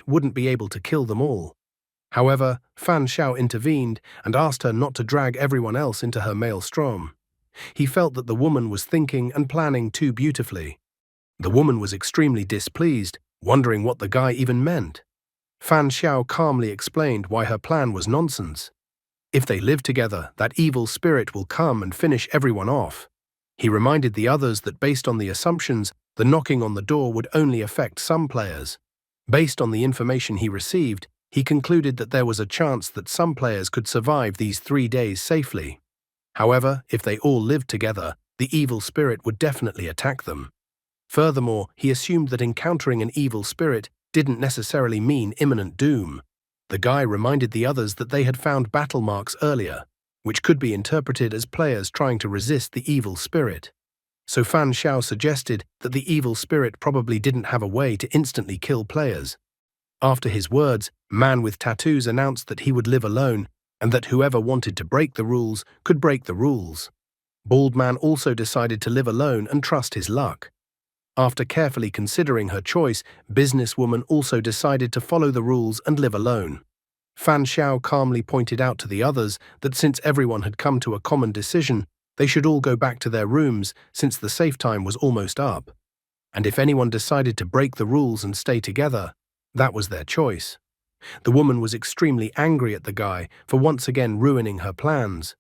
wouldn't be able to kill them all. However, Fan Xiao intervened and asked her not to drag everyone else into her maelstrom. He felt that the woman was thinking and planning too beautifully. The woman was extremely displeased, wondering what the guy even meant. Fan Xiao calmly explained why her plan was nonsense. If they live together, that evil spirit will come and finish everyone off. He reminded the others that based on the assumptions, the knocking on the door would only affect some players. Based on the information he received, he concluded that there was a chance that some players could survive these 3 days safely. However, if they all lived together, the evil spirit would definitely attack them. Furthermore, he assumed that encountering an evil spirit didn't necessarily mean imminent doom. The guy reminded the others that they had found battle marks earlier, which could be interpreted as players trying to resist the evil spirit. So Fan Xiao suggested that the evil spirit probably didn't have a way to instantly kill players. After his words, Man with Tattoos announced that he would live alone and that whoever wanted to break the rules could break the rules. Bald Man also decided to live alone and trust his luck. After carefully considering her choice, Businesswoman also decided to follow the rules and live alone. Fan Xiao calmly pointed out to the others that since everyone had come to a common decision, they should all go back to their rooms since the safe time was almost up. And if anyone decided to break the rules and stay together, that was their choice. The woman was extremely angry at the guy for once again ruining her plans.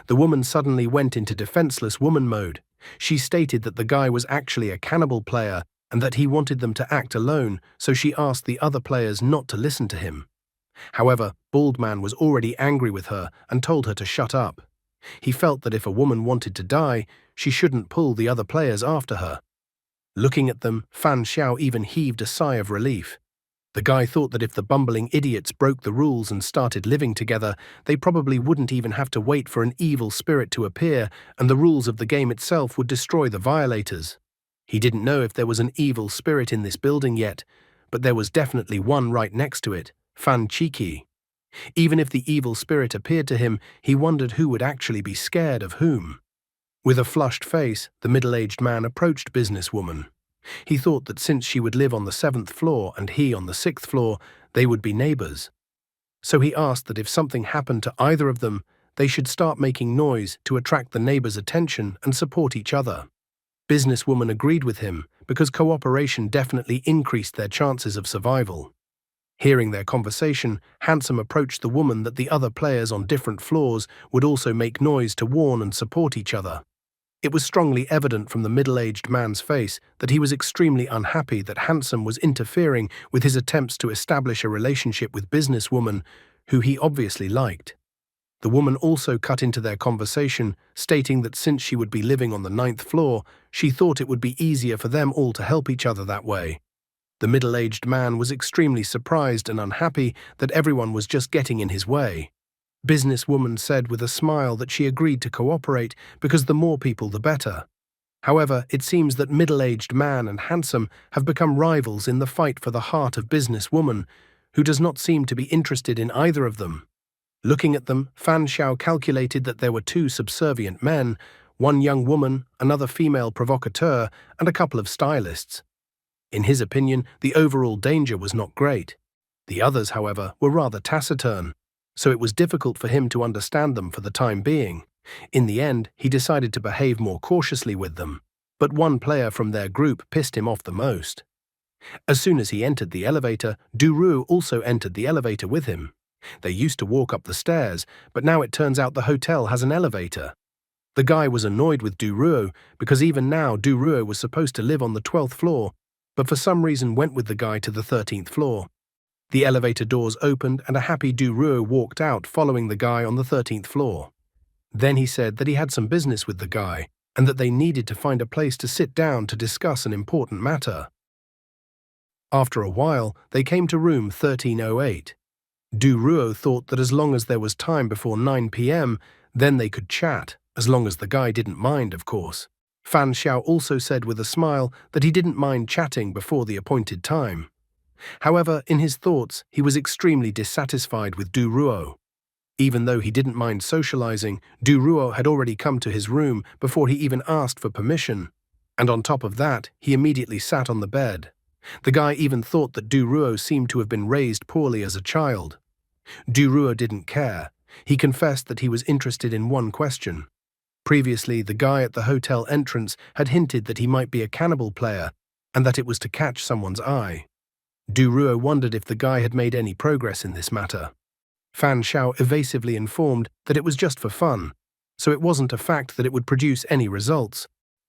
The woman suddenly went into defenseless woman mode. She stated that the guy was actually a cannibal player and that he wanted them to act alone, so she asked the other players not to listen to him. However, Bald Man was already angry with her and told her to shut up. He felt that if a woman wanted to die, she shouldn't pull the other players after her. Looking at them, Fan Xiao even heaved a sigh of relief. The guy thought that if the bumbling idiots broke the rules and started living together, they probably wouldn't even have to wait for an evil spirit to appear, and the rules of the game itself would destroy the violators. He didn't know if there was an evil spirit in this building yet, but there was definitely one right next to it, Fan Chiki. Even if the evil spirit appeared to him, he wondered who would actually be scared of whom. With a flushed face, the middle-aged man approached businesswoman. He thought that since she would live on the 7th floor and he on the 6th floor, they would be neighbors. So he asked that if something happened to either of them, they should start making noise to attract the neighbors' attention and support each other. Businesswoman agreed with him because cooperation definitely increased their chances of survival. Hearing their conversation, Handsome approached the woman that the other players on different floors would also make noise to warn and support each other. It was strongly evident from the middle-aged man's face that he was extremely unhappy that Handsome was interfering with his attempts to establish a relationship with businesswoman, who he obviously liked. The woman also cut into their conversation, stating that since she would be living on the 9th floor, she thought it would be easier for them all to help each other that way. The middle-aged man was extremely surprised and unhappy that everyone was just getting in his way. Businesswoman said with a smile that she agreed to cooperate because the more people the better. However, it seems that middle-aged man and Handsome have become rivals in the fight for the heart of businesswoman, who does not seem to be interested in either of them. Looking at them, Fan Xiao calculated that there were 2 subservient men, one young woman, another female provocateur, and a couple of stylists. In his opinion, the overall danger was not great. The others, however, were rather taciturn, so it was difficult for him to understand them for the time being. In the end, he decided to behave more cautiously with them, but one player from their group pissed him off the most. As soon as he entered the elevator, Duruo also entered the elevator with him. They used to walk up the stairs, but now it turns out the hotel has an elevator. The guy was annoyed with Duruo because even now Duruo was supposed to live on the 12th floor, but for some reason went with the guy to the 13th floor. The elevator doors opened and a happy Duruo walked out following the guy on the 13th floor. Then he said that he had some business with the guy and that they needed to find a place to sit down to discuss an important matter. After a while, they came to room 1308. Duruo thought that as long as there was time before 9 p.m., then they could chat, as long as the guy didn't mind, of course. Fan Xiao also said with a smile that he didn't mind chatting before the appointed time. However, in his thoughts, he was extremely dissatisfied with Duruo. Even though he didn't mind socializing, Duruo had already come to his room before he even asked for permission. And on top of that, he immediately sat on the bed. The guy even thought that Duruo seemed to have been raised poorly as a child. Duruo didn't care. He confessed that he was interested in one question. Previously, the guy at the hotel entrance had hinted that he might be a cannibal player and that it was to catch someone's eye. Duruo wondered if the guy had made any progress in this matter. Fan Xiao evasively informed that it was just for fun, so it wasn't a fact that it would produce any results.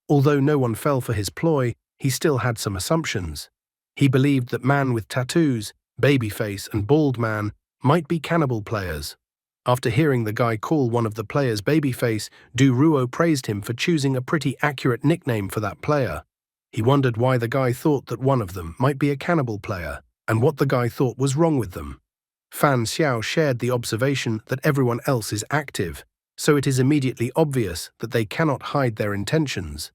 Although no one fell for his ploy, he still had some assumptions. He believed that man with tattoos, babyface, and bald man might be cannibal players. After hearing the guy call one of the players babyface, Duruo praised him for choosing a pretty accurate nickname for that player. He wondered why the guy thought that one of them might be a cannibal player, and what the guy thought was wrong with them. Fan Xiao shared the observation that everyone else is active, so it is immediately obvious that they cannot hide their intentions.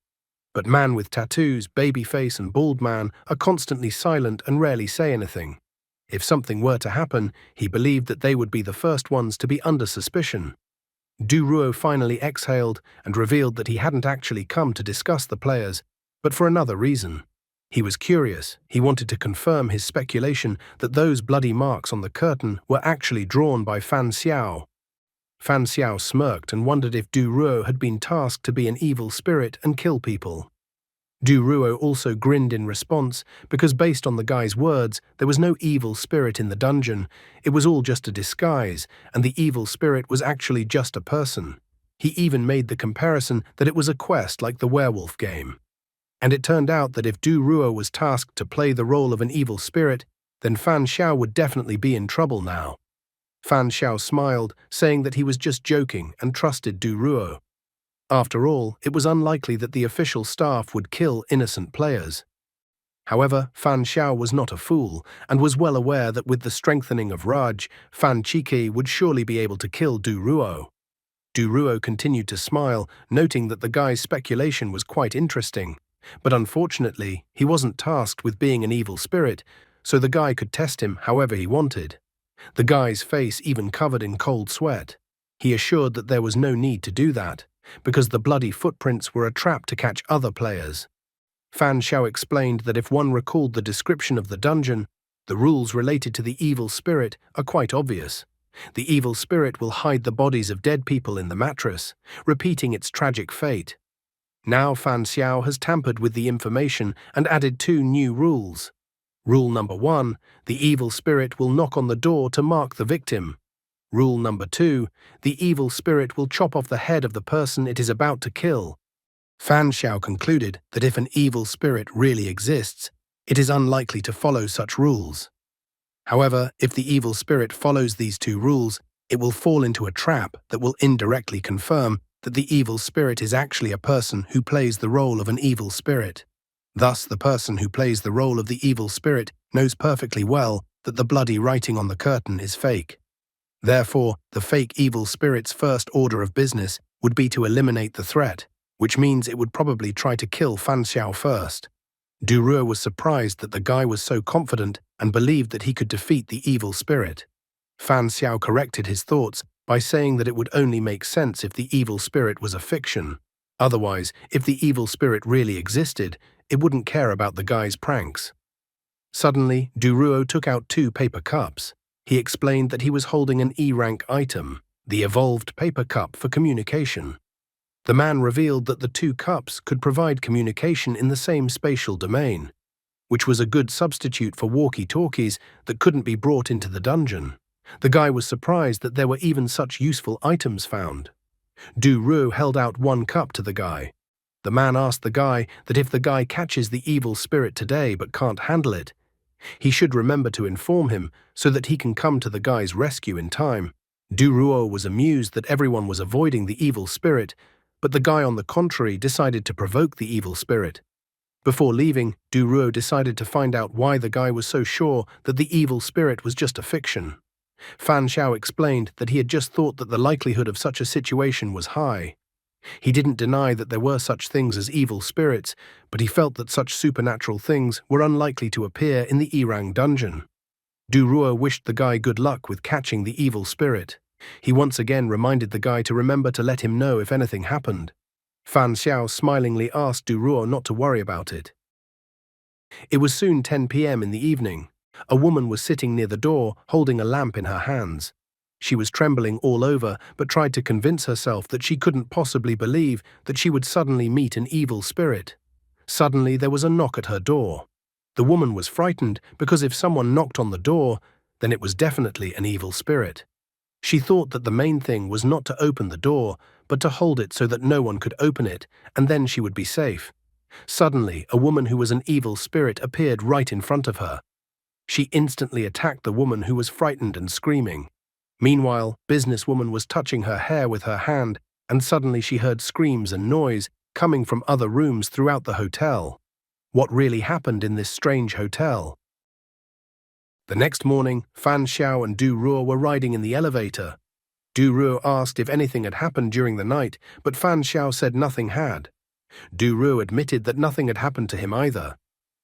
But man with tattoos, babyface, and bald man are constantly silent and rarely say anything. If something were to happen, he believed that they would be the first ones to be under suspicion. Duruo finally exhaled and revealed that he hadn't actually come to discuss the players, but for another reason. He was curious. He wanted to confirm his speculation that those bloody marks on the curtain were actually drawn by Fan Xiao. Fan Xiao smirked and wondered if Du Ruo had been tasked to be an evil spirit and kill people. Du Ruo also grinned in response because based on the guy's words, there was no evil spirit in the dungeon. It was all just a disguise, and the evil spirit was actually just a person. He even made the comparison that it was a quest like the werewolf game. And it turned out that if Du Ruo was tasked to play the role of an evil spirit, then Fan Xiao would definitely be in trouble now. Fan Xiao smiled, saying that he was just joking and trusted Du Ruo. After all, it was unlikely that the official staff would kill innocent players. However, Fan Xiao was not a fool and was well aware that with the strengthening of Raj, Fan Qi would surely be able to kill Du Ruo. Du Ruo continued to smile, noting that the guy's speculation was quite interesting. But unfortunately, he wasn't tasked with being an evil spirit, so the guy could test him however he wanted. The guy's face even covered in cold sweat. He assured that there was no need to do that, because the bloody footprints were a trap to catch other players. Fan Xiao explained that if one recalled the description of the dungeon, the rules related to the evil spirit are quite obvious. The evil spirit will hide the bodies of dead people in the mattress, repeating its tragic fate. Now Fan Xiao has tampered with the information and added 2 new rules. Rule number 1, the evil spirit will knock on the door to mark the victim. Rule number 2, the evil spirit will chop off the head of the person it is about to kill. Fan Xiao concluded that if an evil spirit really exists, it is unlikely to follow such rules. However, if the evil spirit follows these 2 rules, it will fall into a trap that will indirectly confirm that the evil spirit is actually a person who plays the role of an evil spirit. Thus, the person who plays the role of the evil spirit knows perfectly well that the bloody writing on the curtain is fake. Therefore, the fake evil spirit's first order of business would be to eliminate the threat, which means it would probably try to kill Fan Xiao first. Du Ruo was surprised that the guy was so confident and believed that he could defeat the evil spirit. Fan Xiao corrected his thoughts by saying that it would only make sense if the evil spirit was a fiction. Otherwise, if the evil spirit really existed, it wouldn't care about the guy's pranks. Suddenly, Du Ruo took out 2 paper cups. He explained that he was holding an E-rank item, the evolved paper cup for communication. The man revealed that the 2 cups could provide communication in the same spatial domain, which was a good substitute for walkie-talkies that couldn't be brought into the dungeon. The guy was surprised that there were even such useful items found. Du Ruo held out 1 cup to the guy. The man asked the guy that if the guy catches the evil spirit today but can't handle it, he should remember to inform him so that he can come to the guy's rescue in time. Du Ruo was amused that everyone was avoiding the evil spirit, but the guy on the contrary decided to provoke the evil spirit. Before leaving, Du Ruo decided to find out why the guy was so sure that the evil spirit was just a fiction. Fan Xiao explained that he had just thought that the likelihood of such a situation was high. He didn't deny that there were such things as evil spirits, but he felt that such supernatural things were unlikely to appear in the Irang dungeon. Du Ruo wished the guy good luck with catching the evil spirit. He once again reminded the guy to remember to let him know if anything happened. Fan Xiao smilingly asked Du Ruo not to worry about it. It was soon 10 p.m. in the evening. A woman was sitting near the door, holding a lamp in her hands. She was trembling all over, but tried to convince herself that she couldn't possibly believe that she would suddenly meet an evil spirit. Suddenly, there was a knock at her door. The woman was frightened because if someone knocked on the door, then it was definitely an evil spirit. She thought that the main thing was not to open the door, but to hold it so that no one could open it, and then she would be safe. Suddenly, a woman who was an evil spirit appeared right in front of her. She instantly attacked the woman who was frightened and screaming. Meanwhile, businesswoman was touching her hair with her hand, and suddenly she heard screams and noise coming from other rooms throughout the hotel. What really happened in this strange hotel? The next morning, Fan Xiao and Du Ruo were riding in the elevator. Du Ruo asked if anything had happened during the night, but Fan Xiao said nothing had. Du Ruo admitted that nothing had happened to him either.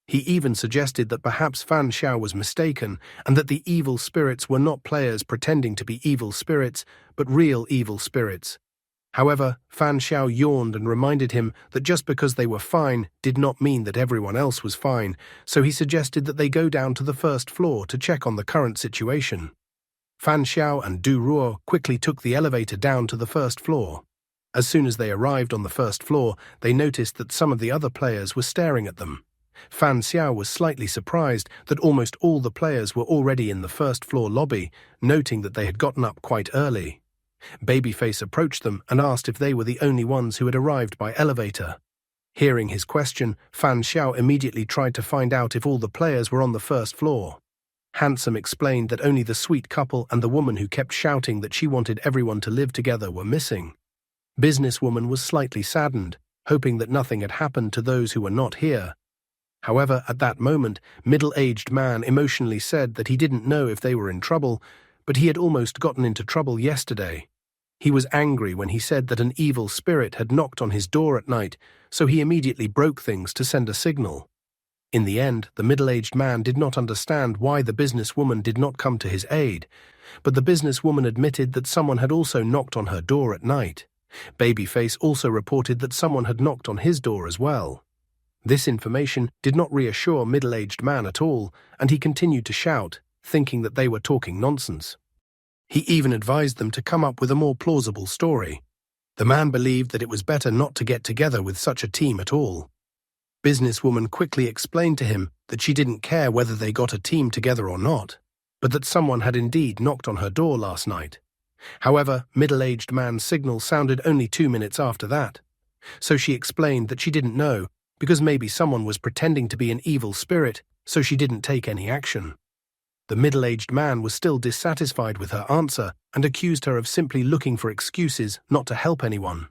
He even suggested that perhaps Fan Xiao was mistaken and that the evil spirits were not players pretending to be evil spirits, but real evil spirits. However, Fan Xiao yawned and reminded him that just because they were fine did not mean that everyone else was fine, so he suggested that they go down to the first floor to check on the current situation. Fan Xiao and Du Ruo quickly took the elevator down to the first floor. As soon as they arrived on the first floor, they noticed that some of the other players were staring at them. Fan Xiao was slightly surprised that almost all the players were already in the first floor lobby, noting that they had gotten up quite early. Babyface approached them and asked if they were the only ones who had arrived by elevator. Hearing his question, Fan Xiao immediately tried to find out if all the players were on the first floor. Handsome explained that only the sweet couple and the woman who kept shouting that she wanted everyone to live together were missing. Businesswoman was slightly saddened, hoping that nothing had happened to those who were not here. However, at that moment, middle-aged man emotionally said that he didn't know if they were in trouble, but he had almost gotten into trouble yesterday. He was angry when he said that an evil spirit had knocked on his door at night, so he immediately broke things to send a signal. In the end, the middle-aged man did not understand why the businesswoman did not come to his aid, but the businesswoman admitted that someone had also knocked on her door at night. Babyface also reported that someone had knocked on his door as well. This information did not reassure middle-aged man at all, and he continued to shout, thinking that they were talking nonsense. He even advised them to come up with a more plausible story. The man believed that it was better not to get together with such a team at all. Businesswoman quickly explained to him that she didn't care whether they got a team together or not, but that someone had indeed knocked on her door last night. However, middle-aged man's signal sounded only 2 minutes after that, so she explained that she didn't know, because maybe someone was pretending to be an evil spirit, so she didn't take any action. The middle-aged man was still dissatisfied with her answer and accused her of simply looking for excuses not to help anyone.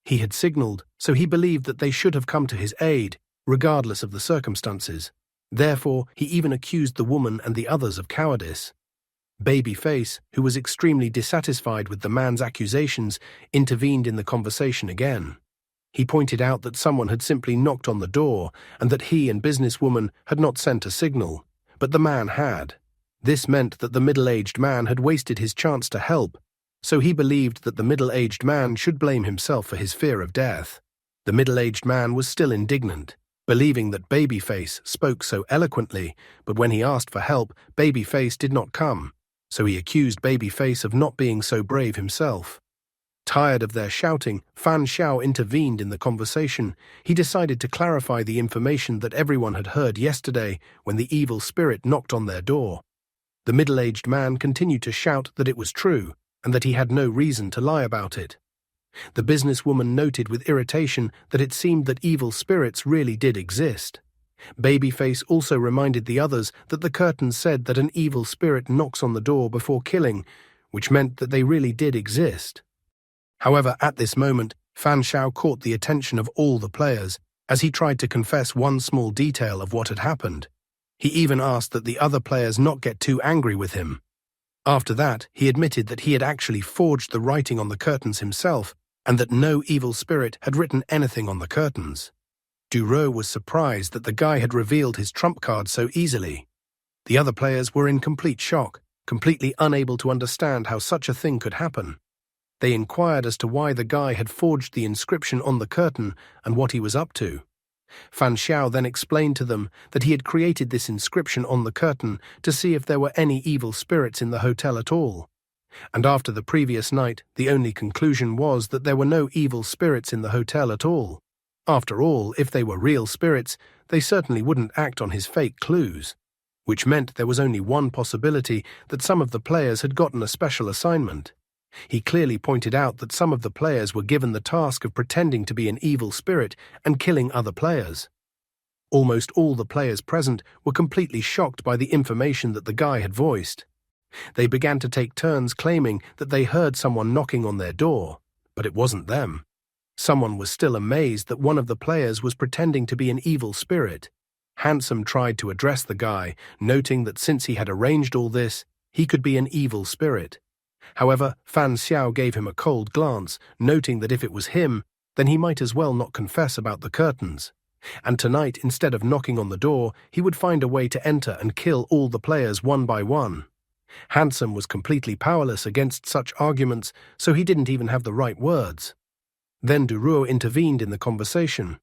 He had signaled, so he believed that they should have come to his aid, regardless of the circumstances. Therefore, he even accused the woman and the others of cowardice. Babyface, who was extremely dissatisfied with the man's accusations, intervened in the conversation again. He pointed out that someone had simply knocked on the door and that he and businesswoman had not sent a signal, but the man had. This meant that the middle-aged man had wasted his chance to help, so he believed that the middle-aged man should blame himself for his fear of death. The middle-aged man was still indignant, believing that Babyface spoke so eloquently, but when he asked for help, Babyface did not come, so he accused Babyface of not being so brave himself. Tired of their shouting, Fan Xiao intervened in the conversation. He decided to clarify the information that everyone had heard yesterday when the evil spirit knocked on their door. The middle-aged man continued to shout that it was true and that he had no reason to lie about it. The businesswoman noted with irritation that it seemed that evil spirits really did exist. Babyface also reminded the others that the curtains said that an evil spirit knocks on the door before killing, which meant that they really did exist. However, at this moment, Fan Xiao caught the attention of all the players as he tried to confess one small detail of what had happened. He even asked that the other players not get too angry with him. After that, he admitted that he had actually forged the writing on the curtains himself and that no evil spirit had written anything on the curtains. Duro was surprised that the guy had revealed his trump card so easily. The other players were in complete shock, completely unable to understand how such a thing could happen. They inquired as to why the guy had forged the inscription on the curtain and what he was up to. Fan Xiao then explained to them that he had created this inscription on the curtain to see if there were any evil spirits in the hotel at all. And after the previous night, the only conclusion was that there were no evil spirits in the hotel at all. After all, if they were real spirits, they certainly wouldn't act on his fake clues, which meant there was only one possibility that some of the players had gotten a special assignment. He clearly pointed out that some of the players were given the task of pretending to be an evil spirit and killing other players. Almost all the players present were completely shocked by the information that the guy had voiced. They began to take turns claiming that they heard someone knocking on their door, but it wasn't them. Someone was still amazed that one of the players was pretending to be an evil spirit. Handsome tried to address the guy, noting that since he had arranged all this, he could be an evil spirit. However, Fan Xiao gave him a cold glance, noting that if it was him, then he might as well not confess about the curtains. And tonight, instead of knocking on the door, he would find a way to enter and kill all the players one by one. Handsome was completely powerless against such arguments, so he didn't even have the right words. Then Duruo intervened in the conversation.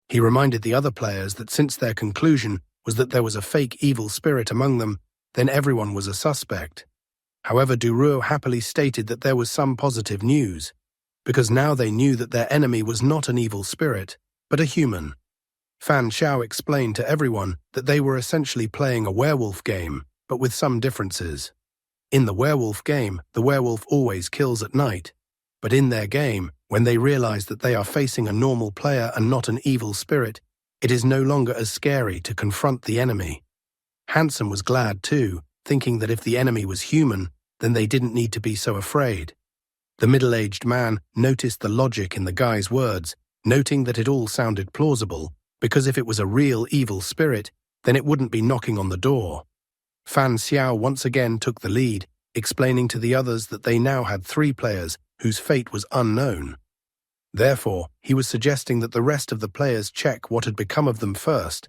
He reminded the other players that since their conclusion was that there was a fake evil spirit among them, then everyone was a suspect. However, Duruo happily stated that there was some positive news, because now they knew that their enemy was not an evil spirit, but a human. Fan Xiao explained to everyone that they were essentially playing a werewolf game, but with some differences. In the werewolf game, the werewolf always kills at night, but in their game, when they realize that they are facing a normal player and not an evil spirit, it is no longer as scary to confront the enemy. Handsome was glad too, thinking that if the enemy was human, then they didn't need to be so afraid. The middle-aged man noticed the logic in the guy's words, noting that it all sounded plausible, because if it was a real evil spirit, then it wouldn't be knocking on the door. Fan Xiao once again took the lead, explaining to the others that they now had 3 players whose fate was unknown. Therefore, he was suggesting that the rest of the players check what had become of them first,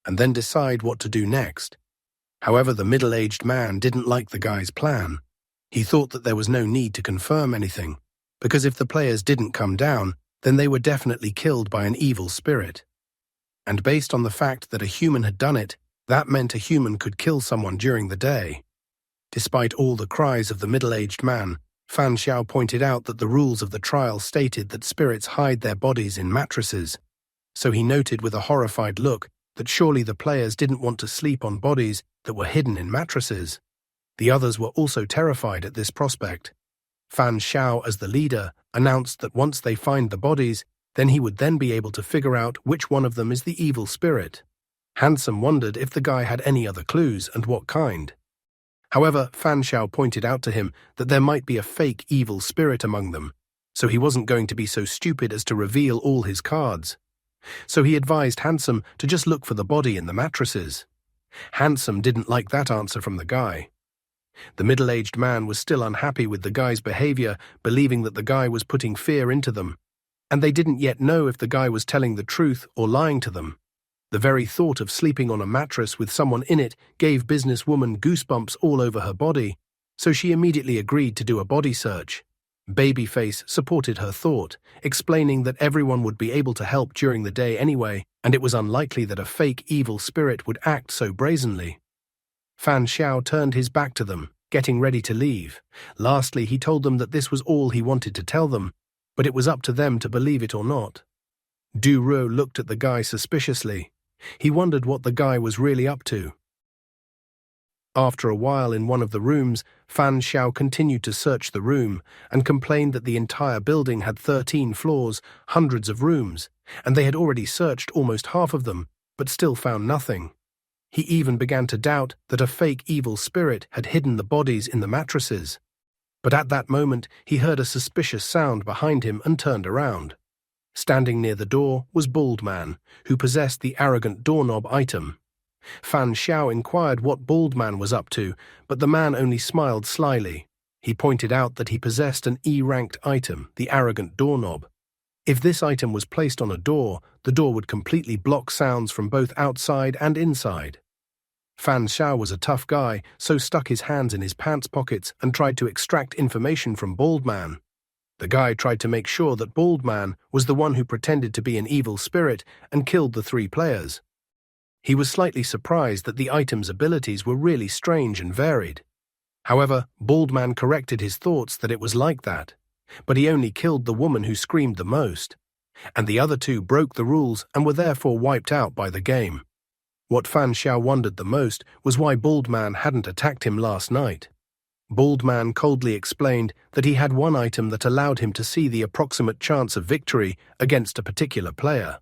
and then decide what to do next. However, the middle-aged man didn't like the guy's plan. He thought that there was no need to confirm anything, because if the players didn't come down, then they were definitely killed by an evil spirit. And based on the fact that a human had done it, that meant a human could kill someone during the day. Despite all the cries of the middle-aged man, Fan Xiao pointed out that the rules of the trial stated that spirits hide their bodies in mattresses, so he noted with a horrified look that surely the players didn't want to sleep on bodies that were hidden in mattresses. The others were also terrified at this prospect. Fan Xiao, as the leader, announced that once they find the bodies, then he would then be able to figure out which one of them is the evil spirit. Handsome wondered if the guy had any other clues and what kind. However, Fan Xiao pointed out to him that there might be a fake evil spirit among them, so he wasn't going to be so stupid as to reveal all his cards. So he advised Handsome to just look for the body in the mattresses. Handsome didn't like that answer from the guy. The middle-aged man was still unhappy with the guy's behavior, believing that the guy was putting fear into them, and they didn't yet know if the guy was telling the truth or lying to them. The very thought of sleeping on a mattress with someone in it gave businesswoman goosebumps all over her body, so she immediately agreed to do a body search. Babyface supported her thought, explaining that everyone would be able to help during the day anyway, and it was unlikely that a fake evil spirit would act so brazenly. Fan Xiao turned his back to them, getting ready to leave. Lastly, he told them that this was all he wanted to tell them, but it was up to them to believe it or not. Duruo looked at the guy suspiciously. He wondered what the guy was really up to. After a while in one of the rooms, Fan Xiao continued to search the room and complained that the entire building had 13 floors, hundreds of rooms, and they had already searched almost half of them, but still found nothing. He even began to doubt that a fake evil spirit had hidden the bodies in the mattresses. But at that moment, he heard a suspicious sound behind him and turned around. Standing near the door was Bald Man, who possessed the arrogant doorknob item. Fan Xiao inquired what Bald Man was up to, but the man only smiled slyly. He pointed out that he possessed an E-ranked item, the arrogant doorknob. If this item was placed on a door, the door would completely block sounds from both outside and inside. Fan Xiao was a tough guy, so stuck his hands in his pants pockets and tried to extract information from Bald Man. The guy tried to make sure that Bald Man was the one who pretended to be an evil spirit and killed the 3 players. He was slightly surprised that the item's abilities were really strange and varied. However, Bald Man corrected his thoughts that it was like that, but he only killed the woman who screamed the most, and the other 2 broke the rules and were therefore wiped out by the game. What Fan Xiao wondered the most was why Bald Man hadn't attacked him last night. Bald Man coldly explained that he had one item that allowed him to see the approximate chance of victory against a particular player.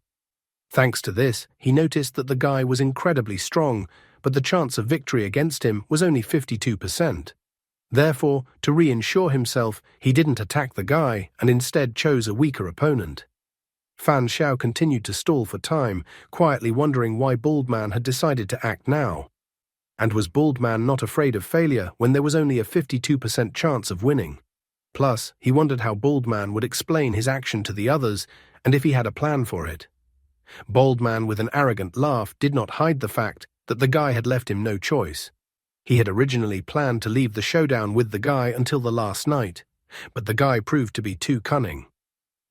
Thanks to this, he noticed that the guy was incredibly strong, but the chance of victory against him was only 52%. Therefore, to reassure himself, he didn't attack the guy and instead chose a weaker opponent. Fan Xiao continued to stall for time, quietly wondering why Bald Man had decided to act now. And was Bald Man not afraid of failure when there was only a 52% chance of winning? Plus, he wondered how Bald Man would explain his action to the others and if he had a plan for it. Bald Man, with an arrogant laugh, did not hide the fact that the guy had left him no choice. He had originally planned to leave the showdown with the guy until the last night, but the guy proved to be too cunning.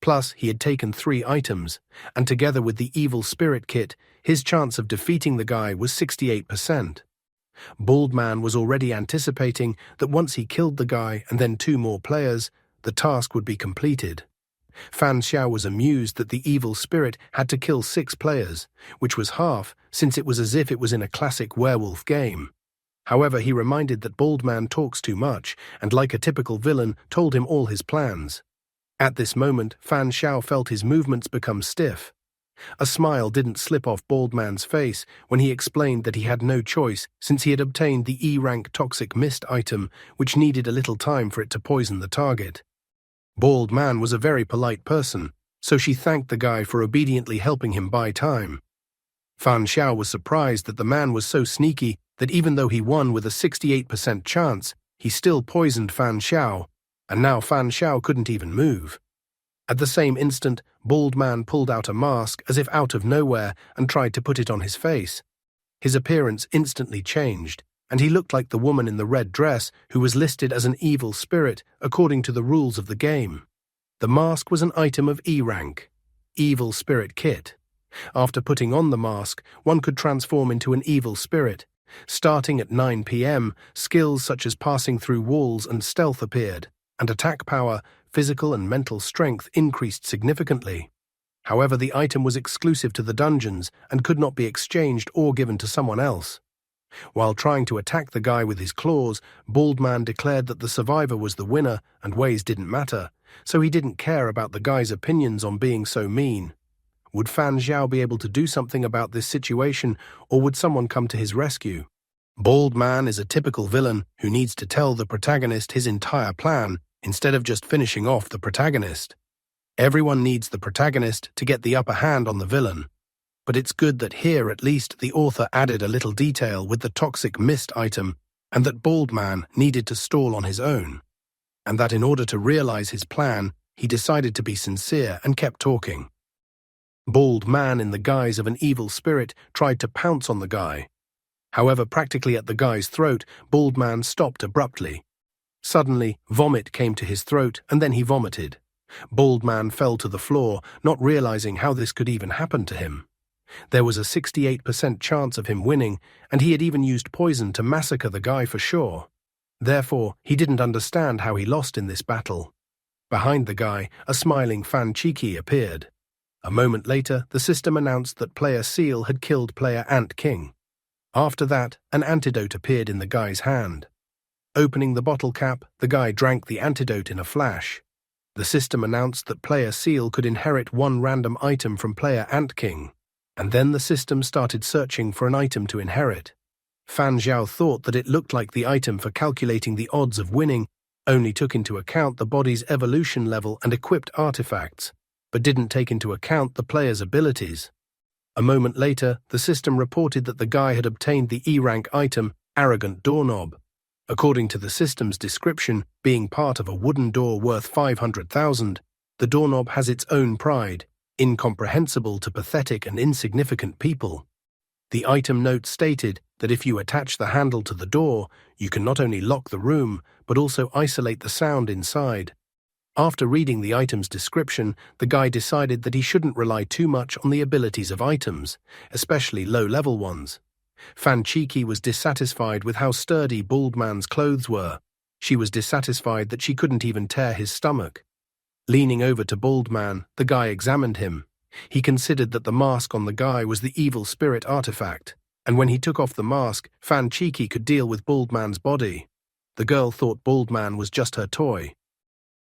Plus, he had taken 3 items, and together with the evil spirit kit, his chance of defeating the guy was 68%. Bald Man was already anticipating that once he killed the guy and then 2 more players, the task would be completed. Fan Xiao was amused that the evil spirit had to kill 6 players, which was half, since it was as if it was in a classic werewolf game. However, he reminded that Bald Man talks too much, and like a typical villain, told him all his plans. At this moment, Fan Xiao felt his movements become stiff. A smile didn't slip off Bald Man's face when he explained that he had no choice since he had obtained the E-rank toxic mist item, which needed a little time for it to poison the target. Bald Man was a very polite person, so she thanked the guy for obediently helping him buy time. Fan Xiao was surprised that the man was so sneaky that even though he won with a 68% chance, he still poisoned Fan Xiao, and now Fan Xiao couldn't even move. At the same instant, Bald Man pulled out a mask as if out of nowhere and tried to put it on his face. His appearance instantly changed, and he looked like the woman in the red dress who was listed as an evil spirit according to the rules of the game. The mask was an item of E-rank, Evil Spirit Kit. After putting on the mask, one could transform into an evil spirit. Starting at 9 p.m., skills such as passing through walls and stealth appeared, and attack power, physical and mental strength increased significantly. However, the item was exclusive to the dungeons and could not be exchanged or given to someone else. While trying to attack the guy with his claws, Bald Man declared that the survivor was the winner and ways didn't matter, so he didn't care about the guy's opinions on being so mean. Would Fan Xiao be able to do something about this situation, or would someone come to his rescue? Bald Man is a typical villain who needs to tell the protagonist his entire plan instead of just finishing off the protagonist. Everyone needs the protagonist to get the upper hand on the villain. But it's good that here at least the author added a little detail with the toxic mist item, and that Bald Man needed to stall on his own. And that in order to realize his plan, he decided to be sincere and kept talking. Bald Man, in the guise of an evil spirit, tried to pounce on the guy. However, practically at the guy's throat, Bald Man stopped abruptly. Suddenly, vomit came to his throat, and then he vomited. Bald Man fell to the floor, not realizing how this could even happen to him. There was a 68% chance of him winning, and he had even used poison to massacre the guy for sure. Therefore, he didn't understand how he lost in this battle. Behind the guy, a smiling Fan Cheeky appeared. A moment later, the system announced that player Seal had killed player Ant King. After that, an antidote appeared in the guy's hand. Opening the bottle cap, the guy drank the antidote in a flash. The system announced that player Seal could inherit 1 random item from player Ant King, and then the system started searching for an item to inherit. Fan Xiao thought that it looked like the item for calculating the odds of winning only took into account the body's evolution level and equipped artifacts, but didn't take into account the player's abilities. A moment later, the system reported that the guy had obtained the E-rank item, Arrogant Doorknob. According to the system's description, being part of a wooden door worth 500,000, the doorknob has its own pride, incomprehensible to pathetic and insignificant people. The item note stated that if you attach the handle to the door, you can not only lock the room, but also isolate the sound inside. After reading the item's description, the guy decided that he shouldn't rely too much on the abilities of items, especially low-level ones. Fan Cheeky was dissatisfied with how sturdy Bald Man's clothes were. She was dissatisfied that she couldn't even tear his stomach. Leaning over to Bald Man, the guy examined him. He considered that the mask on the guy was the evil spirit artifact, and when he took off the mask, Fan Cheeky could deal with Bald Man's body. The girl thought Bald Man was just her toy.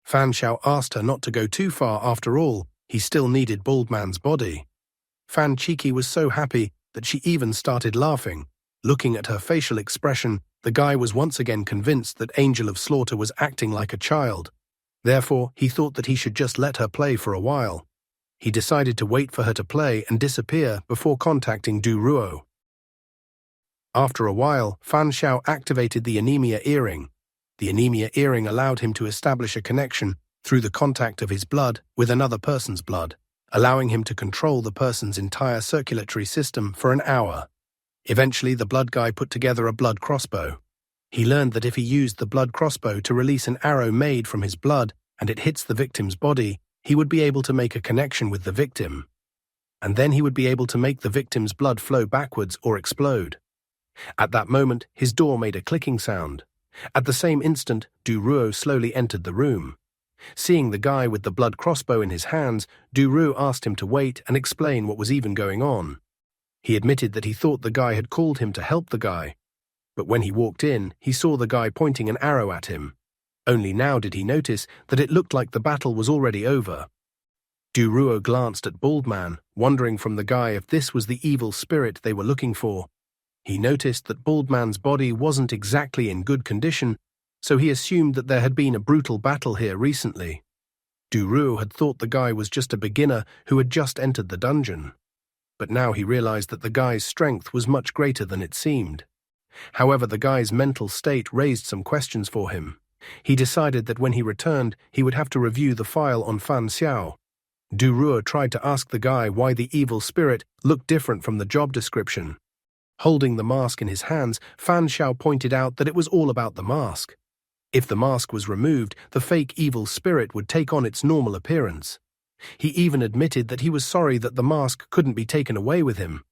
Fan Xiao asked her not to go too far after all, he still needed Bald Man's body. Fan Cheeky was so happy that she even started laughing. Looking at her facial expression, the guy was once again convinced that Angel of Slaughter was acting like a child. Therefore, he thought that he should just let her play for a while. He decided to wait for her to play and disappear before contacting Du Ruo. After a while, Fan Xiao activated the anemia earring. The anemia earring allowed him to establish a connection through the contact of his blood with another person's blood, allowing him to control the person's entire circulatory system for an hour. Eventually, the blood guy put together a blood crossbow. He learned that if he used the blood crossbow to release an arrow made from his blood and it hits the victim's body, he would be able to make a connection with the victim. And then he would be able to make the victim's blood flow backwards or explode. At that moment, his door made a clicking sound. At the same instant, Du Ruo slowly entered the room. Seeing the guy with the blood crossbow in his hands, Du Ruo asked him to wait and explain what was even going on. He admitted that he thought the guy had called him to help the guy. But when he walked in, he saw the guy pointing an arrow at him. Only now did he notice that it looked like the battle was already over. Du Ruo glanced at Baldman, wondering from the guy if this was the evil spirit they were looking for. He noticed that Baldman's body wasn't exactly in good condition, so he assumed that there had been a brutal battle here recently. Du Ruo had thought the guy was just a beginner who had just entered the dungeon. But now he realized that the guy's strength was much greater than it seemed. However, the guy's mental state raised some questions for him. He decided that when he returned, he would have to review the file on Fan Xiao. Du Ruo tried to ask the guy why the evil spirit looked different from the job description. Holding the mask in his hands, Fan Xiao pointed out that it was all about the mask. If the mask was removed, the fake evil spirit would take on its normal appearance. He even admitted that he was sorry that the mask couldn't be taken away with him.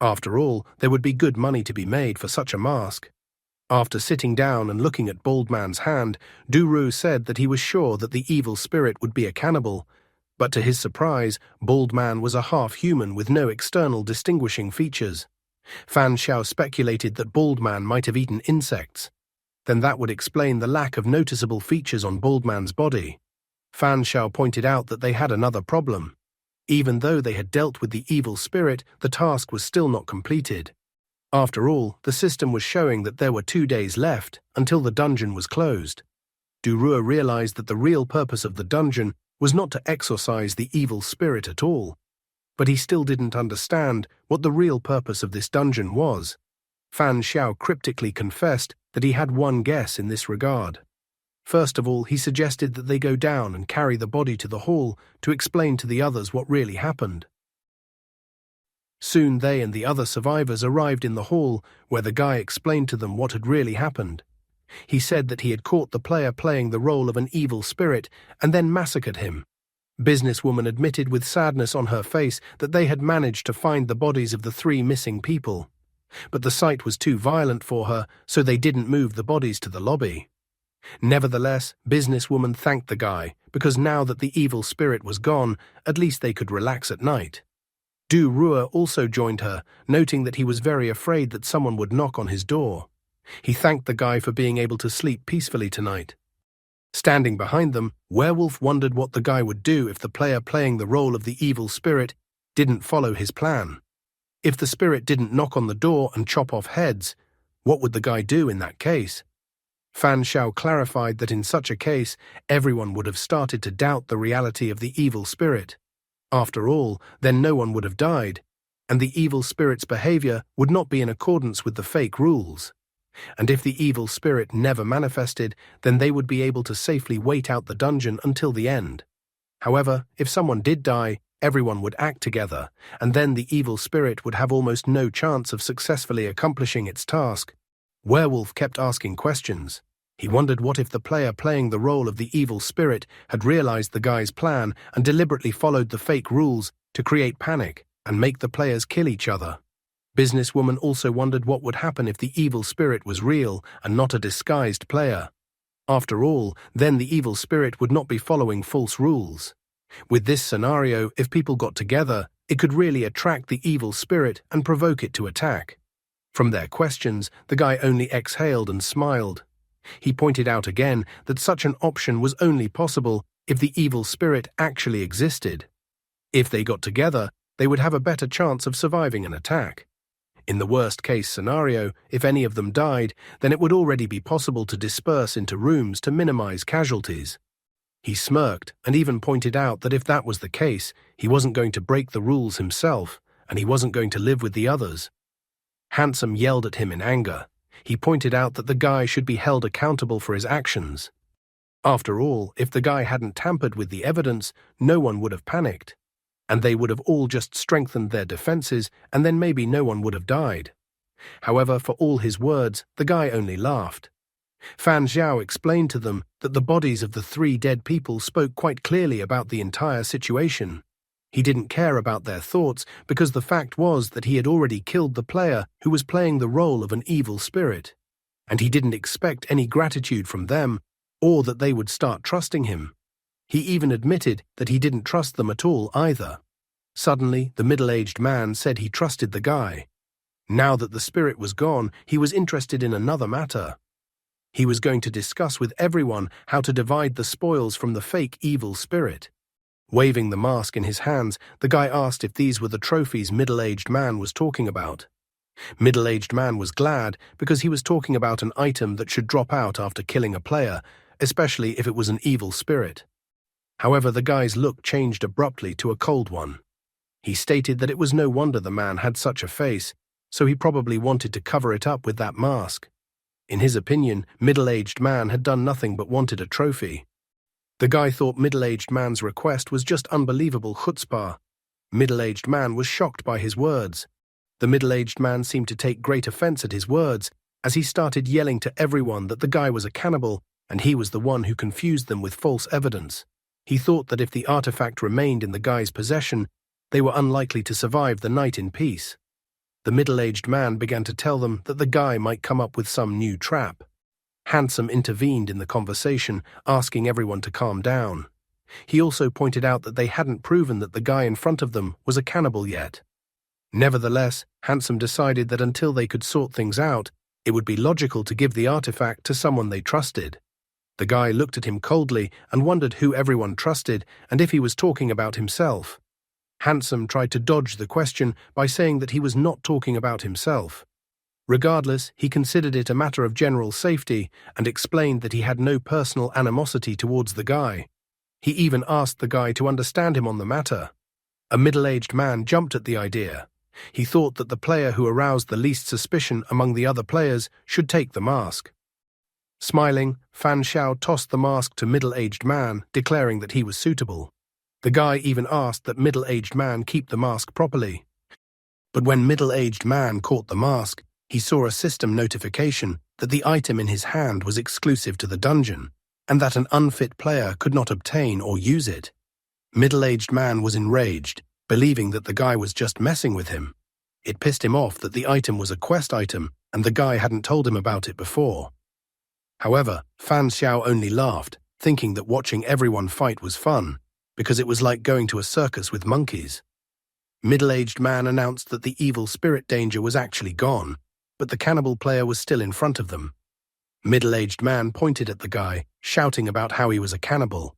After all, there would be good money to be made for such a mask. After sitting down and looking at Baldman's hand, Du Ruo said that he was sure that the evil spirit would be a cannibal, but to his surprise, Baldman was a half-human with no external distinguishing features. Fan Xiao speculated that Baldman might have eaten insects. Then that would explain the lack of noticeable features on Baldman's body. Fan Xiao pointed out that they had another problem. Even though they had dealt with the evil spirit, the task was still not completed. After all, the system was showing that there were 2 days left until the dungeon was closed. Du Ruo realized that the real purpose of the dungeon was not to exorcise the evil spirit at all. But he still didn't understand what the real purpose of this dungeon was. Fan Xiao cryptically confessed that he had one guess in this regard. First of all, he suggested that they go down and carry the body to the hall to explain to the others what really happened. Soon they and the other survivors arrived in the hall, where the guy explained to them what had really happened. He said that he had caught the player playing the role of an evil spirit and then massacred him. Businesswoman admitted with sadness on her face that they had managed to find the bodies of the 3 missing people. But the sight was too violent for her, so they didn't move the bodies to the lobby. Nevertheless, Businesswoman thanked the guy, because now that the evil spirit was gone, at least they could relax at night. Du Ruo also joined her, noting that he was very afraid that someone would knock on his door. He thanked the guy for being able to sleep peacefully tonight. Standing behind them, Werewolf wondered what the guy would do if the player playing the role of the evil spirit didn't follow his plan. If the spirit didn't knock on the door and chop off heads, what would the guy do in that case? Fan Xiao clarified that in such a case, everyone would have started to doubt the reality of the evil spirit. After all, then no one would have died, and the evil spirit's behavior would not be in accordance with the fake rules. And if the evil spirit never manifested, then they would be able to safely wait out the dungeon until the end. However, if someone did die, everyone would act together, and then the evil spirit would have almost no chance of successfully accomplishing its task. Werewolf kept asking questions. He wondered what if the player playing the role of the evil spirit had realized the guy's plan and deliberately followed the fake rules to create panic and make the players kill each other. Businesswoman also wondered what would happen if the evil spirit was real and not a disguised player. After all, then the evil spirit would not be following false rules. With this scenario, if people got together, it could really attract the evil spirit and provoke it to attack. From their questions, the guy only exhaled and smiled. He pointed out again that such an option was only possible if the evil spirit actually existed. If they got together, they would have a better chance of surviving an attack. In the worst-case scenario, if any of them died, then it would already be possible to disperse into rooms to minimize casualties. He smirked and even pointed out that if that was the case, he wasn't going to break the rules himself, and he wasn't going to live with the others. Handsome yelled at him in anger. He pointed out that the guy should be held accountable for his actions. After all, if the guy hadn't tampered with the evidence, no one would have panicked. And they would have all just strengthened their defenses, and then maybe no one would have died. However, for all his words, the guy only laughed. Fan Xiao explained to them that the bodies of the 3 dead people spoke quite clearly about the entire situation. He didn't care about their thoughts because the fact was that he had already killed the player who was playing the role of an evil spirit, and he didn't expect any gratitude from them or that they would start trusting him. He even admitted that he didn't trust them at all either. Suddenly, the middle-aged man said he trusted the guy. Now that the spirit was gone, he was interested in another matter. He was going to discuss with everyone how to divide the spoils from the fake evil spirit. Waving the mask in his hands, the guy asked if these were the trophies middle-aged man was talking about. Middle-aged man was glad because he was talking about an item that should drop out after killing a player, especially if it was an evil spirit. However, the guy's look changed abruptly to a cold one. He stated that it was no wonder the man had such a face, so he probably wanted to cover it up with that mask. In his opinion, middle-aged man had done nothing but wanted a trophy. The guy thought middle-aged man's request was just unbelievable chutzpah. Middle-aged man was shocked by his words. The middle-aged man seemed to take great offense at his words, as he started yelling to everyone that the guy was a cannibal and he was the one who confused them with false evidence. He thought that if the artifact remained in the guy's possession, they were unlikely to survive the night in peace. The middle-aged man began to tell them that the guy might come up with some new trap. Handsome intervened in the conversation, asking everyone to calm down. He also pointed out that they hadn't proven that the guy in front of them was a cannibal yet. Nevertheless, Handsome decided that until they could sort things out, it would be logical to give the artifact to someone they trusted. The guy looked at him coldly and wondered who everyone trusted and if he was talking about himself. Handsome tried to dodge the question by saying that he was not talking about himself. Regardless, he considered it a matter of general safety and explained that he had no personal animosity towards the guy. He even asked the guy to understand him on the matter. A middle-aged man jumped at the idea. He thought that the player who aroused the least suspicion among the other players should take the mask. Smiling, Fan Xiao tossed the mask to middle-aged man, declaring that he was suitable. The guy even asked that middle-aged man keep the mask properly. But when middle-aged man caught the mask, he saw a system notification that the item in his hand was exclusive to the dungeon, and that an unfit player could not obtain or use it. Middle-aged man was enraged, believing that the guy was just messing with him. It pissed him off that the item was a quest item, and the guy hadn't told him about it before. However, Fan Xiao only laughed, thinking that watching everyone fight was fun, because it was like going to a circus with monkeys. Middle-aged man announced that the evil spirit danger was actually gone, but the cannibal player was still in front of them. Middle-aged man pointed at the guy, shouting about how he was a cannibal.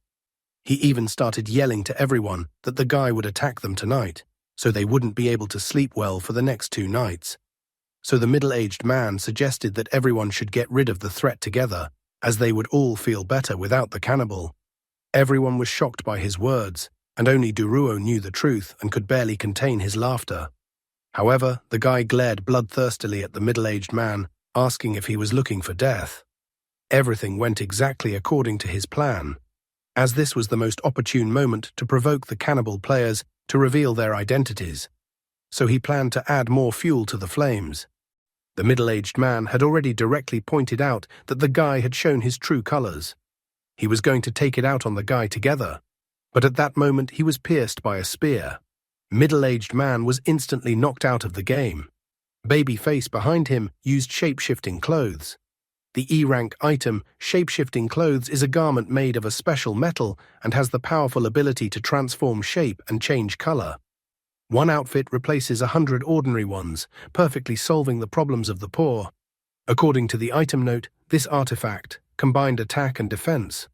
He even started yelling to everyone that the guy would attack them tonight, so they wouldn't be able to sleep well for the next 2 nights. So the middle-aged man suggested that everyone should get rid of the threat together, as they would all feel better without the cannibal. Everyone was shocked by his words, and only Duruo knew the truth and could barely contain his laughter. However, the guy glared bloodthirstily at the middle-aged man, asking if he was looking for death. Everything went exactly according to his plan, as this was the most opportune moment to provoke the cannibal players to reveal their identities. So he planned to add more fuel to the flames. The middle-aged man had already directly pointed out that the guy had shown his true colors. He was going to take it out on the guy together, but at that moment he was pierced by a spear. Middle-aged man was instantly knocked out of the game. Babyface behind him used shape-shifting clothes. The E-rank item, shape-shifting clothes, is a garment made of a special metal and has the powerful ability to transform shape and change color. One outfit replaces 100 ordinary ones, perfectly solving the problems of the poor. According to the item note, this artifact combined attack and defense.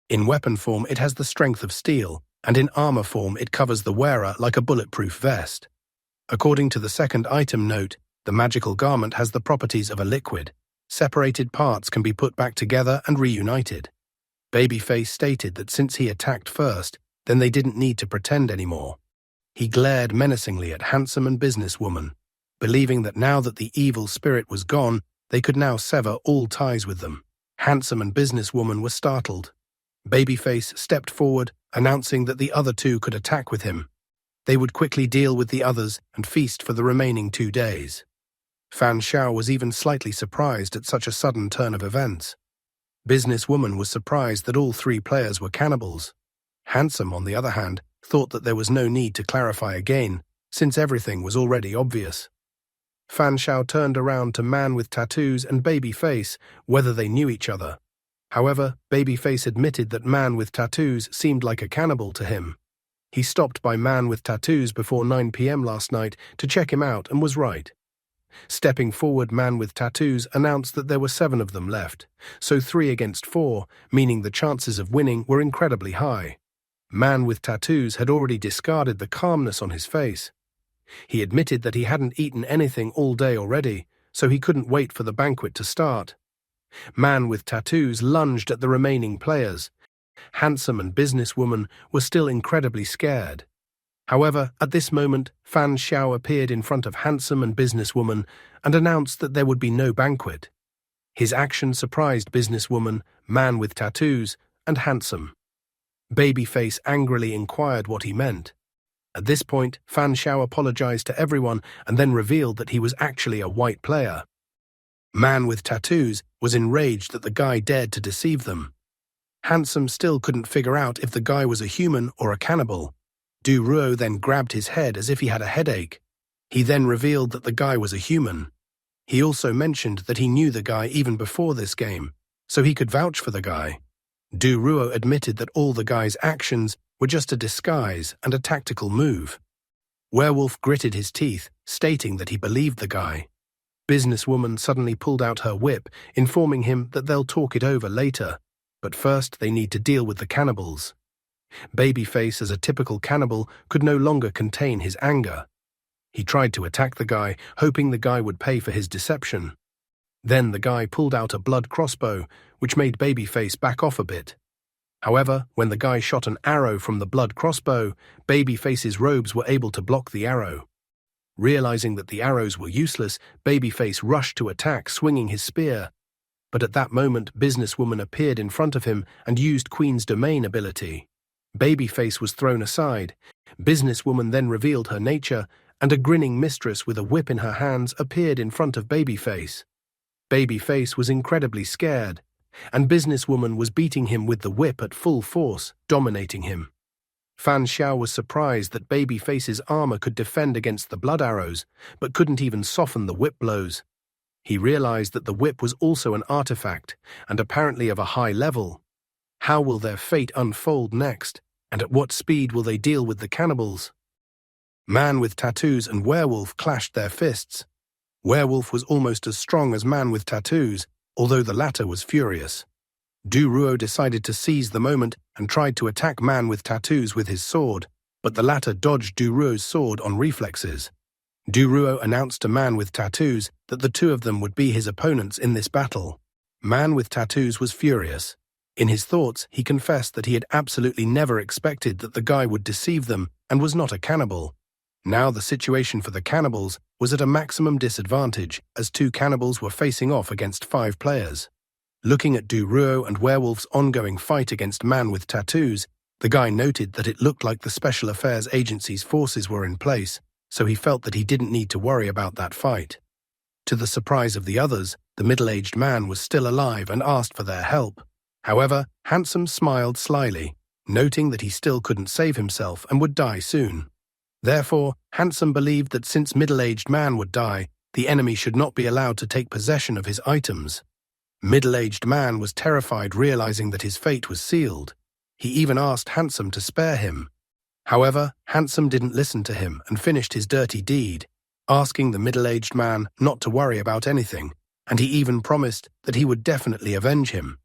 In weapon form, it has the strength of steel, and in armor form, it covers the wearer like a bulletproof vest. According to the second item note, the magical garment has the properties of a liquid. Separated parts can be put back together and reunited. Babyface stated that since he attacked first, then they didn't need to pretend anymore. He glared menacingly at Handsome and Businesswoman, believing that now that the evil spirit was gone, they could now sever all ties with them. Handsome and Businesswoman were startled. Babyface stepped forward, announcing that the other 2 could attack with him. They would quickly deal with the others and feast for the remaining 2 days. Fan Xiao was even slightly surprised at such a sudden turn of events. Businesswoman was surprised that all three players were cannibals. Handsome, on the other hand, thought that there was no need to clarify again, since everything was already obvious. Fan Xiao turned around to Man with Tattoos and Babyface, whether they knew each other. However, Babyface admitted that Man with Tattoos seemed like a cannibal to him. He stopped by Man with Tattoos before 9 p.m. last night to check him out and was right. Stepping forward, Man with Tattoos announced that there were 7 of them left, so 3 against 4, meaning the chances of winning were incredibly high. Man with Tattoos had already discarded the calmness on his face. He admitted that he hadn't eaten anything all day already, so he couldn't wait for the banquet to start. Man with Tattoos lunged at the remaining players. Handsome and Businesswoman were still incredibly scared. However, at this moment, Fan Xiao appeared in front of Handsome and Businesswoman and announced that there would be no banquet. His action surprised Businesswoman, Man with Tattoos, and Handsome. Babyface angrily inquired what he meant. At this point, Fan Xiao apologized to everyone and then revealed that he was actually a white player. Man with Tattoos was enraged that the guy dared to deceive them. Handsome still couldn't figure out if the guy was a human or a cannibal. Du Ruo then grabbed his head as if he had a headache. He then revealed that the guy was a human. He also mentioned that he knew the guy even before this game, so he could vouch for the guy. Du Ruo admitted that all the guy's actions were just a disguise and a tactical move. Werewolf gritted his teeth, stating that he believed the guy. Businesswoman suddenly pulled out her whip, informing him that they'll talk it over later, but first they need to deal with the cannibals. Babyface, as a typical cannibal, could no longer contain his anger. He tried to attack the guy, hoping the guy would pay for his deception. Then the guy pulled out a blood crossbow, which made Babyface back off a bit. However, when the guy shot an arrow from the blood crossbow, Babyface's robes were able to block the arrow. Realizing that the arrows were useless, Babyface rushed to attack, swinging his spear. But at that moment, Businesswoman appeared in front of him and used Queen's Domain ability. Babyface was thrown aside. Businesswoman then revealed her nature, and a grinning mistress with a whip in her hands appeared in front of Babyface. Babyface was incredibly scared, and Businesswoman was beating him with the whip at full force, dominating him. Fan Xiao was surprised that Babyface's armor could defend against the blood arrows, but couldn't even soften the whip blows. He realized that the whip was also an artifact, and apparently of a high level. How will their fate unfold next, and at what speed will they deal with the cannibals? Man with Tattoos and Werewolf clashed their fists. Werewolf was almost as strong as Man with Tattoos, although the latter was furious. Du Ruo decided to seize the moment and tried to attack Man with Tattoos with his sword, but the latter dodged Du Ruo's sword on reflexes. Du Ruo announced to Man with Tattoos that the two of them would be his opponents in this battle. Man with Tattoos was furious. In his thoughts, he confessed that he had absolutely never expected that the guy would deceive them and was not a cannibal. Now the situation for the cannibals was at a maximum disadvantage, as 2 cannibals were facing off against 5 players. Looking at Du Ruo and Werewolf's ongoing fight against Man with Tattoos, the guy noted that it looked like the Special Affairs Agency's forces were in place, so he felt that he didn't need to worry about that fight. To the surprise of the others, the middle-aged man was still alive and asked for their help. However, Handsome smiled slyly, noting that he still couldn't save himself and would die soon. Therefore, Handsome believed that since middle-aged man would die, the enemy should not be allowed to take possession of his items. Middle-aged man was terrified, realizing that his fate was sealed. He even asked Handsome to spare him. However, Handsome didn't listen to him and finished his dirty deed, asking the middle-aged man not to worry about anything, and he even promised that he would definitely avenge him.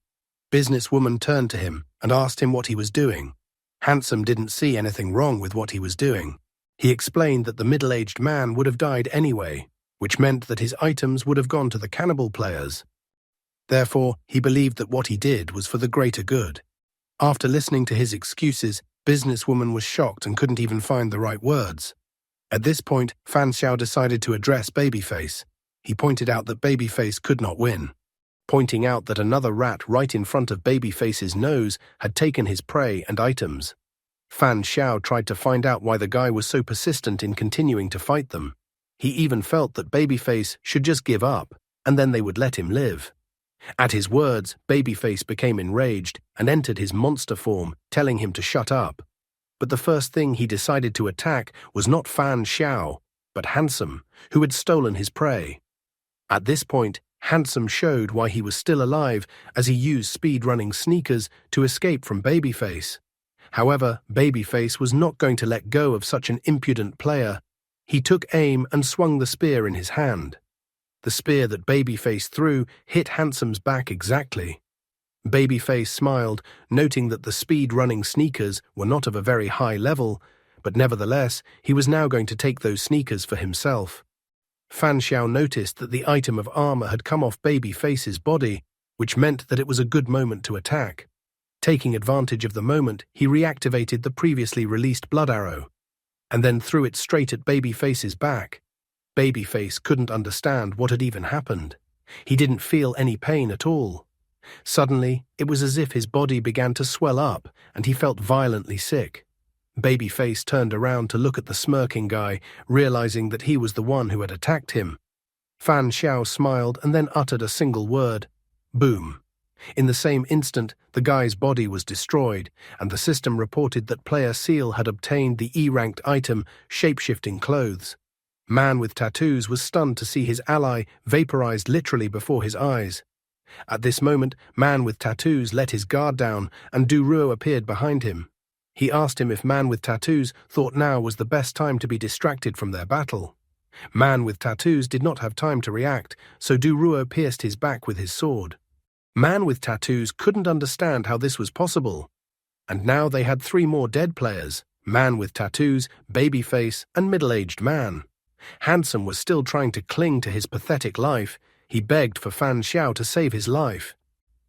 Businesswoman turned to him and asked him what he was doing. Handsome didn't see anything wrong with what he was doing. He explained that the middle-aged man would have died anyway, which meant that his items would have gone to the cannibal players. Therefore, he believed that what he did was for the greater good. After listening to his excuses, Businesswoman was shocked and couldn't even find the right words. At this point, Fan Xiao decided to address Babyface. He pointed out that Babyface could not win, pointing out that another rat right in front of Babyface's nose had taken his prey and items. Fan Xiao tried to find out why the guy was so persistent in continuing to fight them. He even felt that Babyface should just give up, and then they would let him live. At his words, Babyface became enraged and entered his monster form, telling him to shut up. But the first thing he decided to attack was not Fan Xiao, but Handsome, who had stolen his prey. At this point, Handsome showed why he was still alive as he used speed-running sneakers to escape from Babyface. However, Babyface was not going to let go of such an impudent player. He took aim and swung the spear in his hand. The spear that Babyface threw hit Handsome's back exactly. Babyface smiled, noting that the speed-running sneakers were not of a very high level, but nevertheless, he was now going to take those sneakers for himself. Fan Xiao noticed that the item of armor had come off Babyface's body, which meant that it was a good moment to attack. Taking advantage of the moment, he reactivated the previously released blood arrow, and then threw it straight at Babyface's back. Babyface couldn't understand what had even happened. He didn't feel any pain at all. Suddenly, it was as if his body began to swell up, and he felt violently sick. Babyface turned around to look at the smirking guy, realizing that he was the one who had attacked him. Fan Xiao smiled and then uttered a single word: boom. In the same instant, the guy's body was destroyed, and the system reported that player Seal had obtained the E-ranked item, Shape-Shifting Clothes. Man with Tattoos was stunned to see his ally vaporized literally before his eyes. At this moment, Man with Tattoos let his guard down, and Duruo appeared behind him. He asked him if Man with Tattoos thought now was the best time to be distracted from their battle. Man with Tattoos did not have time to react, so Duruo pierced his back with his sword. Man with Tattoos couldn't understand how this was possible. And now they had 3 more dead players: Man with Tattoos, Babyface, and Middle-Aged Man. Handsome was still trying to cling to his pathetic life. He begged for Fan Xiao to save his life.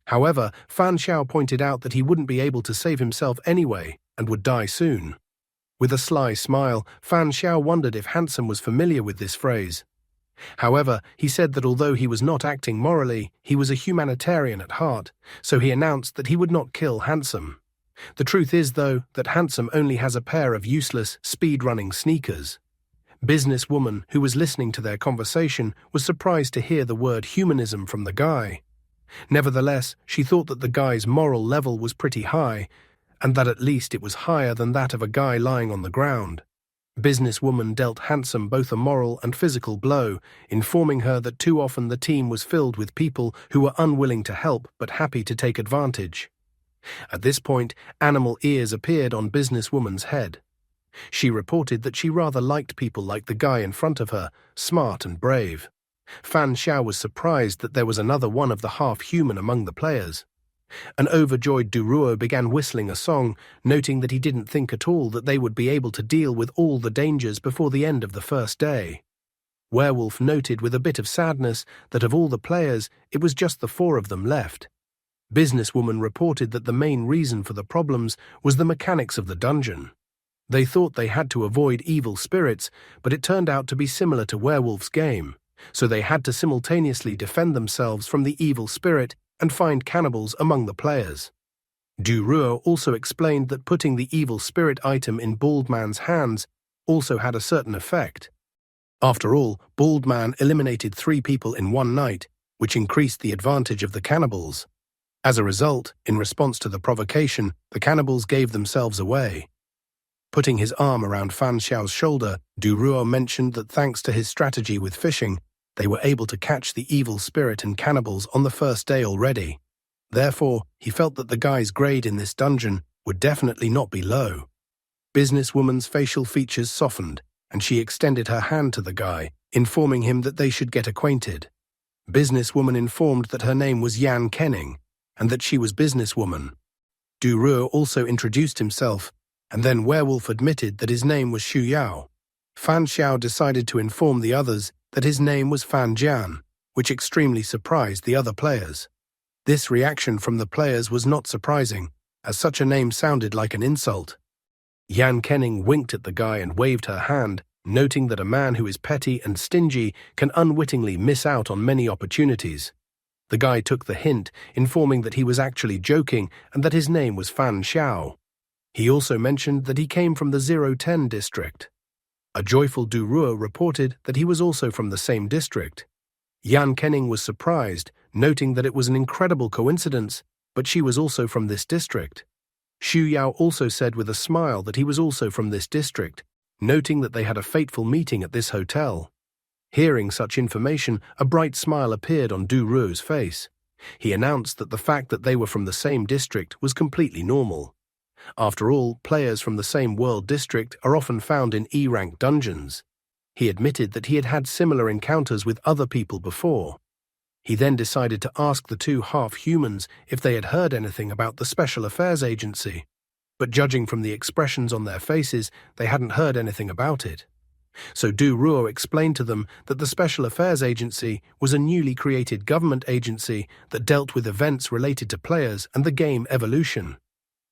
However, Fan Xiao pointed out that he wouldn't be able to save himself anyway and would die soon. With a sly smile, Fan Xiao wondered if Handsome was familiar with this phrase. However, he said that although he was not acting morally, he was a humanitarian at heart, so he announced that he would not kill Handsome. The truth is, though, that Handsome only has a pair of useless, speed-running sneakers. Businesswoman, who was listening to their conversation, was surprised to hear the word humanism from the guy. Nevertheless, she thought that the guy's moral level was pretty high, and that at least it was higher than that of a guy lying on the ground. Businesswoman dealt Handsome both a moral and physical blow, informing her that too often the team was filled with people who were unwilling to help but happy to take advantage. At this point, animal ears appeared on Businesswoman's head. She reported that she rather liked people like the guy in front of her, smart and brave. Fan Xiao was surprised that there was another one of the half-human among the players. An overjoyed Duruo began whistling a song, noting that he didn't think at all that they would be able to deal with all the dangers before the end of the first day. Werewolf noted with a bit of sadness that of all the players, it was just the 4 of them left. Businesswoman reported that the main reason for the problems was the mechanics of the dungeon. They thought they had to avoid evil spirits, but it turned out to be similar to Werewolf's game, so they had to simultaneously defend themselves from the evil spirit and find cannibals among the players. Duruo also explained that putting the evil spirit item in Bald Man's hands also had a certain effect. After all, Bald Man eliminated 3 people in one night, which increased the advantage of the cannibals. As a result, in response to the provocation, the cannibals gave themselves away. Putting his arm around Fan Xiao's shoulder, Duruo mentioned that thanks to his strategy with fishing, they were able to catch the evil spirit and cannibals on the first day already. Therefore, he felt that the guy's grade in this dungeon would definitely not be low. Businesswoman's facial features softened, and she extended her hand to the guy, informing him that they should get acquainted. Businesswoman informed that her name was Yan Kenning, and that she was Businesswoman. Duruo also introduced himself, and then Werewolf admitted that his name was Xu Yao. Fan Xiao decided to inform the others that his name was Fan Jian, which extremely surprised the other players. This reaction from the players was not surprising, as such a name sounded like an insult. Yan Kenning winked at the guy and waved her hand, noting that a man who is petty and stingy can unwittingly miss out on many opportunities. The guy took the hint, informing that he was actually joking and that his name was Fan Xiao. He also mentioned that he came from the 010 district. A joyful Duruo reported that he was also from the same district. Yan Kenning was surprised, noting that it was an incredible coincidence, but she was also from this district. Xu Yao also said with a smile that he was also from this district, noting that they had a fateful meeting at this hotel. Hearing such information, a bright smile appeared on Du Ruo's face. He announced that the fact that they were from the same district was completely normal. After all, players from the same world district are often found in E-rank dungeons. He admitted that he had had similar encounters with other people before. He then decided to ask the two half-humans if they had heard anything about the Special Affairs Agency, but judging from the expressions on their faces, they hadn't heard anything about it. So Du Ruo explained to them that the Special Affairs Agency was a newly created government agency that dealt with events related to players and the game evolution.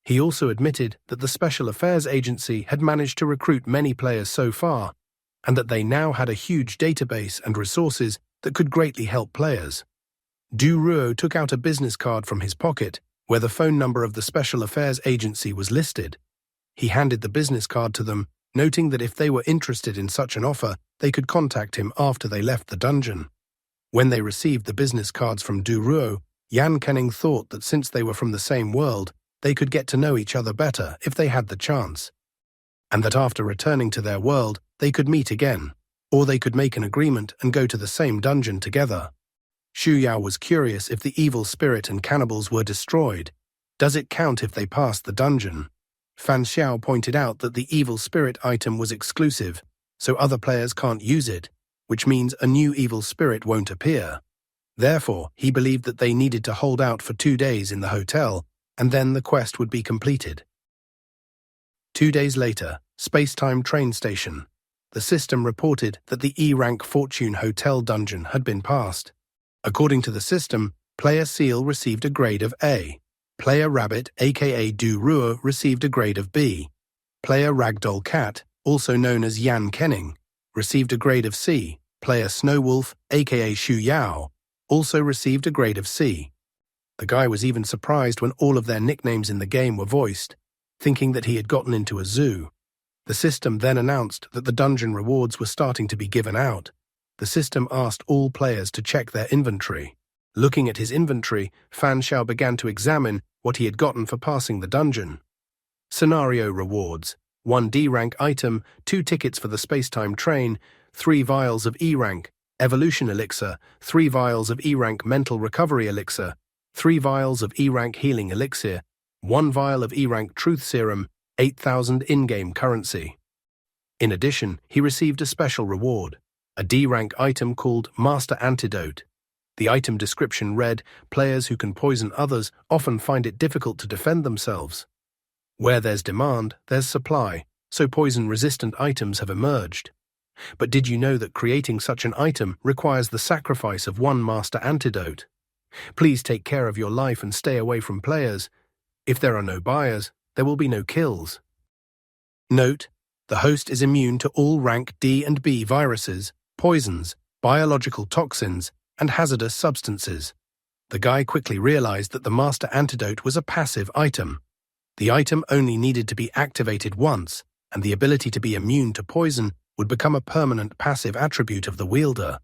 He also admitted that the Special Affairs Agency had managed to recruit many players so far, and that they now had a huge database and resources that could greatly help players. Du Ruo took out a business card from his pocket, where the phone number of the Special Affairs Agency was listed. He handed the business card to them, noting that if they were interested in such an offer, they could contact him after they left the dungeon. When they received the business cards from Du Ruo, Yan Kenning thought that since they were from the same world, they could get to know each other better if they had the chance, and that after returning to their world, they could meet again, or they could make an agreement and go to the same dungeon together. Xu Yao was curious if the evil spirit and cannibals were destroyed. Does it count if they passed the dungeon? Fan Xiao pointed out that the evil spirit item was exclusive, so other players can't use it, which means a new evil spirit won't appear. Therefore, he believed that they needed to hold out for 2 days in the hotel, and then the quest would be completed. 2 days later, Space-Time Train Station. The system reported that the E-rank Fortune Hotel dungeon had been passed. According to the system, Player Seal received a grade of A. Player Rabbit, aka Du Ruo, received a grade of B. Player Ragdoll Cat, also known as Yan Kenning, received a grade of C. Player Snowwolf, aka Xu Yao, also received a grade of C. The guy was even surprised when all of their nicknames in the game were voiced, thinking that he had gotten into a zoo. The system then announced that the dungeon rewards were starting to be given out. The system asked all players to check their inventory. Looking at his inventory, Fan Xiao began to examine what he had gotten for passing the dungeon. Scenario rewards: 1 D-rank item, 2 tickets for the space-time train, 3 vials of E-rank evolution elixir, 3 vials of E-rank mental recovery elixir, 3 vials of E-rank healing elixir, 1 vial of E-rank truth serum, 8,000 in-game currency. In addition, he received a special reward, a D-rank item called Master Antidote. The item description read, "Players who can poison others often find it difficult to defend themselves. Where there's demand, there's supply, so poison-resistant items have emerged. But did you know that creating such an item requires the sacrifice of 1 Master Antidote? Please take care of your life and stay away from players. If there are no buyers, there will be no kills." Note: the host is immune to all rank D and B viruses, poisons, biological toxins, and hazardous substances. The guy quickly realized that the Master Antidote was a passive item. The item only needed to be activated once, and the ability to be immune to poison would become a permanent passive attribute of the wielder.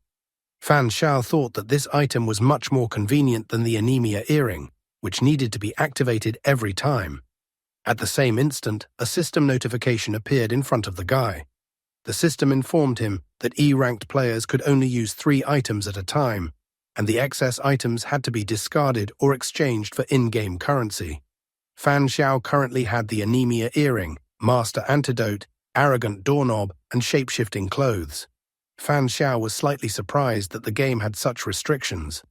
Fan Xiao thought that this item was much more convenient than the anemia earring, which needed to be activated every time. At the same instant, a system notification appeared in front of the guy. The system informed him that E-ranked players could only use 3 items at a time, and the excess items had to be discarded or exchanged for in-game currency. Fan Xiao currently had the anemia earring, Master Antidote, arrogant doorknob, and shape-shifting clothes. Fan Xiao was slightly surprised that the game had such restrictions.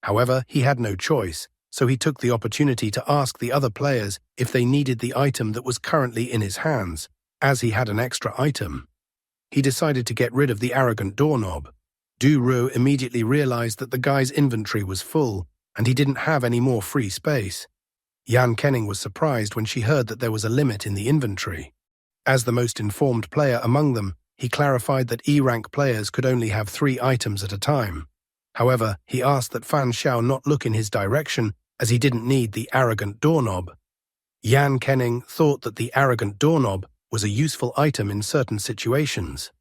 However, he had no choice, so he took the opportunity to ask the other players if they needed the item that was currently in his hands, as he had an extra item. He decided to get rid of the arrogant doorknob. Du Ruo immediately realized that the guy's inventory was full, and he didn't have any more free space. Yan Kenning was surprised when she heard that there was a limit in the inventory. As the most informed player among them, he clarified that E-rank players could only have 3 items at a time. However, he asked that Fan Xiao not look in his direction, as he didn't need the arrogant doorknob. Yan Kenning thought that the arrogant doorknob was a useful item in certain situations.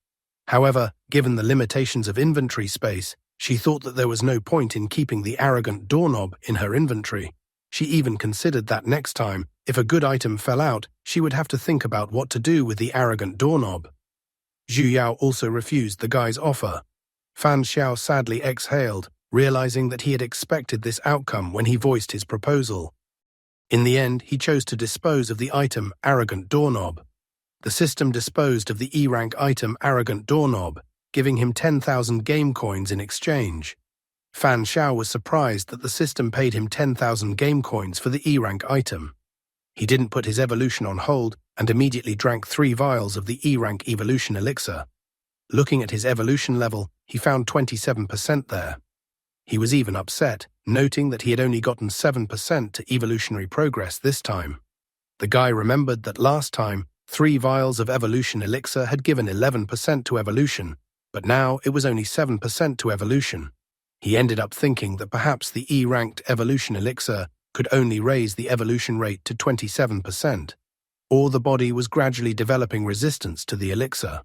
However, given the limitations of inventory space, She thought that there was no point in keeping the arrogant doorknob in her inventory. She even considered that next time, if a good item fell out, she would have to think about what to do with the arrogant doorknob. Zhu Yao also refused the guy's offer. Fan Xiao sadly exhaled, realizing that he had expected this outcome when he voiced his proposal. In the end, he chose to dispose of the item arrogant doorknob. The system disposed of the E-rank item arrogant doorknob, giving him 10,000 game coins in exchange. Fan Xiao was surprised that the system paid him 10,000 game coins for the E-rank item. He didn't put his evolution on hold and immediately drank 3 vials of the E-rank evolution elixir. Looking at his evolution level, he found 27% there. He was even upset, noting that he had only gotten 7% to evolutionary progress this time. The guy remembered that last time, 3 vials of evolution elixir had given 11% to evolution, but now it was only 7% to evolution. He ended up thinking that perhaps the E-ranked evolution elixir could only raise the evolution rate to 27%, or the body was gradually developing resistance to the elixir.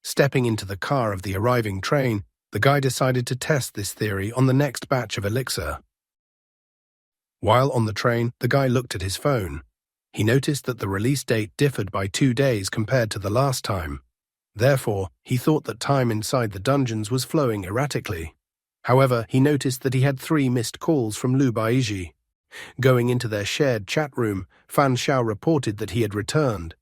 Stepping into the car of the arriving train, the guy decided to test this theory on the next batch of elixir. While on the train, the guy looked at his phone. He noticed that the release date differed by 2 days compared to the last time. Therefore, he thought that time inside the dungeons was flowing erratically. However, he noticed that he had 3 missed calls from Lu Baiji. Going into their shared chat room, Fan Xiao reported that he had returned.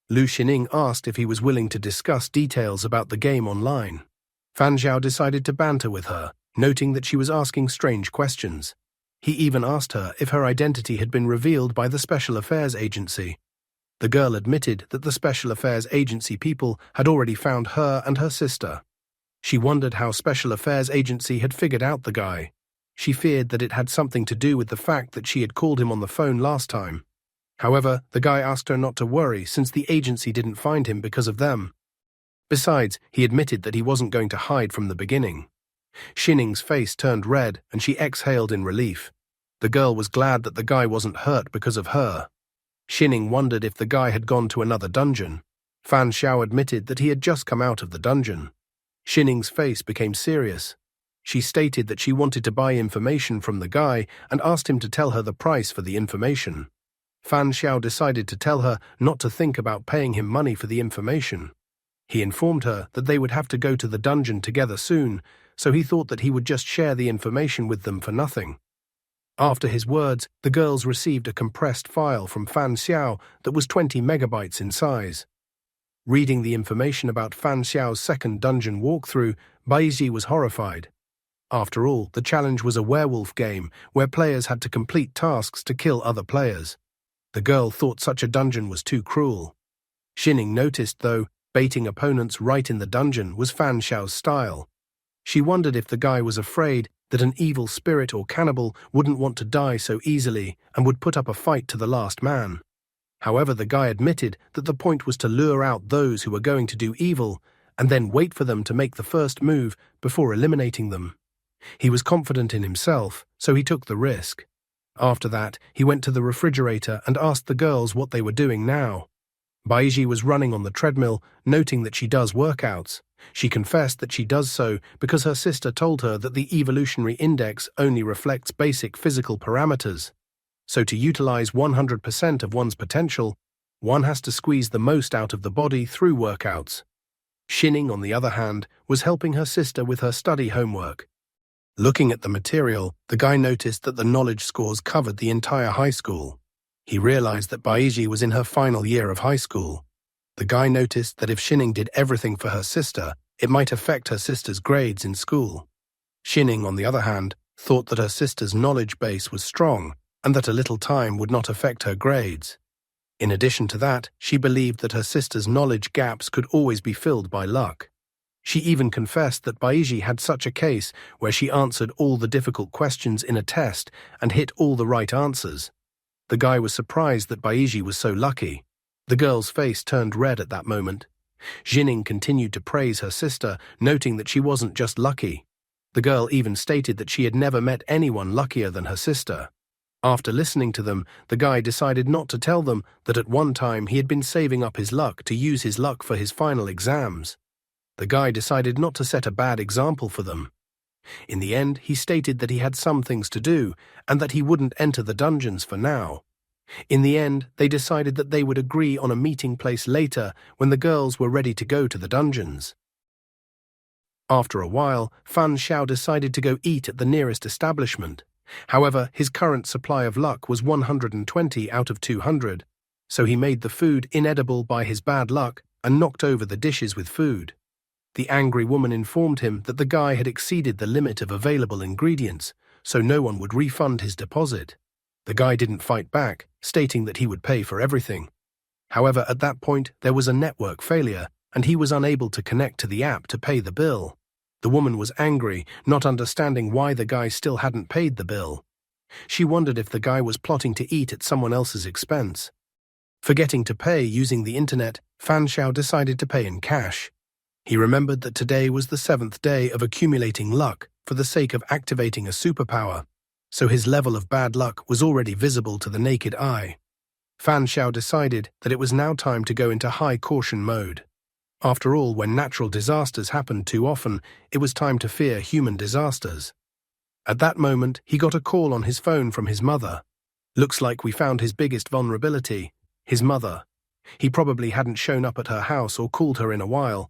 Lu Xining asked if he was willing to discuss details about the game online. Fan Xiao decided to banter with her, noting that she was asking strange questions. He even asked her if her identity had been revealed by the Special Affairs Agency. The girl admitted that the Special Affairs Agency people had already found her and her sister. She wondered how Special Affairs Agency had figured out the guy. She feared that it had something to do with the fact that she had called him on the phone last time. However, the guy asked her not to worry since the agency didn't find him because of them. Besides, he admitted that he wasn't going to hide from the beginning. Xining's face turned red and she exhaled in relief. The girl was glad that the guy wasn't hurt because of her. Xining wondered if the guy had gone to another dungeon. Fan Xiao admitted that he had just come out of the dungeon. Xining's face became serious. She stated that she wanted to buy information from the guy and asked him to tell her the price for the information. Fan Xiao decided to tell her not to think about paying him money for the information. He informed her that they would have to go to the dungeon together soon, so he thought that he would just share the information with them for nothing. After his words, the girls received a compressed file from Fan Xiao that was 20 megabytes in size. Reading the information about Fan Xiao's second dungeon walkthrough, Baiji was horrified. After all, the challenge was a werewolf game where players had to complete tasks to kill other players. The girl thought such a dungeon was too cruel. Xining noticed, though, baiting opponents right in the dungeon was Fan Xiao's style. She wondered if the guy was afraid that an evil spirit or cannibal wouldn't want to die so easily and would put up a fight to the last man. However, the guy admitted that the point was to lure out those who were going to do evil and then wait for them to make the first move before eliminating them. He was confident in himself, so he took the risk. After that, he went to the refrigerator and asked the girls what they were doing now. Baiji was running on the treadmill, noting that she does workouts. She confessed that she does so because her sister told her that the evolutionary index only reflects basic physical parameters. So to utilize 100% of one's potential, one has to squeeze the most out of the body through workouts. Xining, on the other hand, was helping her sister with her study homework. Looking at the material, the guy noticed that the knowledge scores covered the entire high school. He realized that Baiji was in her final year of high school. The guy noticed that if Xining did everything for her sister, it might affect her sister's grades in school. Xining, on the other hand, thought that her sister's knowledge base was strong and that a little time would not affect her grades. In addition to that, she believed that her sister's knowledge gaps could always be filled by luck. She even confessed that Baiji had such a case where she answered all the difficult questions in a test and hit all the right answers. The guy was surprised that Baiji was so lucky. The girl's face turned red at that moment. Xining continued to praise her sister, noting that she wasn't just lucky. The girl even stated that she had never met anyone luckier than her sister. After listening to them, the guy decided not to tell them that at one time he had been saving up his luck to use his luck for his final exams. The guy decided not to set a bad example for them. In the end, he stated that he had some things to do and that he wouldn't enter the dungeons for now. In the end, they decided that they would agree on a meeting place later when the girls were ready to go to the dungeons. After a while, Fan Xiao decided to go eat at the nearest establishment. However, his current supply of luck was 120 out of 200, so he made the food inedible by his bad luck and knocked over the dishes with food. The angry woman informed him that the guy had exceeded the limit of available ingredients, so no one would refund his deposit. The guy didn't fight back, stating that he would pay for everything. However, at that point, there was a network failure, and he was unable to connect to the app to pay the bill. The woman was angry, not understanding why the guy still hadn't paid the bill. She wondered if the guy was plotting to eat at someone else's expense. Forgetting to pay using the internet, Fan Xiao decided to pay in cash. He remembered that today was the 7th day of accumulating luck for the sake of activating a superpower, so his level of bad luck was already visible to the naked eye. Fan Xiao decided that it was now time to go into high caution mode. After all, when natural disasters happened too often, it was time to fear human disasters. At that moment, he got a call on his phone from his mother. Looks like we found his biggest vulnerability, his mother. He probably hadn't shown up at her house or called her in a while.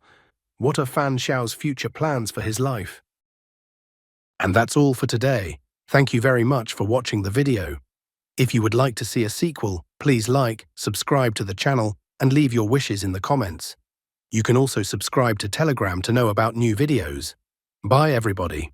What are Fan Xiao's future plans for his life? And that's all for today. Thank you very much for watching the video. If you would like to see a sequel, please like, subscribe to the channel, and leave your wishes in the comments. You can also subscribe to Telegram to know about new videos. Bye everybody.